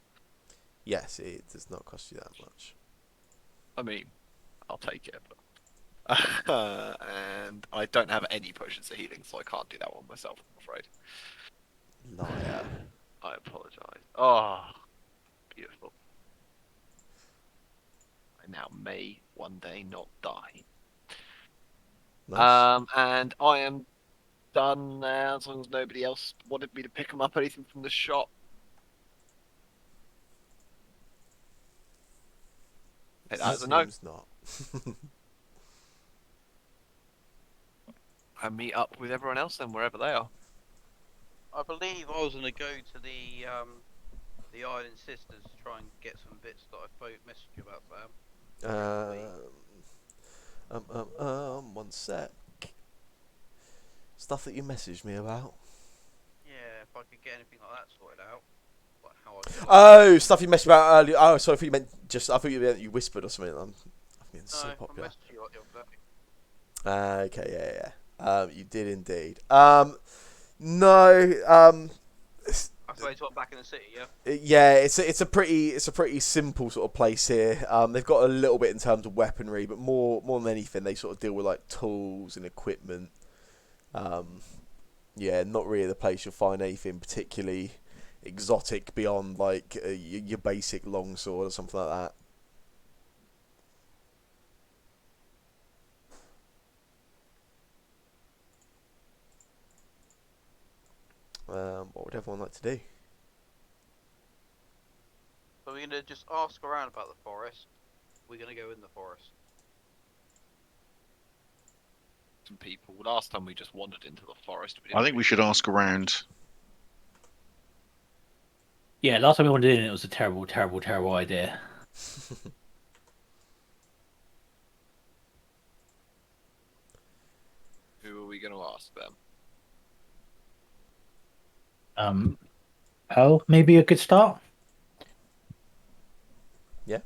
A: Yes, it does not cost you that much.
C: I mean, I'll take it. But... and I don't have any potions of healing, so I can't do that one myself, I'm afraid.
A: Liar.
C: I apologise. Oh, beautiful. I now may one day not die.
A: Nice.
C: And I am done now, as long as nobody else wanted me to pick them up anything from the shop. Hey, that is a no.
A: Seems not.
C: I meet up with everyone else then, wherever they are.
G: I believe I was going to go to the Iron Sisters to try and get some bits that I messaged you about, Sam.
A: One sec. Stuff that you messaged me about.
G: Yeah, if I could get anything like that sorted out. Like how
A: Oh, stuff you messaged about earlier. Oh, sorry, I thought you meant just. I thought you whispered or something. I'm getting so popular.
G: I messaged you the other day.
A: Okay, yeah. You did indeed. No.
G: I suppose I'm back in the city, yeah.
A: Yeah, it's a pretty simple sort of place here. They've got a little bit in terms of weaponry, but more than anything, they sort of deal with like tools and equipment. Yeah, not really the place you'll find anything particularly exotic beyond like your basic longsword or something like that. What would everyone like to do?
G: So we're gonna just ask around about the forest. We're gonna go in the forest.
C: Some people. Last time we just wandered into the forest.
D: I think we should ask around.
B: Yeah, last time we wanted in, it was a terrible, terrible, terrible idea.
C: Who are we going to ask them?
B: Pearl, maybe a good start.
A: Yeah.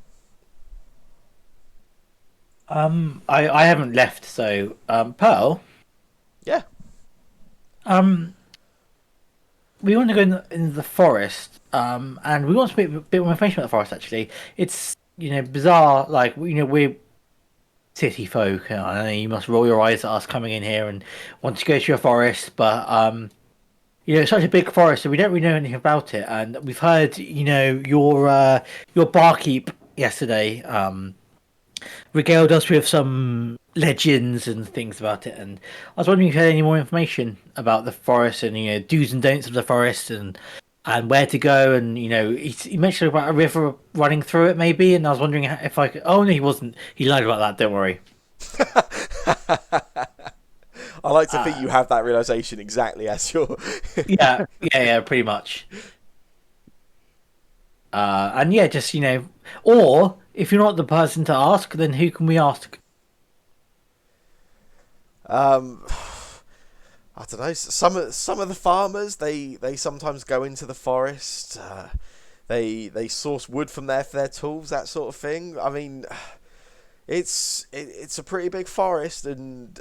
B: I haven't left, so Pearl.
A: Yeah.
B: We want to go in the forest, and we want to a bit more information about the forest. Actually, it's bizarre. Like we're city folk. I know you must roll your eyes at us coming in here and want to go to your forest, but it's such a big forest, so we don't really know anything about it. And we've heard, your barkeep yesterday regaled us with some legends and things about it. And I was wondering if you had any more information about the forest and do's and don'ts of the forest and where to go. And he mentioned about a river running through it, maybe. And I was wondering if I could. Oh no, he wasn't. He lied about that. Don't worry.
A: I like to think you have that realization exactly as you're.
B: yeah, pretty much. And yeah, just or if you're not the person to ask, then who can we ask?
A: I don't know. Some of the farmers they sometimes go into the forest. They source wood from there for their tools, that sort of thing. I mean, it's a pretty big forest, and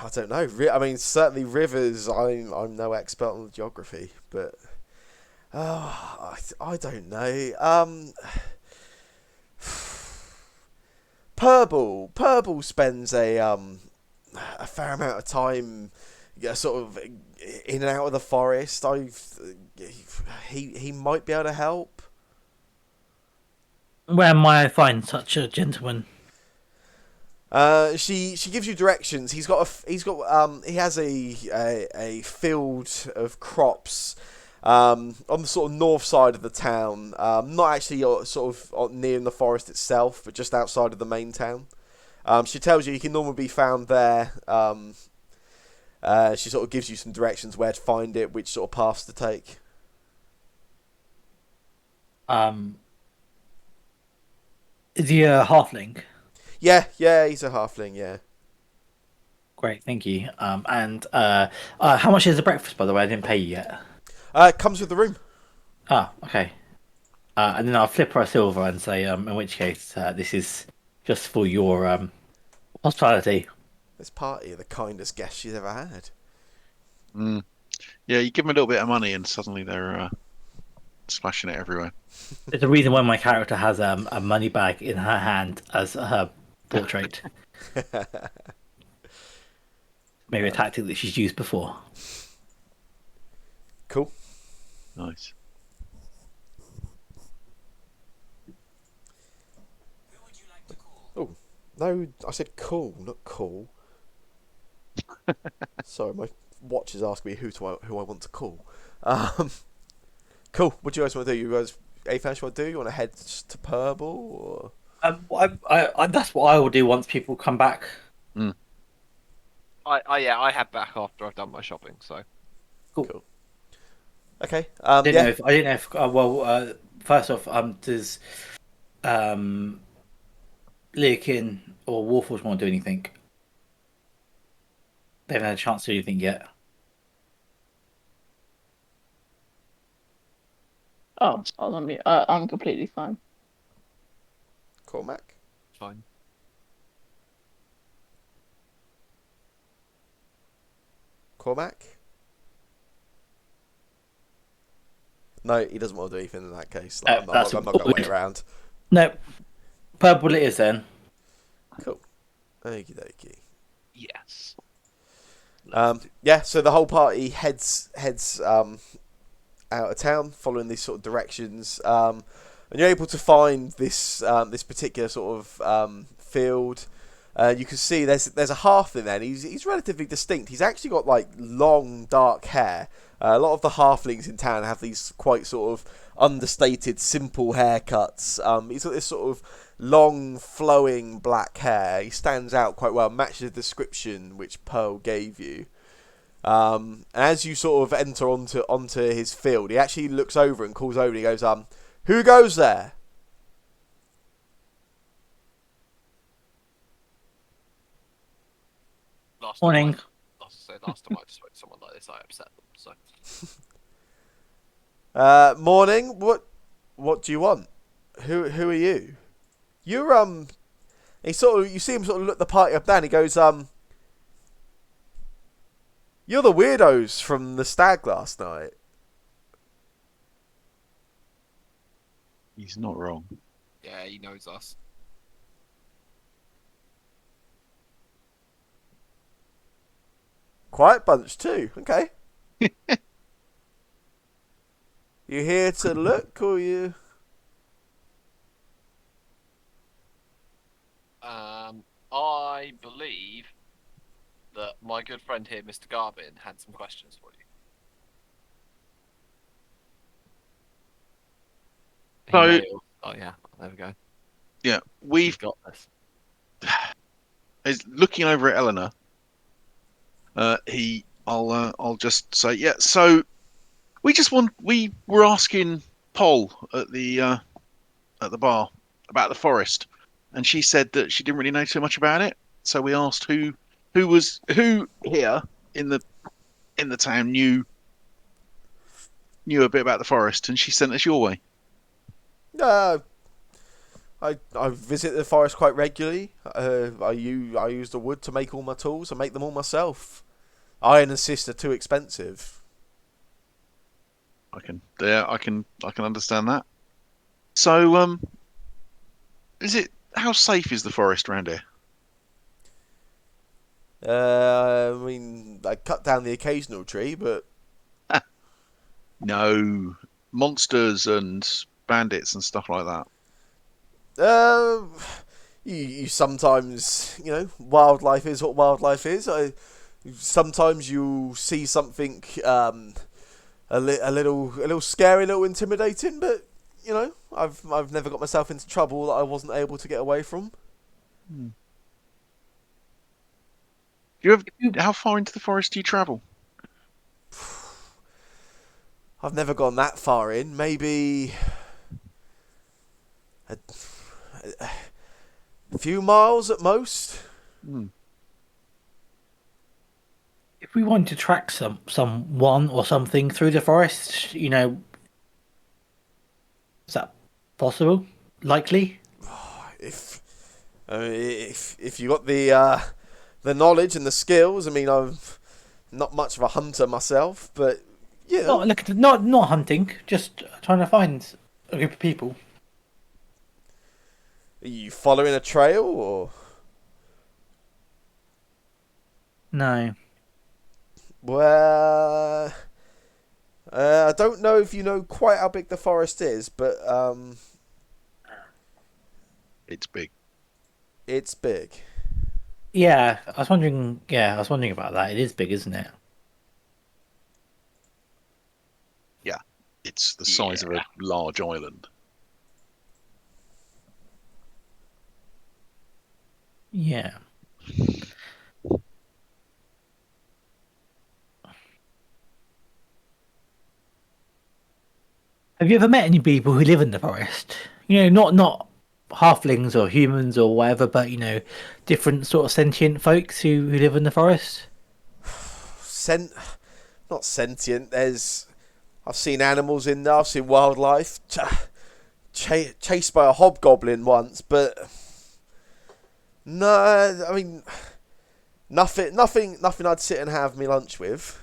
A: I don't know. I mean, certainly rivers. I'm no expert on geography, but I don't know. Purble spends a fair amount of time, sort of in and out of the forest. He might be able to help.
B: Where might I find such a gentleman?
A: She gives you directions. He has a field of crops on the sort of north side of the town. Not actually sort of near in the forest itself, but just outside of the main town. She tells you he can normally be found there. She sort of gives you some directions where to find it, which sort of paths to take.
B: Is he a halfling?
A: Yeah, he's a halfling. Yeah.
B: Great, thank you. And how much is the breakfast, by the way? I didn't pay you yet.
A: It comes with the room.
B: Ah, okay. And then I'll flip her a silver and say, in which case, this is just for your hospitality.
A: This party are the kindest guests she's ever had.
D: Yeah, you give them a little bit of money and suddenly they're splashing it everywhere.
B: There's a reason why my character has a money bag in her hand as her portrait. Maybe a tactic that she's used before.
A: Cool.
D: Nice.
A: Oh, no, I said cool, not cool. Sorry, my watch is asking me who I want to call. Cool. What do you guys want to do? You guys, anything else you want to do? You want to head to Purble? Or?
B: That's what I will do once people come back.
C: I head back after I've done my shopping. So
A: Cool. Okay.
B: I didn't know if first off, does Leakin or Warforged want to do anything? They haven't had a chance to do anything yet.
E: Oh, I'll unmute. I'm completely fine.
A: Cormac?
C: fine.
A: Cormac? No, he doesn't want to do anything in that case. Like, I'm not going to wait around.
B: No, Purple it is then.
A: Cool. Okie dokie.
C: Yes.
A: Yeah, so the whole party heads out of town, following these sort of directions, and you're able to find this this particular sort of field. You can see there's a halfling there. And he's relatively distinct. He's actually got like long dark hair. A lot of the halflings in town have these quite sort of understated, simple haircuts. He's got this sort of long, flowing black hair. He stands out quite well, matches the description which Pearl gave you. As you sort of enter onto his field, he actually looks over and calls over and he goes, who goes there?
B: Morning.
C: Last time I spoke to someone like this, I upset them. So.
A: Morning. What do you want? Who are you? You're He you see him sort of look the party up down. He goes, you're the weirdos from the stag last night.
D: He's not wrong.
C: Yeah, he knows us.
A: Quiet bunch too. Okay. You here to look, or you?
C: I believe that my good friend here, Mr. Garvin, had some questions for you.
D: So,
C: oh yeah, there we go.
D: Yeah,
C: We've got this.
D: Is looking over at Eleanor. I'll just say, yeah. So we were asking Pol at the bar about the forest, and she said that she didn't really know too much about it. So we asked who here in the town knew a bit about the forest, and she sent us your way.
A: I visit the forest quite regularly. I use the wood to make all my tools. I make them all myself. Iron and cyst are too expensive.
D: I can understand that. So, how safe is the forest around here?
A: I mean, I cut down the occasional tree, but
D: No, monsters and bandits and stuff like that.
A: uh, you sometimes, wildlife is what wildlife is. Sometimes you see something a little scary, a little intimidating, but I've never got myself into trouble that I wasn't able to get away from.
D: How far into the forest do you travel?
A: I've never gone that far in. Maybe a few miles at most.
B: If we want to track someone or something through the forest, is that possible? Likely?
A: If you got the knowledge and the skills, I mean, I'm not much of a hunter myself, but yeah.
B: Not hunting, just trying to find a group of people.
A: Are you following a trail or?
B: No.
A: Well, I don't know if you know quite how big the forest is, but
D: It's big.
A: it's big.
B: Yeah, I was wondering. Yeah, I was wondering about that. It is big, isn't it?
D: Yeah, it's the size of a large island.
B: Yeah. Have you ever met any people who live in the forest? Not halflings or humans or whatever, but different sort of sentient folks who live in the forest.
A: Not sentient. I've seen animals in there. I've seen wildlife. Chased by a hobgoblin once, but no, I mean nothing I'd sit and have me lunch with.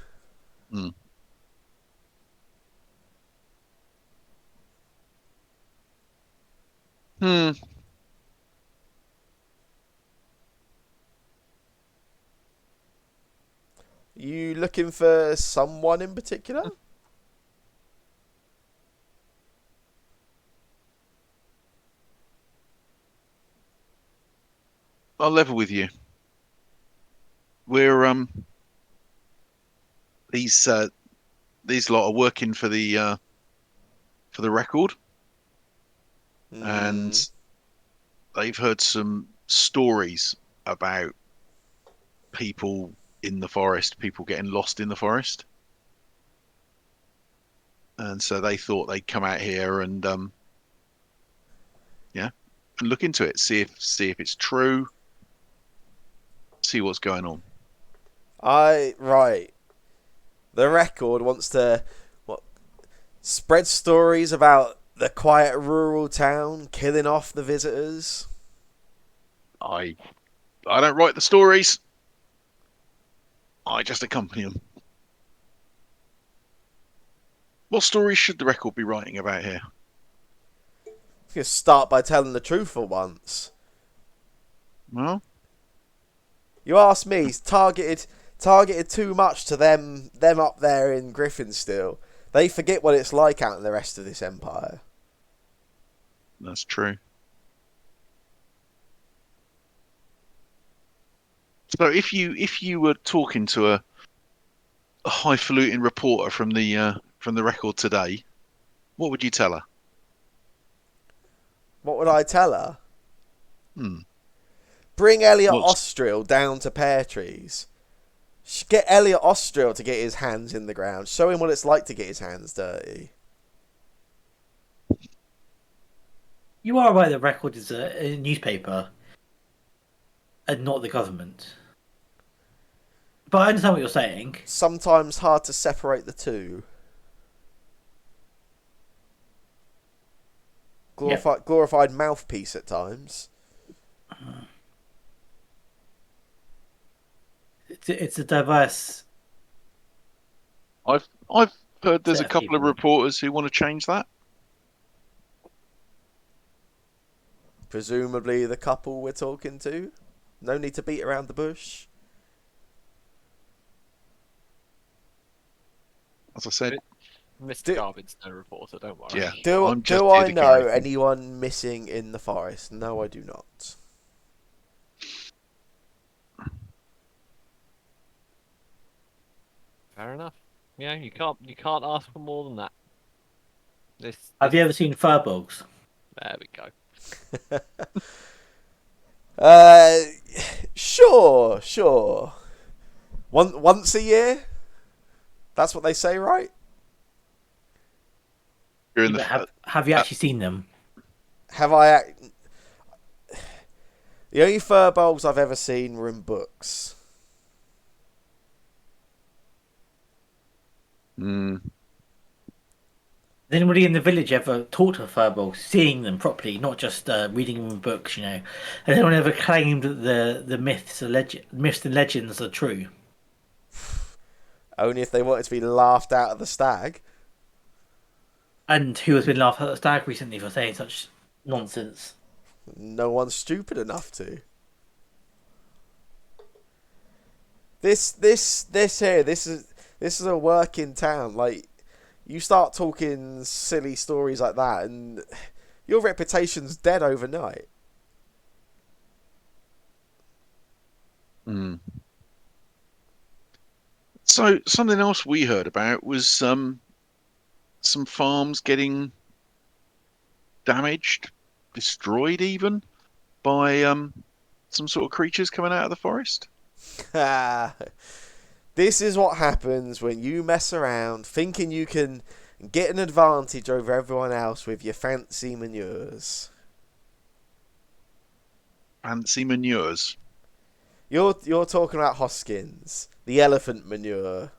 A: You looking for someone in particular?
D: I'll level with you. We're these lot are working for the record, and they've heard some stories about people in the forest, people getting lost in the forest, and so they thought they'd come out here and and look into it, see if it's true, see what's going on.
A: Right. The record wants to spread stories about the quiet rural town killing off the visitors.
D: I don't write the stories. I just accompany them. What stories should the record be writing about here?
A: You start by telling the truth for once.
D: Well,
A: You ask me, it's targeted too much to them up there in Griffinsteel. They forget what it's like out in the rest of this empire.
D: that's true. So if you were talking to a highfalutin reporter from the record today, what would you tell her?
A: What would I tell her? Bring Elliot
D: What's-
A: Ostrill down to Pear Trees. Get Elliot Ostrill to get his hands in the ground. Show him what it's like to get his hands dirty.
B: You are right. The record is a newspaper, and not the government. But I understand what you're saying.
A: Sometimes hard to separate the two. glorified mouthpiece at times.
B: It's a diverse
D: I've heard there's
B: set
D: a
B: of
D: couple of
B: people.
D: reporters who want to change that.
A: Presumably the couple we're talking to. No need to beat around the bush.
D: As I said,
C: Mr. Garvin's no reporter, don't worry.
D: yeah.
A: Do
D: I'm just
A: do
D: here
A: I
D: to
A: know
D: carry things.
A: anyone missing in the forest? No, I do not.
C: Fair enough. Yeah, you can't ask for more than that.
B: Have you ever seen furbolgs?
C: There we go.
A: Sure. Once a year. That's what they say, right?
D: You're in
B: But
D: the
B: have you actually seen them?
A: Have I? The only furbolgs I've ever seen were in books.
D: Mm.
B: Has anybody in the village ever talked to furbolgs, seeing them properly, not just reading them in books? Has anyone ever claimed that the myths and legends are true?
A: Only if they wanted to be laughed out of the stag.
B: And who has been laughed at the stag recently for saying such nonsense?
A: No one's stupid enough to. This is a working town. Like, you start talking silly stories like that, and your reputation's dead overnight.
D: Mm. So something else we heard about was some farms getting damaged, destroyed even, by some sort of creatures coming out of the forest.
A: This is what happens when you mess around thinking you can get an advantage over everyone else with your fancy manures.
D: Fancy manures.
A: You're talking about Hoskins, the elephant manure.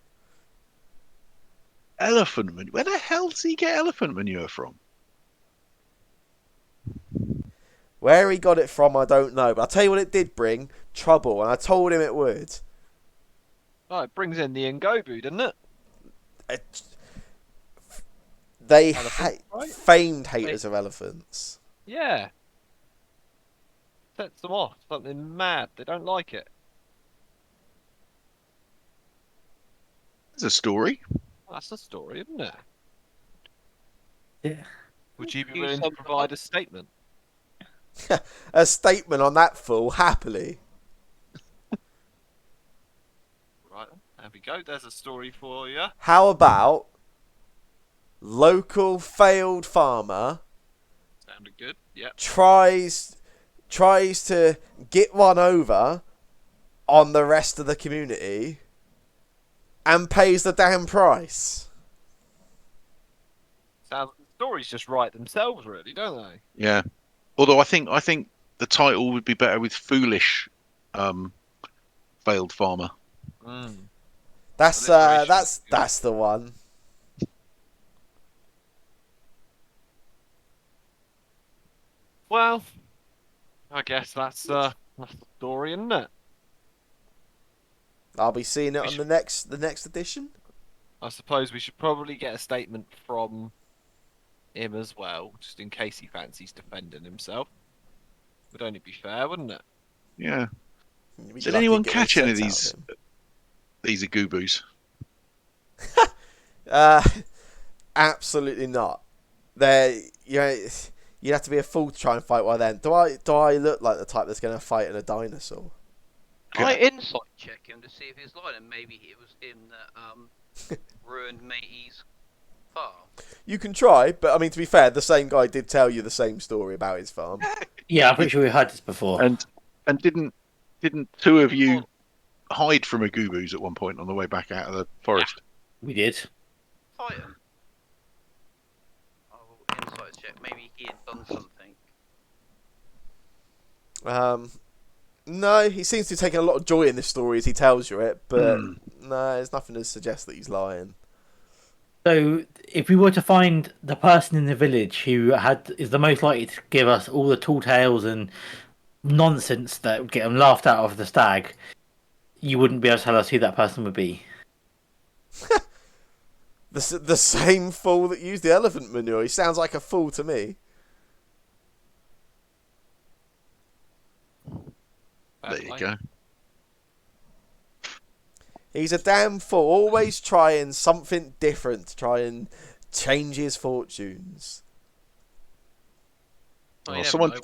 D: Elephant manure? Where the hell does he get elephant manure from?
A: Where he got it from, I don't know. But I'll tell you what it did bring. Trouble. And I told him it would.
C: Oh, it brings in the Ngobu, doesn't it?
A: They
C: Elephant, right?
A: famed haters of elephants.
C: Yeah. Sets them off. Something mad. They don't like it.
D: There's a story.
C: That's the story, isn't it?
B: Yeah.
C: Would you be
F: You
C: willing to
F: sum-
C: provide a statement?
A: A statement on that fool, happily.
C: Right, there we go. There's a story for you.
A: How about local failed farmer
C: Sounded good. Yep.
A: tries to get one over on the rest of the community and pays the damn price.
C: Sounds the stories just write themselves, really, don't they?
D: Yeah. Although I think the title would be better with foolish failed farmer.
C: Mm.
A: That's
C: Alliteration.
A: that's the one.
C: Well, I guess that's the story, isn't it?
A: I'll be seeing it on the next edition.
C: I suppose we should probably get a statement from him as well, just in case he fancies defending himself. Would only be fair, wouldn't it?
D: Yeah.
A: You'd be
D: Did
A: lucky
D: anyone
A: to get
D: catch any of
A: sense out
D: these agubus?
A: him. Absolutely not. You have to be a fool to try and fight one of them. Do I look like the type that's going to fight in a dinosaur?
G: Can I insight check him to see if he's lying, and maybe it was him that ruined Matey's farm?
A: You can try, but I mean, to be fair, the same guy did tell you the same story about his farm.
B: Yeah, I'm pretty sure we heard this before.
D: And didn't two of you hide from agubus at one point on the way back out of the forest?
B: We did.
G: Fight him. Oh, insight check. Maybe he had done something.
A: No, he seems to be taking a lot of joy in this story as he tells you it, but no, there's nothing to suggest that he's lying.
B: So, if we were to find the person in the village who is the most likely to give us all the tall tales and nonsense that would get them laughed out of the stag, you wouldn't be able to tell us who that person would be.
A: The same fool that used the elephant manure. He sounds like a fool to me.
D: There you go.
A: He's a damn fool. Always trying something different to try and change his fortunes.
C: Oh,
D: Well, someone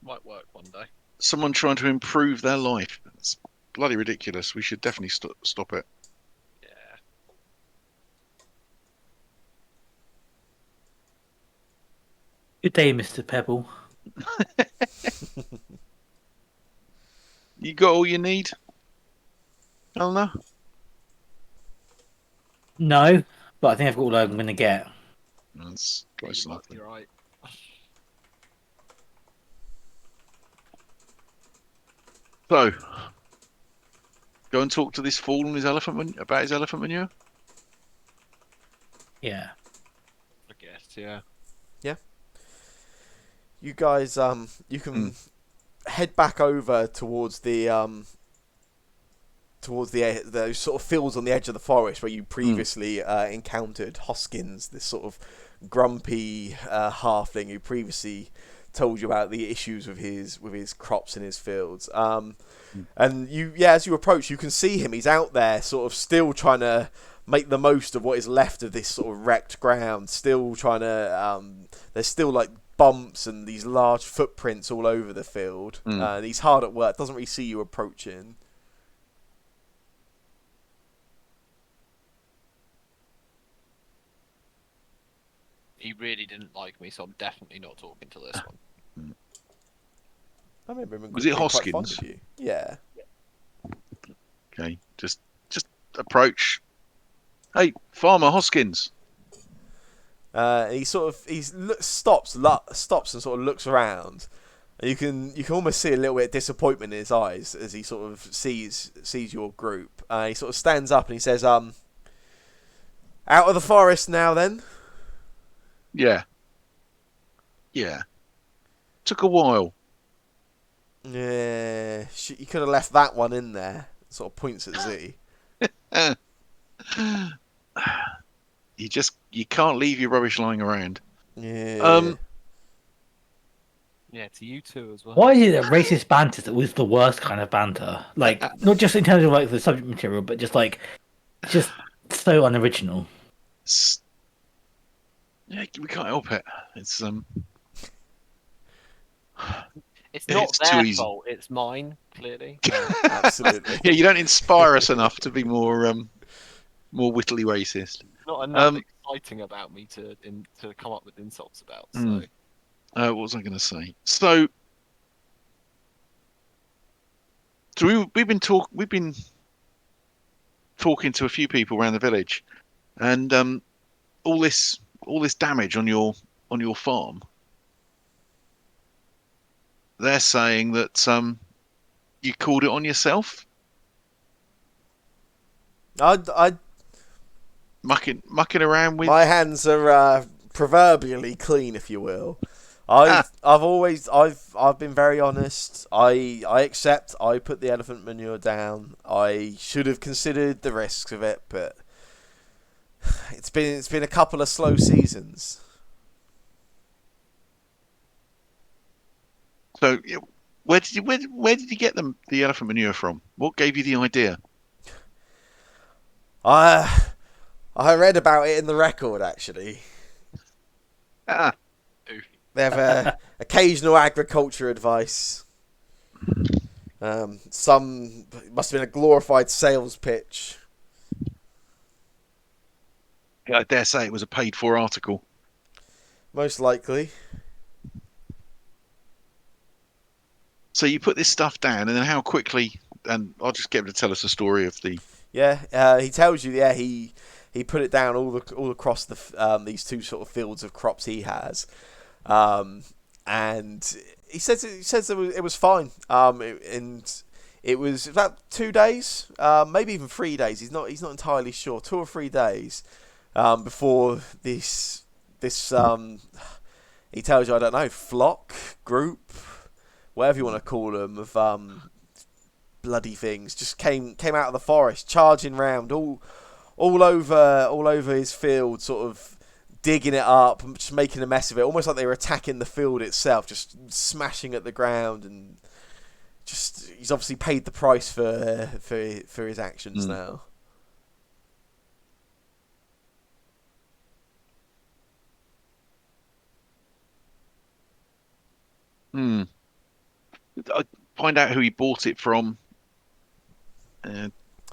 C: might work one day.
D: someone trying to improve their life. It's bloody ridiculous. We should definitely stop it.
C: Yeah.
B: Good day, Mr. Pebble.
D: You got all you need, Eleanor?
B: No, but I think I've got all I'm going to get.
D: That's close enough.
C: You're right.
D: So, go and talk to this fool and about his elephant manure.
B: Yeah.
C: I guess, yeah.
A: You guys, you can head back over towards the those sort of fields on the edge of the forest where you previously encountered Hoskins, this sort of grumpy halfling who previously told you about the issues with his crops in his fields. And as you approach, you can see him. He's out there, sort of still trying to make the most of what is left of this sort of wrecked ground. Still trying to. There's still like bumps and these large footprints all over the field. And he's hard at work. Doesn't really see you approaching.
C: He really didn't like me, so I'm definitely not talking to this one.
A: I remember him
D: Was it
A: being quite fond
D: Hoskins?
A: of you. Yeah.
D: Okay, just approach. Hey, Farmer Hoskins.
A: He stops and sort of looks around. And you can almost see a little bit of disappointment in his eyes as he sort of sees your group. He sort of stands up and he says, "Out of the forest now, then."
D: Yeah. Took a while.
A: Yeah, you could have left that one in there. Sort of points at Z.
D: You can't leave your rubbish lying around.
A: Yeah.
C: Yeah, to you too as well.
B: Why is it that racist banter is always the worst kind of banter? Like, not just in terms of like the subject material, but just so unoriginal.
D: Yeah, we can't help it. It's
C: It's not
D: it's too
C: their
D: easy.
C: fault. It's mine, clearly.
A: Absolutely.
D: Yeah, you don't inspire us enough to be more wittily racist.
C: Not enough exciting about me to come up with insults about. So
D: What was I going to say? So we've been talking to a few people around the village, and all this damage on your farm. They're saying that you called it on yourself.
A: I
D: Mucking around with.
A: my hands are proverbially clean, if you will. I've been very honest. I accept. I put the elephant manure down. I should have considered the risks of it, but it's been a couple of slow seasons.
D: So where did you get the elephant manure from? What gave you the idea?
A: I read about it in the record, actually.
D: Ah,
A: They have occasional agriculture advice. Some must have been a glorified sales pitch.
D: I dare say it was a paid-for article.
A: Most likely.
D: So you put this stuff down, and then how quickly? And I'll just get him to tell us a story of the.
A: Yeah, he tells you. Yeah, he put it down all across these two sort of fields of crops he has, and he says it was fine. And it was about 2 days, maybe even 3 days. He's not entirely sure. 2 or 3 days, before this he tells you, I don't know, flock, group, whatever you want to call them, of bloody things just came out of the forest, charging round all over his field, sort of digging it up and just making a mess of it, almost like they were attacking the field itself, just smashing at the ground, and just he's obviously paid the price for his actions now.
D: I find out who he bought it from.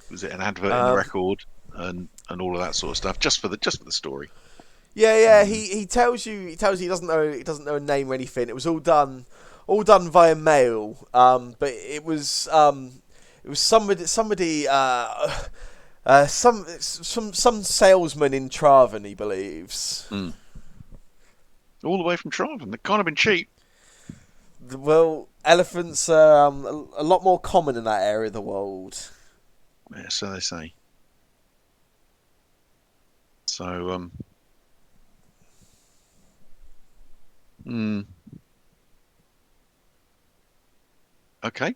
D: Was it an advert in the record and all of that sort of stuff, just for the story?
A: Yeah. He tells you he doesn't know a name or anything. It was all done via mail. But it was somebody some salesman in Traven, he believes.
D: All the way from Traven. They can't have been cheap.
A: Well, elephants are a lot more common in that area of the world.
D: Yeah, so they say. So, okay.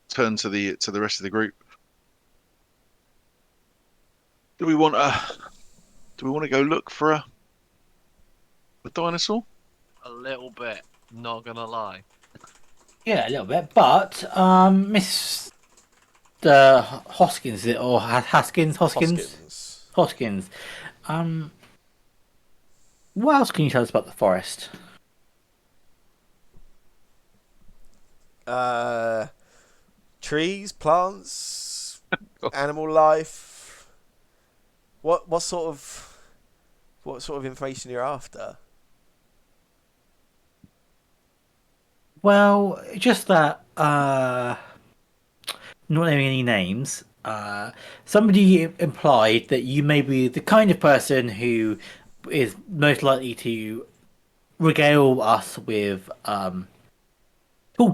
D: Turn to the rest of the group. Do we want to go look for a dinosaur?
C: A little bit, not gonna lie.
B: Yeah, a little bit. But Miss Hoskins, or Hoskins? Hoskins. What else can you tell us about the forest?
A: Trees, plants, animal life. What sort of information you're after?
B: Well, just that, not naming any names, somebody implied that you may be the kind of person who is most likely to regale us with tall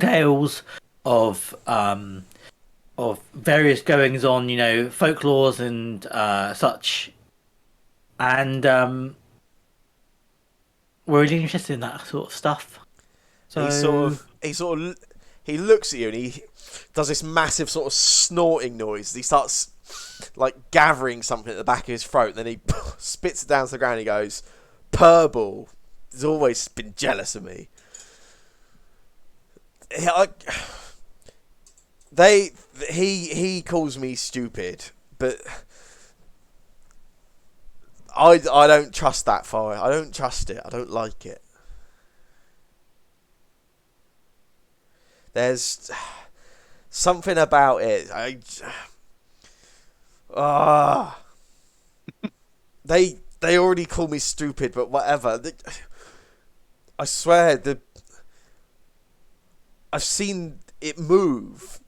B: tales of various goings on, folklores and such. And we're really interested in that sort of stuff. So
A: he looks at you and he does this massive sort of snorting noise. He starts like gathering something at the back of his throat, and then he spits it down to the ground. And he goes, "Purble, he's always been jealous of me." He calls me stupid, but I don't trust that fire. I don't trust it. I don't like it. There's something about it. They already call me stupid, but whatever. I swear, I've seen it move.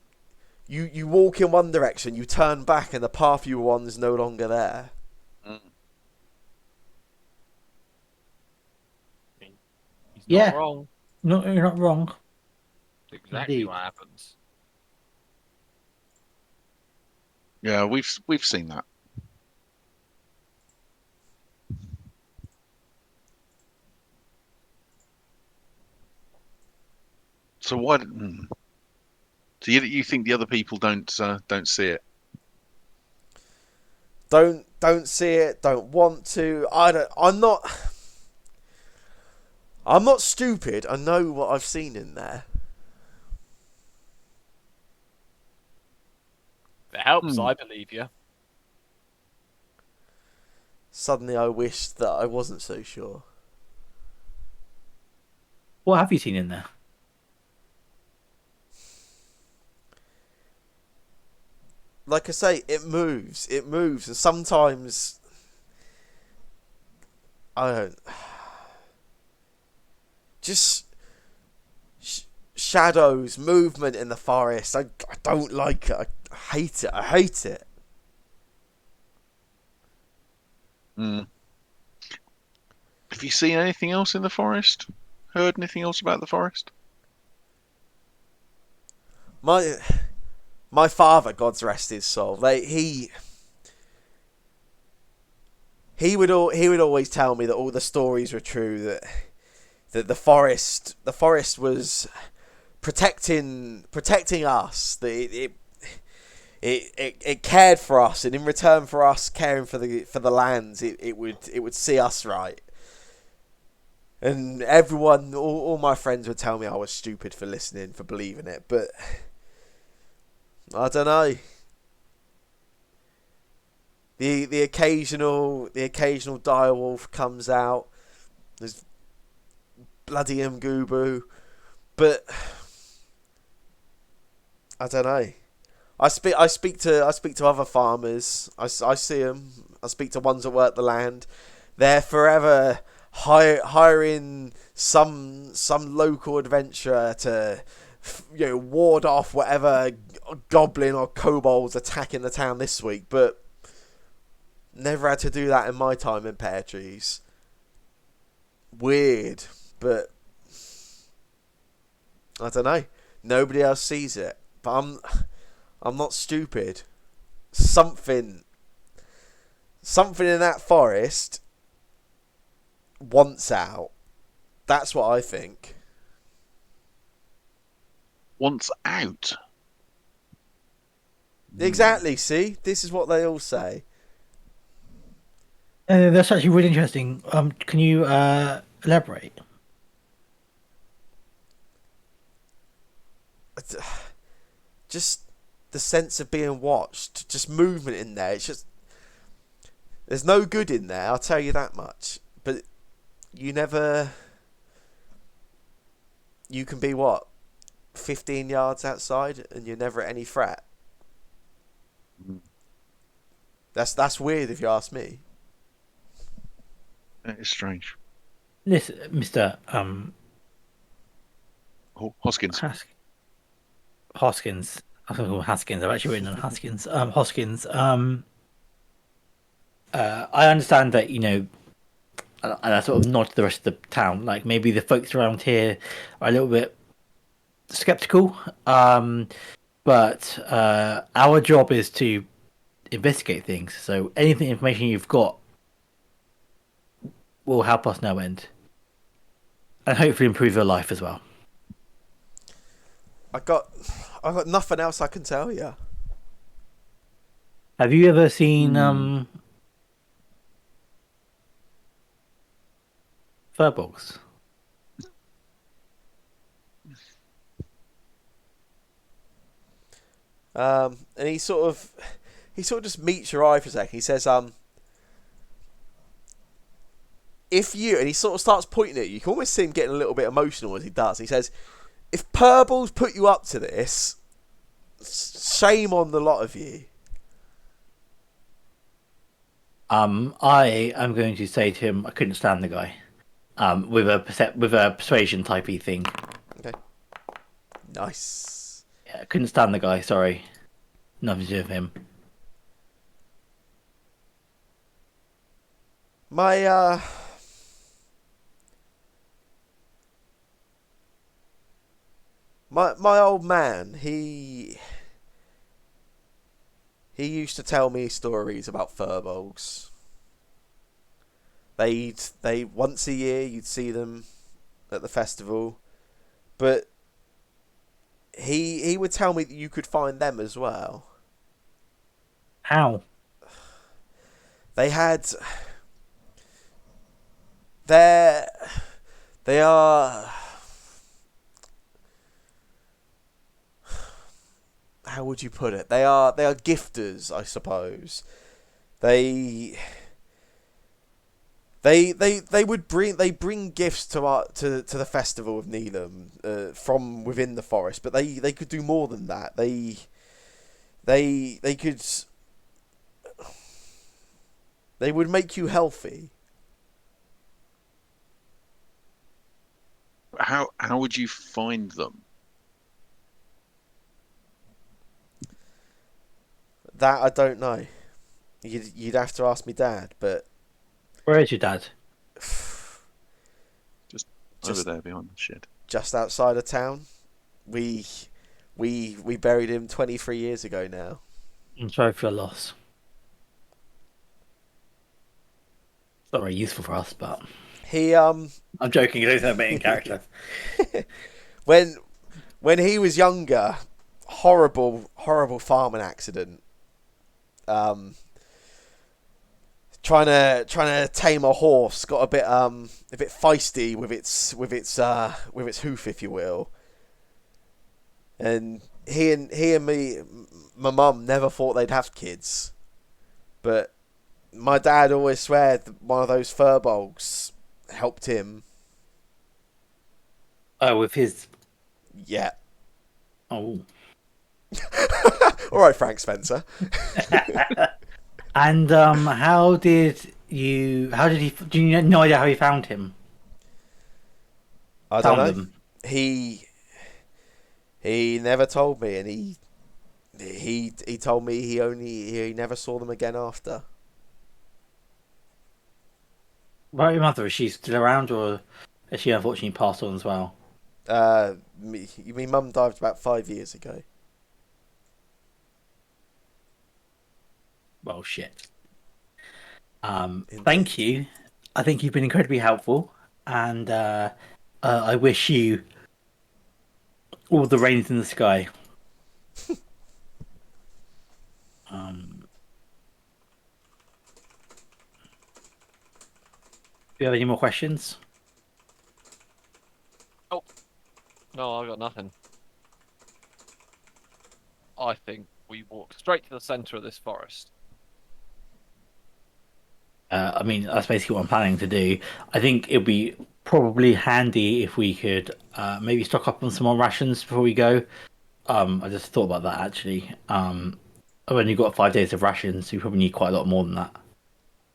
A: You walk in one direction, you turn back, and the path you were on is no longer there.
C: He's not wrong.
B: No, you're not wrong.
C: That's exactly
B: Indeed.
C: what happens.
D: Yeah, we've seen that. So why? So you think the other people don't see it?
A: Don't see it. Don't want to. I'm not stupid. I know what I've seen in there.
C: If it helps, I believe you.
A: Suddenly, I wish that I wasn't so sure.
B: What have you seen in there?
A: Like I say, it moves, and sometimes I don't. Just shadows, movement in the forest. I don't like it. I hate it. I hate it.
D: Have you seen anything else in the forest? Heard anything else about the forest?
A: My father, God's rest his soul. He he would always tell me that all the stories were true. That the forest was protecting us. That it cared for us, and in return for us caring for the lands, it would see us right. And everyone, all my friends would tell me I was stupid for listening, for believing it, but I don't know. The occasional direwolf comes out. There's bloody Mgubu, but I don't know. I speak to other farmers. I see them. I speak to ones that work the land. They're forever hiring some local adventurer to ward off whatever goblin or kobold's attacking the town this week, but never had to do that in my time in Pear Trees. Weird, but I don't know. Nobody else sees it, but I'm not stupid. Something in that forest wants out. That's what I think.
D: Wants out?
A: Exactly, see? This is what they all say.
B: That's actually really interesting. Can you elaborate?
A: Just the sense of being watched. Just movement in there. It's just... There's no good in there, I'll tell you that much. But you never... You can be, what, 15 yards outside and you're never at any threat. That's weird if you ask me.
D: That is strange.
B: Listen, Mr.
D: Hoskins.
B: Hoskins. I don't know Haskins. I've actually written on Haskins. Hoskins. I understand that, and I sort of nod to the rest of the town. Like, maybe the folks around here are a little bit skeptical. But our job is to investigate things. So anything information you've got will help us no end. And hopefully improve your life as well.
A: I got nothing else I can tell you.
B: Have you ever seen furbolgs?
A: And he sort of just meets your eye for a second. He says, if you, and he sort of starts pointing at you. You can almost see him getting a little bit emotional as he does. He says, if Purbles put you up to this, shame on the lot of you.
B: I am going to say to him, I couldn't stand the guy. With a persuasion typey thing.
A: Okay. Nice.
B: Yeah, I couldn't stand the guy. Sorry, nothing to do with him.
A: My old man, he used to tell me stories about furbolgs. They once a year you'd see them at the festival, but he would tell me that you could find them as well.
B: How?
A: They are. How would you put it? They are gifters, I suppose. They bring gifts to the Festival of Neelam from within the forest, but they could do more than that. They would make you healthy.
D: How would you find them?
A: That I don't know. You'd have to ask me dad, but
B: Where is your dad?
D: Just over there behind the shed.
A: Just outside of town. We buried him 23 years ago now.
B: I'm sorry for your loss. It's not very useful for us, but
A: He
B: I'm joking. You don't know about in character.
A: when he was younger, horrible farming accident. Trying to tame a horse, got a bit feisty with its hoof, if you will. And he and me, my mum never thought they'd have kids, but my dad always swear that one of those furbolgs helped him.
B: Oh, with his.
A: Yeah.
B: Oh.
A: All right, Frank Spencer.
B: And how did you? How did he? Do you no idea how he found him?
A: I don't
B: Found
A: know.
B: them.
A: He never told me, and he told me he never saw them again after.
B: What about your mother? Is she still around, or is she unfortunately passed on as well?
A: You mean mum died about 5 years ago?
B: Well, shit.
A: Indeed.
B: Thank you. I think you've been incredibly helpful, and I wish you all the rains in the sky. Do you have any more questions?
C: No, I got nothing. I think we walk straight to the centre of this forest.
B: I mean, that's basically what I'm planning to do. I think it'd be probably handy if we could maybe stock up on some more rations before we go. I just thought about that actually. I've only got 5 days of rations, so we probably need quite a lot more than that.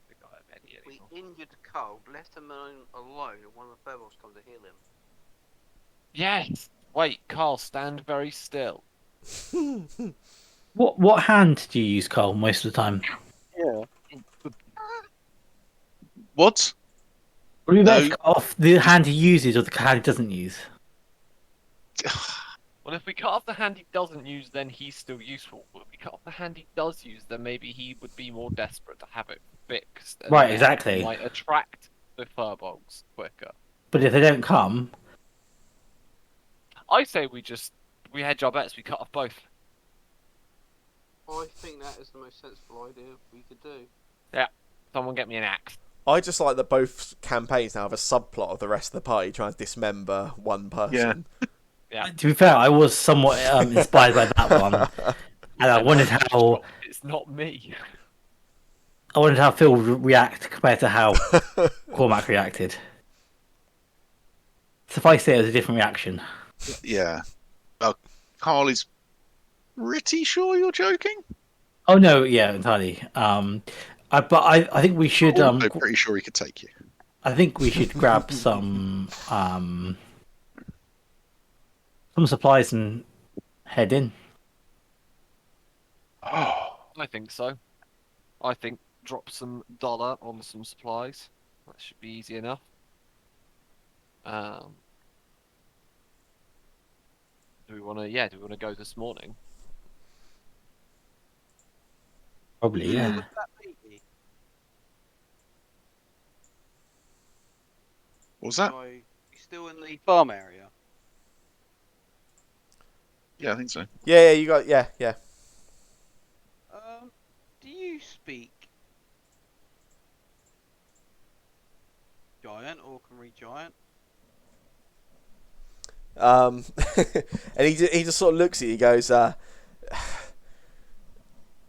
C: The guy of any
G: We
C: anymore.
G: injured Cole, left him alone, and one of the furbolgs come to heal him.
C: Yes. Wait, Carl, stand very still.
B: What hand do you use, Cole, most of the time?
C: Yeah.
D: What?
B: Would it be better
D: No.
B: to cut off the hand he uses or the hand he doesn't use?
C: Well, if we cut off the hand he doesn't use, then he's still useful. But if we cut off the hand he does use, then maybe he would be more desperate to have it fixed. And
B: Right,
C: then
B: exactly.
C: he might attract the furbolgs quicker.
B: But if they don't come,
C: I say we hedge our bets. We cut off both.
G: I think that is the most sensible idea we could do.
C: Yeah. Someone get me an axe.
A: I just like that both campaigns now have a subplot of the rest of the party trying to dismember one person.
C: Yeah.
B: to be fair, I was somewhat inspired by that one, and I wondered how
C: It's not me.
B: Phil would react compared to how Cormac reacted. Suffice to say, it was a different reaction.
D: Yeah. Carl is pretty sure you're joking.
B: Oh no, yeah, entirely. But I think we should.
D: I'm pretty sure he could take you.
B: I think we should grab some supplies and head in.
D: Oh,
C: I think so. I think drop some dollar on some supplies. That should be easy enough. Do we want to? Yeah. Do we want to go this morning?
B: Probably, yeah.
G: Was that baby?
D: what was that?
G: So, you still in the farm area?
D: Yeah, I think so.
A: Yeah, you got yeah.
G: Do you speak giant or can read giant?
A: And he just sort of looks at you. He goes,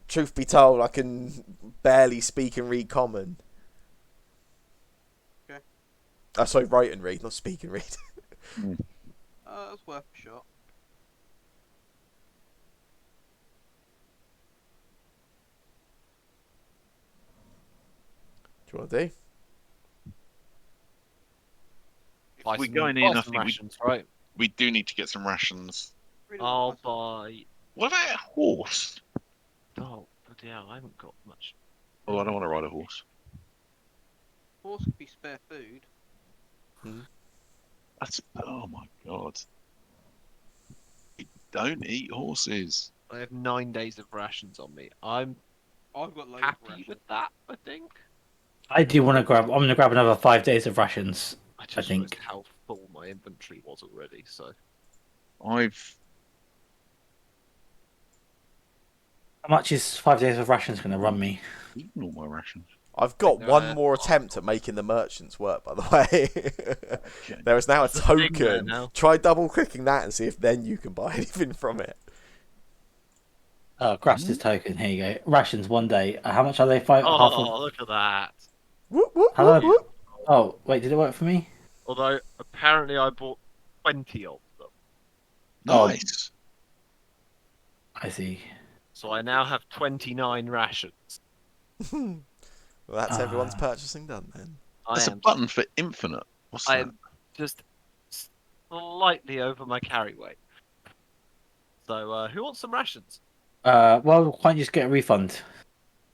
A: "Truth be told, I can barely speak and read common."
G: Okay.
A: Sorry, write and read, not speak and read.
G: That's worth a shot.
A: Do you want to do?
C: Buy
D: we're
C: some-
D: going
C: buy
D: in, I
C: some
D: think
C: rations, right?
D: We do need to get some rations.
G: Really
C: I'll
G: want myself.
C: buy.
D: What about a horse?
C: Oh, bloody hell! I haven't got much.
D: Oh, I don't want to ride a horse.
G: Horse could be spare food.
D: Oh my god. We don't eat horses.
C: I have 9 days of rations on me. I'm
G: I've got loads of
C: happy
G: rations.
C: with that. I think.
B: I do want to grab. I'm going to grab another 5 days of rations.
C: I just
B: think.
C: realised how full my inventory was already. So
D: I've
B: How much is 5 days of rations going to run me?
D: eaten all my rations.
A: I've got
C: think
A: one
C: they're-
A: more attempt at making the merchants work, by the way.
D: Okay.
A: There is now a
C: There's a thing there
A: token.
C: now.
A: Try double clicking that and see if then you can buy anything from it.
B: Oh, grabs this token. Here you go. Rations 1 day. How much are they? Half of.
C: Oh, look at that.
A: Whoop, whoop,
B: How
A: whoop,
B: do I-
A: whoop.
B: Oh, wait, did it work for me?
C: Although apparently I bought 20 of them,
B: Oh.
D: Nice.
B: I see.
C: so I now have 29 rations.
A: Well, that's everyone's purchasing done then.
D: That's a button for infinite. What's
C: I
D: that?
C: am just slightly over my carry weight. So who wants some rations?
B: Well, why don't you just get a refund?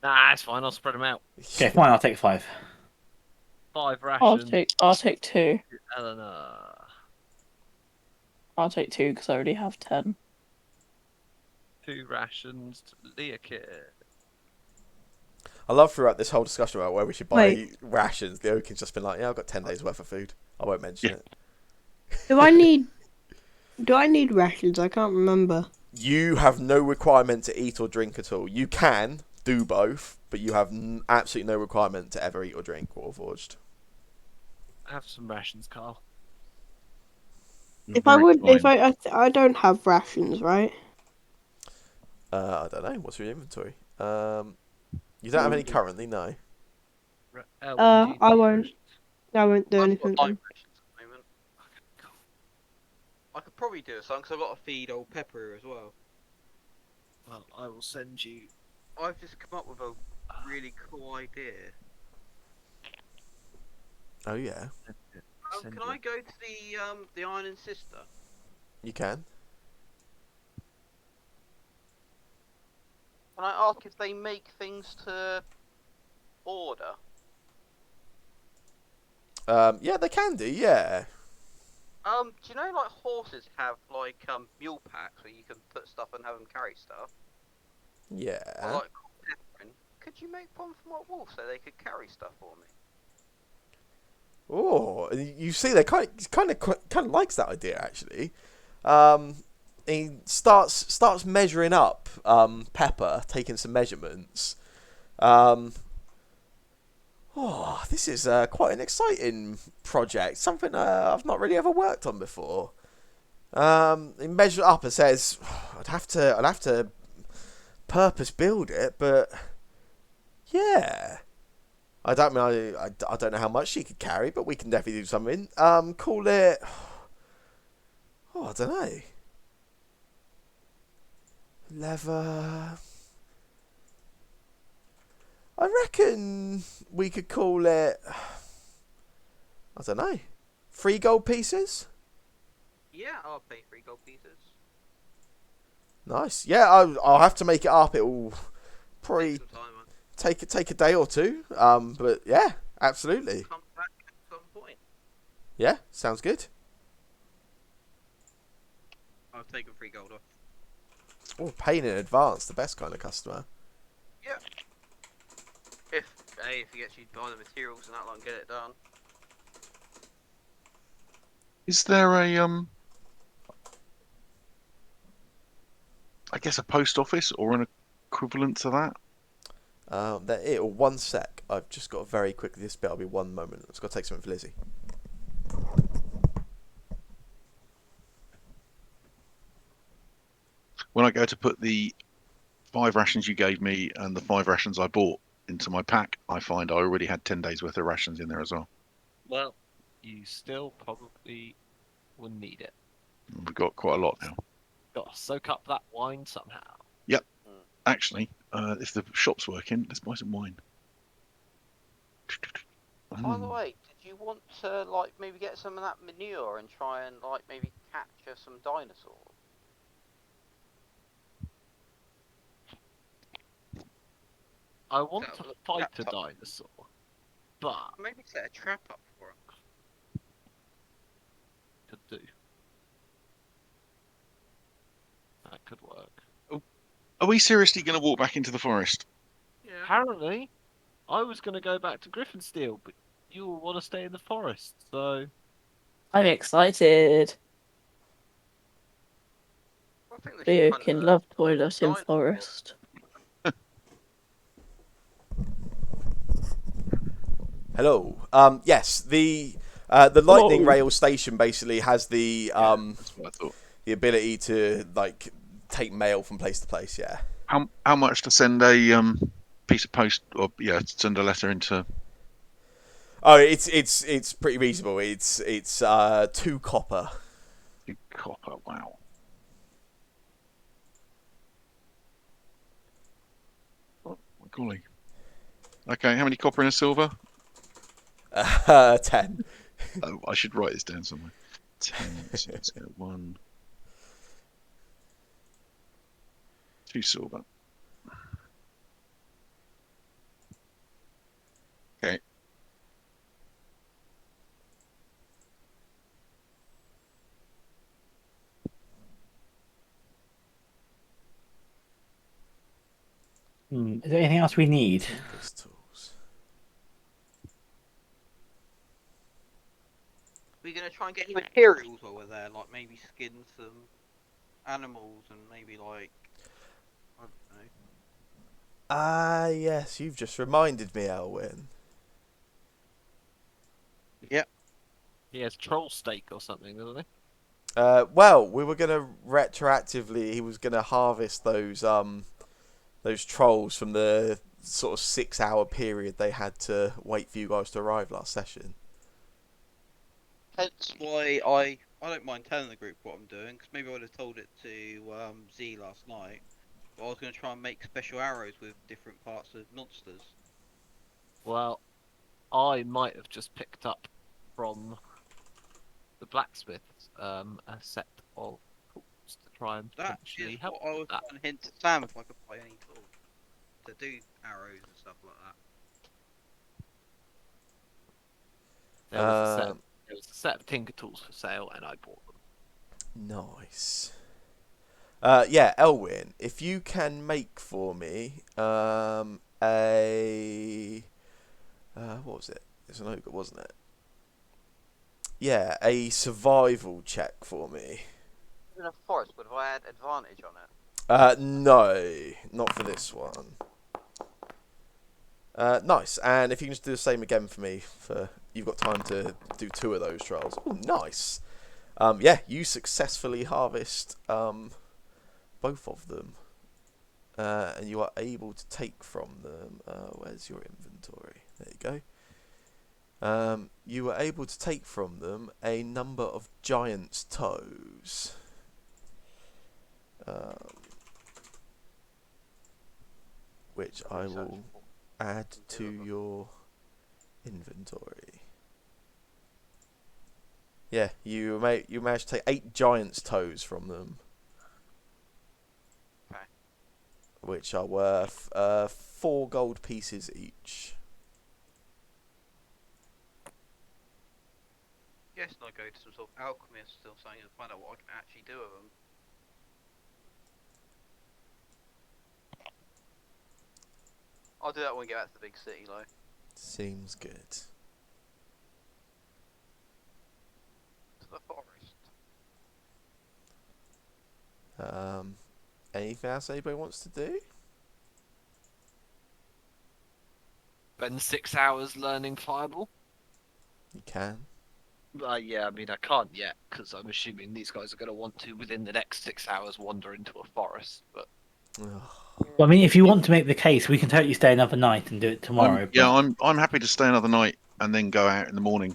C: Nah, it's fine. I'll spread them out.
B: Okay, fine. I'll take 5.
C: 5
E: I'll
C: rations.
E: take 2.
C: Eleanor.
E: I'll take 2 because I already have 10.
C: 2 rations to Leah Kid.
A: I love throughout this whole discussion about where we should buy
H: Wait.
A: rations, the Oaken's just been like, yeah, I've got 10 days worth of food. I won't mention it.
H: Do I need rations? I can't remember.
A: You have no requirement to eat or drink at all. You can do both, but you have absolutely no requirement to ever eat or drink Warforged.
C: Have some rations, Carl.
H: If I don't have rations, right?
A: I don't know. What's your inventory? You don't have any currently, no.
H: I won't. I won't do
G: I've
H: anything.
G: got light
H: Then.
G: rations at the moment. I could probably do some because I've got to feed old Pepper as well.
C: Well, I will send you.
G: I've just come up with a really cool idea.
A: Oh yeah,
G: Can I go to the Iron and Sister?
A: you can.
G: Can I ask if they make things to order?
A: Yeah, they can do. Yeah.
G: Do you know like horses have like mule packs where you can put stuff and have them carry stuff? Or
A: Yeah.
G: like Catherine, could you make one for my wolf so they could carry stuff for me?
A: Oh, you see, they kind of likes that idea actually. He starts measuring up Pepper, taking some measurements. Oh, this is quite an exciting project. Something I've not really ever worked on before. He measures it up and says, I'd have to purpose build it, but yeah. I don't know how much she could carry, but we can definitely do something. Call it. Oh, I don't know. Leather. I reckon we could call it. I don't know. 3 gold pieces.
G: Yeah, I'll pay 3 gold pieces.
A: Nice. Yeah, I'll have to make it up. It will probably
G: Take some time.
A: take a day or two. But yeah, absolutely.
G: Come back at some point.
A: Yeah, sounds good.
G: I've taken 3 gold off.
A: Oh, paying in advance, the best kind of customer.
G: Yeah. If he gets you to buy the materials and that, like, get it done.
D: Is there a I guess a post office or an equivalent to that?
A: It'll 1 sec. I've just got to very quickly. This bit will be 1 moment. I've just got to take something for Lizzie.
D: When I go to put the 5 rations you gave me and the 5 rations I bought into my pack, I find I already had 10 days worth of rations in there as well.
C: Well, you still probably will need it.
D: We've got quite a lot now.
C: Got to soak up that wine somehow.
D: Actually, if the shop's working, let's buy some wine.
G: By the way, did you want to, like, maybe get some of that manure and try and, like, maybe capture some dinosaurs?
C: I want
G: That
C: to
G: was a
C: fight a
G: trap top.
C: dinosaur, but
G: Maybe set a trap up for him.
C: could do. That could work.
D: Are we seriously going to walk back into the forest?
G: Yeah.
C: Apparently, I was going to go back to Griffinsteel, but you all want to stay in the forest, so...
E: I'm excited.
G: I think we should
E: Leo
G: hunt
E: can
G: a
E: love toilet in
G: dinosaur.
E: forest.
A: Hello. Yes, the lightning
E: Hello.
A: rail station basically has the
D: That's what I thought.
A: the ability to like take mail from place to place. Yeah.
D: How much to send a piece of post or send a letter into?
A: Oh, it's pretty reasonable. It's 2 copper.
D: Copper. Wow. Oh my golly. Okay, how many copper and a silver?
A: 10.
D: Oh, I should write this down somewhere. 10. So let's go 1, 2 silver. Okay.
B: Is there anything else we need?
A: Pistols.
G: We're gonna try and get any materials while we're there, like maybe skin some animals and maybe like I don't know.
A: Ah, yes, you've just reminded me, Elwyn.
C: He has troll steak or something, doesn't he?
A: Well, we were gonna retroactively. He was gonna harvest those trolls from the sort of 6-hour period they had to wait for you guys to arrive last session.
G: Hence why I don't mind telling the group what I'm doing, because maybe I would have told it to Z last night. But I was going to try and make special arrows with different parts of monsters.
C: Well, I might have just picked up from the blacksmith a set of tools to try and
G: That
C: potentially
G: is
C: help
G: what I was
C: with that.
G: trying to hint to Sam if I could buy any tools to do arrows and stuff like that.
C: There was a set.
A: Um,
C: There was a set of tinker tools for sale, and I bought them.
A: Nice. Yeah, Elwyn, if you can make for me a what was it? It's an ogre, wasn't it? Yeah, a survival check for me.
G: In a forest, but if I had advantage on it?
A: No, not for this one. Nice, and if you can just do the same again for me, you've got time to do 2 of those trials. Oh, nice. Yeah, you successfully harvest both of them, and you are able to take from them. Where's your inventory? There you go. You were able to take from them a number of giant's toes. Which I will add to your inventory. Yeah, you managed to take 8 giant's toes from them.
G: Okay.
A: Which are worth 4 gold pieces each.
G: Yes, and I go to some sort of alchemist or something and find out what I can actually do with them. I'll do that when we get back to the big city, though.
A: Seems good.
G: To the forest.
A: Anything else anybody wants to do?
C: Spend 6 hours learning Fireball.
A: You can.
C: Yeah, I mean I can't yet because I'm assuming these guys are going to want to within the next 6 hours wander into a forest. But
A: Ugh.
B: Well, I mean, if you want to make the case, we can totally stay another night and do it tomorrow.
D: I'm happy to stay another night and then go out in the morning.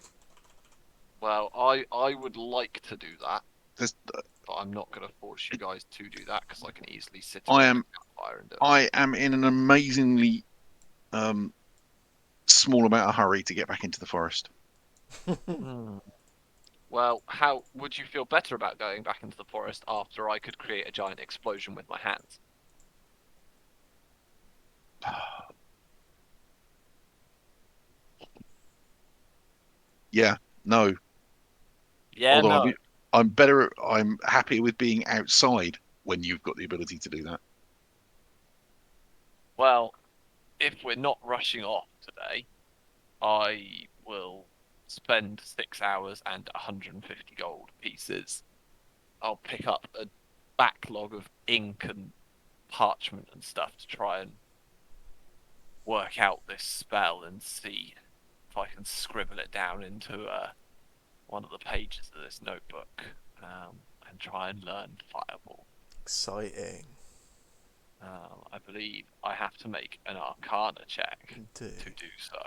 C: well, I would like to do that,
D: There's,
C: but I'm not going to force you guys to do that because I can easily sit
D: I
C: around
D: am-
C: the campfire and do it.
D: I am in an amazingly small amount of hurry to get back into the forest.
C: Hmm. Well, how would you feel better about going back into the forest after I could create a giant explosion with my hands?
D: Yeah, no.
C: Yeah,
D: Although
C: no.
D: I'm happy with being outside when you've got the ability to do that.
C: Well, if we're not rushing off today, I will spend 6 hours and 150 gold pieces. I'll pick up a backlog of ink and parchment and stuff to try and work out this spell and see if I can scribble it down into one of the pages of this notebook, and try and learn Fireball.
A: Exciting.
C: I believe I have to make an Arcana check
A: Indeed.
C: to do so.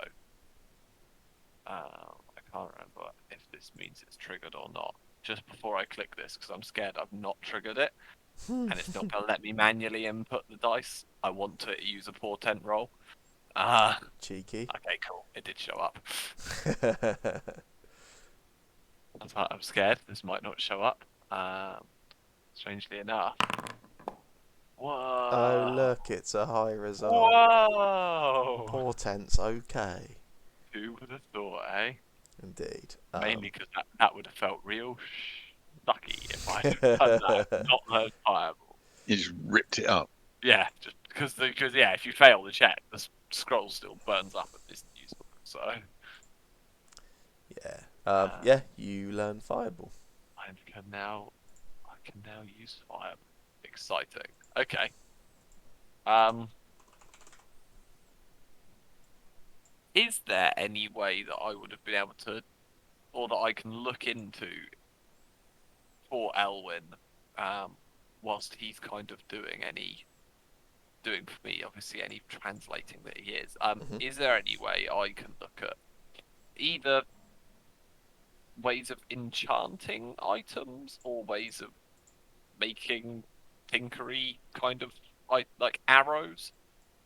C: I can't remember if this means it's triggered or not. Just before I click this, because I'm scared I've not triggered it, and it's not going to let me manually input the dice. I want to use a portent roll.
A: Cheeky.
C: Okay, cool. It did show up. I'm scared this might not show up. Strangely enough. Whoa.
A: Oh, look, it's a high result.
C: Whoa.
A: Portent's okay.
C: Who would have thought, eh?
A: Indeed.
C: Mainly because that would have felt real lucky if I had done that, not learned Fireball.
D: You just ripped it up.
C: Yeah, just because yeah, if you fail the check, the scroll still burns up and isn't useful. So
A: yeah. Yeah, you learn Fireball.
C: I can now use Fireball. Exciting. Okay. Is there any way that I would have been able to, or that I can look into for Elwyn, whilst he's kind of doing for me, obviously, any translating that he is. Is there any way I can look at either ways of enchanting items or ways of making tinkery kind of like arrows?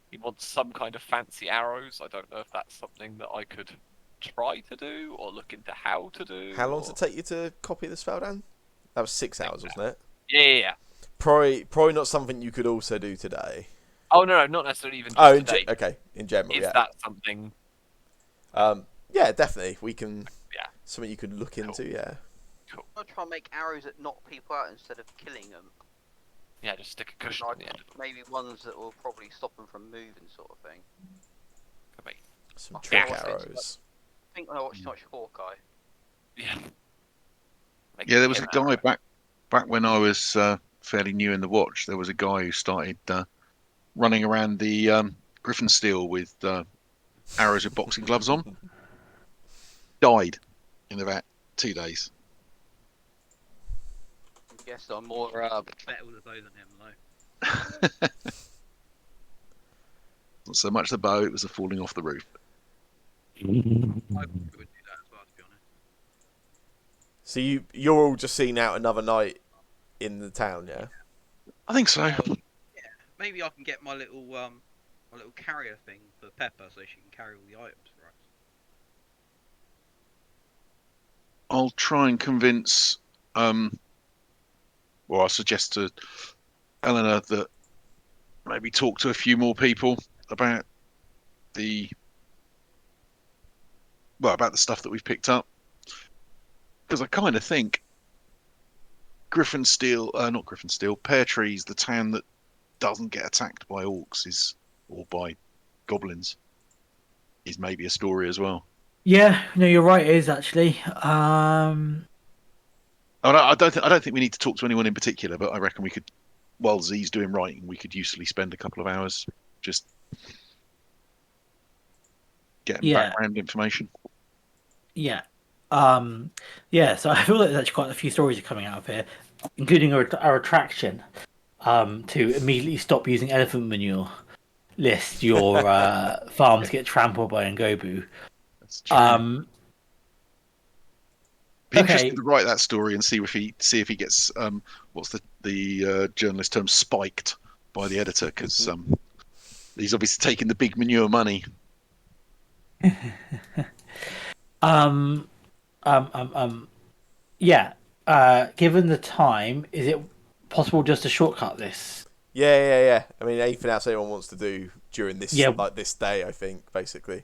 C: He wants some kind of fancy arrows. I don't know if that's something that I could try to do or look into how to do.
A: How long does it take you to copy the spell down? That was 6 hours, wasn't it?
C: Yeah.
A: Probably not something you could also do today.
C: Oh no, not necessarily even just today.
A: Okay, in general,
C: Is
A: yeah.
C: that something?
A: Yeah, definitely. We can.
C: Yeah.
A: Something you could look into, yeah.
C: Cool.
G: I'll try and make arrows that knock people out instead of killing them.
C: Yeah, just stick a cushion on the end of them.
G: Maybe ones that will probably stop them from moving, sort of thing.
C: Could be.
A: Some
G: Okay.
A: trick
G: Yeah.
A: arrows.
G: I think when I watched too much Hawkeye.
C: Yeah.
D: Yeah, there was a guy back when I was fairly new in the watch. There was a guy who started running around the Griffin Steel with arrows with boxing gloves on. Died in about 2 days.
G: I guess I'm more
F: Better with a bow than him, though.
D: Not so much the bow; it was the falling off the roof.
F: I would do that as well, to be honest.
A: So you're all just seeing out another night in the town, yeah?
D: I think so.
F: Yeah, maybe I can get my little carrier thing for Pepper so she can carry all the items for us.
D: I'll try and convince. I'll suggest to Eleanor that maybe talk to a few more people about the stuff that we've picked up, because I kind of think Pear Tree's the town that doesn't get attacked by orcs or by goblins is maybe a story as well.
B: Yeah, no, you're right. It is actually.
D: I don't think we need to talk to anyone in particular, but I reckon we could, while Z's doing writing, we could usefully spend a couple of hours just getting background information.
B: Yeah. Yeah, so I feel like there's actually quite a few stories are coming out of here, including our attraction to immediately stop using elephant manure, lest your farms get trampled by Ngobu.
D: That's true. Be interested to write that story and see if he gets what's the journalist term, spiked by the editor, because he's obviously taking the big manure money.
B: Yeah. Given the time, is it possible just to shortcut this?
A: Yeah. I mean, anything else anyone wants to do during this this day, I think, basically.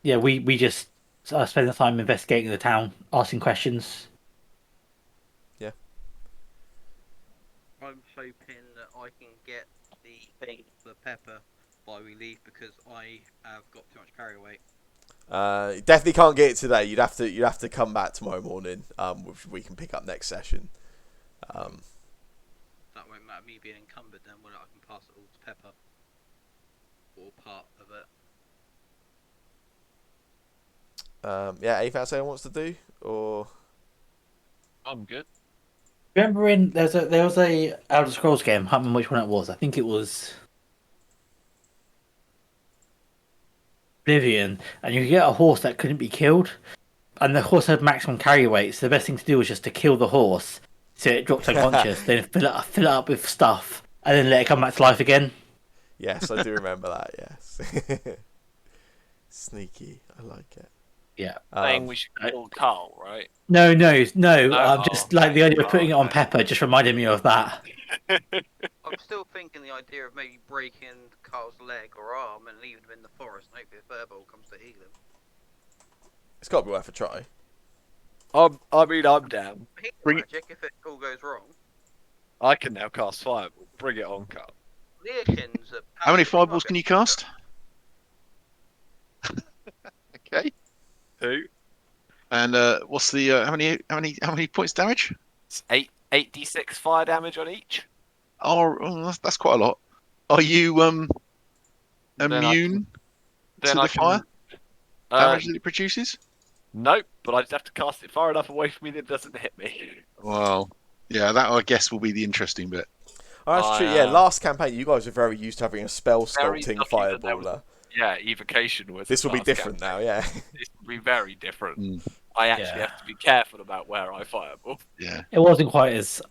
B: Yeah, we just spend the time investigating the town, asking questions.
A: Yeah.
F: I'm hoping that I can get the thing for Pepper bye we leave because I have got too much carry weight.
A: You definitely can't get it today. You'd have to come back tomorrow morning. Which we can pick up next session.
F: That won't matter me being encumbered then, when I can pass it all to Pepper. Or part of it.
A: Yeah, anything else anyone wants to do? Or
C: I'm good.
B: Remember there was a Elder Scrolls game. I can't remember which one it was. I think it was Oblivion, and you could get a horse that couldn't be killed, and the horse had maximum carry weight. So the best thing to do was just to kill the horse, so it drops unconscious, then fill it up with stuff, and then let it come back to life again.
A: yes, I do remember that. Yes, sneaky. I like it.
B: Yeah.
C: Saying we should kill Carl, right?
B: No.
C: Oh,
B: Just like the idea of putting it on Pepper just reminded me of that.
G: I'm still thinking the idea of maybe breaking Carl's leg or arm and leaving him in the forest and hopefully a furball comes to heal him.
A: It's got to be worth a try.
C: I mean, I'm down.
G: Heal
D: Bring it-
G: magic if it all goes wrong.
C: I can now cast Fireball. Bring it on, Carl.
G: Leokin's a
D: How many
G: paladin,
D: fireballs
G: might
D: can
G: be
D: you cast? Okay.
C: 2.
D: And what's the how many points damage?
C: It's 8d6 fire damage on each.
D: Oh, that's quite a lot. Are you
C: Then I
D: immune
C: Then
D: to
C: I
D: the fire
C: can,
D: damage that it produces?
C: Nope, but I just have to cast it far enough away from me that it doesn't hit me.
D: Well, yeah, that I guess will be the interesting bit.
A: Oh, that's true. Yeah, last campaign you guys were very used to having a spell
C: Very
A: sculpting
C: lucky that there was-
A: fireballer.
C: Yeah, evocation was.
A: This will be
C: last
A: different
C: campaign.
A: now. Yeah.
C: This will be very different.
D: Mm.
C: I actually have to be careful about where I fireball.
D: Yeah.
B: It wasn't quite as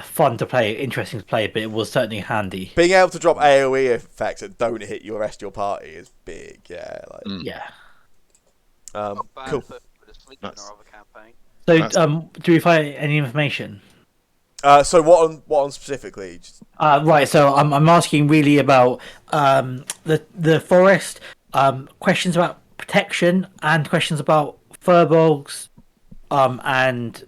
B: fun to play, interesting to play, but it was certainly handy.
A: Being able to drop AoE effects that don't hit your rest of your party is big. Yeah. Like.
B: Yeah.
G: Not bad
A: Cool.
G: for the sleep in
D: That's-
G: our other campaign.
B: So,
D: That's-
B: do we find any information?
A: So what on specifically? Just...
B: Right. So I'm asking really about the forest. Questions about protection and questions about furbolgs, and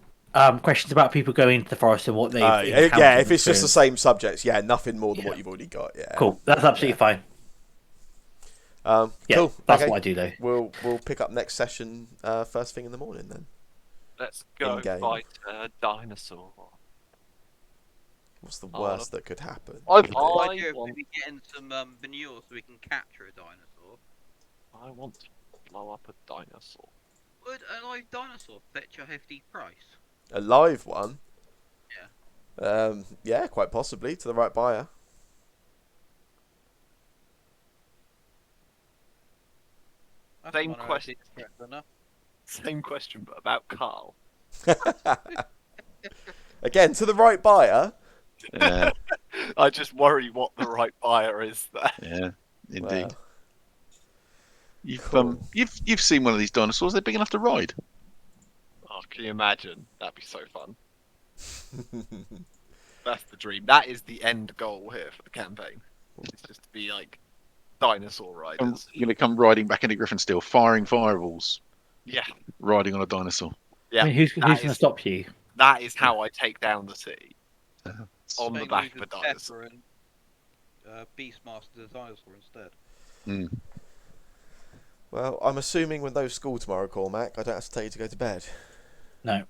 B: questions about people going into the forest and what they.
A: Yeah, if it's just the same subjects, yeah, nothing more than
B: Yeah.
A: what you've already got. Yeah.
B: Cool. That's absolutely fine. Yeah,
A: cool.
B: that's
A: Okay.
B: what I do though.
A: We'll pick up next session first thing in the morning then.
C: Let's go
A: In-game.
C: fight a dinosaur.
A: What's the
C: Oh,
A: worst that could happen?
G: I've
C: I
G: got an idea of
C: want-
G: maybe getting some manure so we can capture a dinosaur.
C: I want to blow up a dinosaur.
G: Would a live dinosaur fetch a hefty price?
A: A live one?
G: Yeah.
A: Yeah, quite possibly to the right buyer.
G: That's
C: Same
G: one I
C: question.
G: didn't expect enough.
C: Same question, but about Carl.
A: Again, to the right buyer.
D: Yeah.
C: I just worry what the right buyer is there.
D: Yeah. Indeed.
A: Well,
D: You've you've seen one of these dinosaurs. They're big enough to ride.
C: Oh, can you imagine? That'd be so fun. That's the dream. That is the end goal here for the campaign. It's just to be like dinosaur riders.
D: You're going to come riding back into Griffinsteel, firing fireballs,
C: Yeah,
D: riding on a dinosaur.
C: yeah.
B: I mean, who's
C: that
B: going to
C: is-
B: stop you?
C: That is how I take down the city. On the
F: Maybe
C: back
F: we
C: of a
F: could
C: dinosaur.
F: Pepper and Beastmaster the dinosaur instead.
D: Mm.
A: well, I'm assuming with no school tomorrow, Cormac, I don't have to tell you to go to bed.
B: No.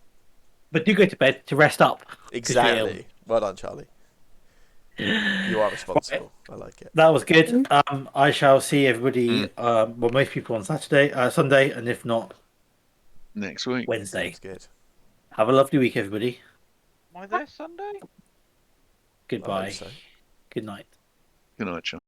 B: But do go to bed to rest up.
A: Exactly. Well done, Charlie. You are responsible. I like it.
B: That was good. I shall see everybody, well, most people on Sunday, and if not,
D: Next week.
B: Wednesday.
A: That's good.
B: Have a lovely week, everybody.
G: Am I there Sunday?
B: Goodbye.
A: so.
B: Good night.
D: Good night, Sean.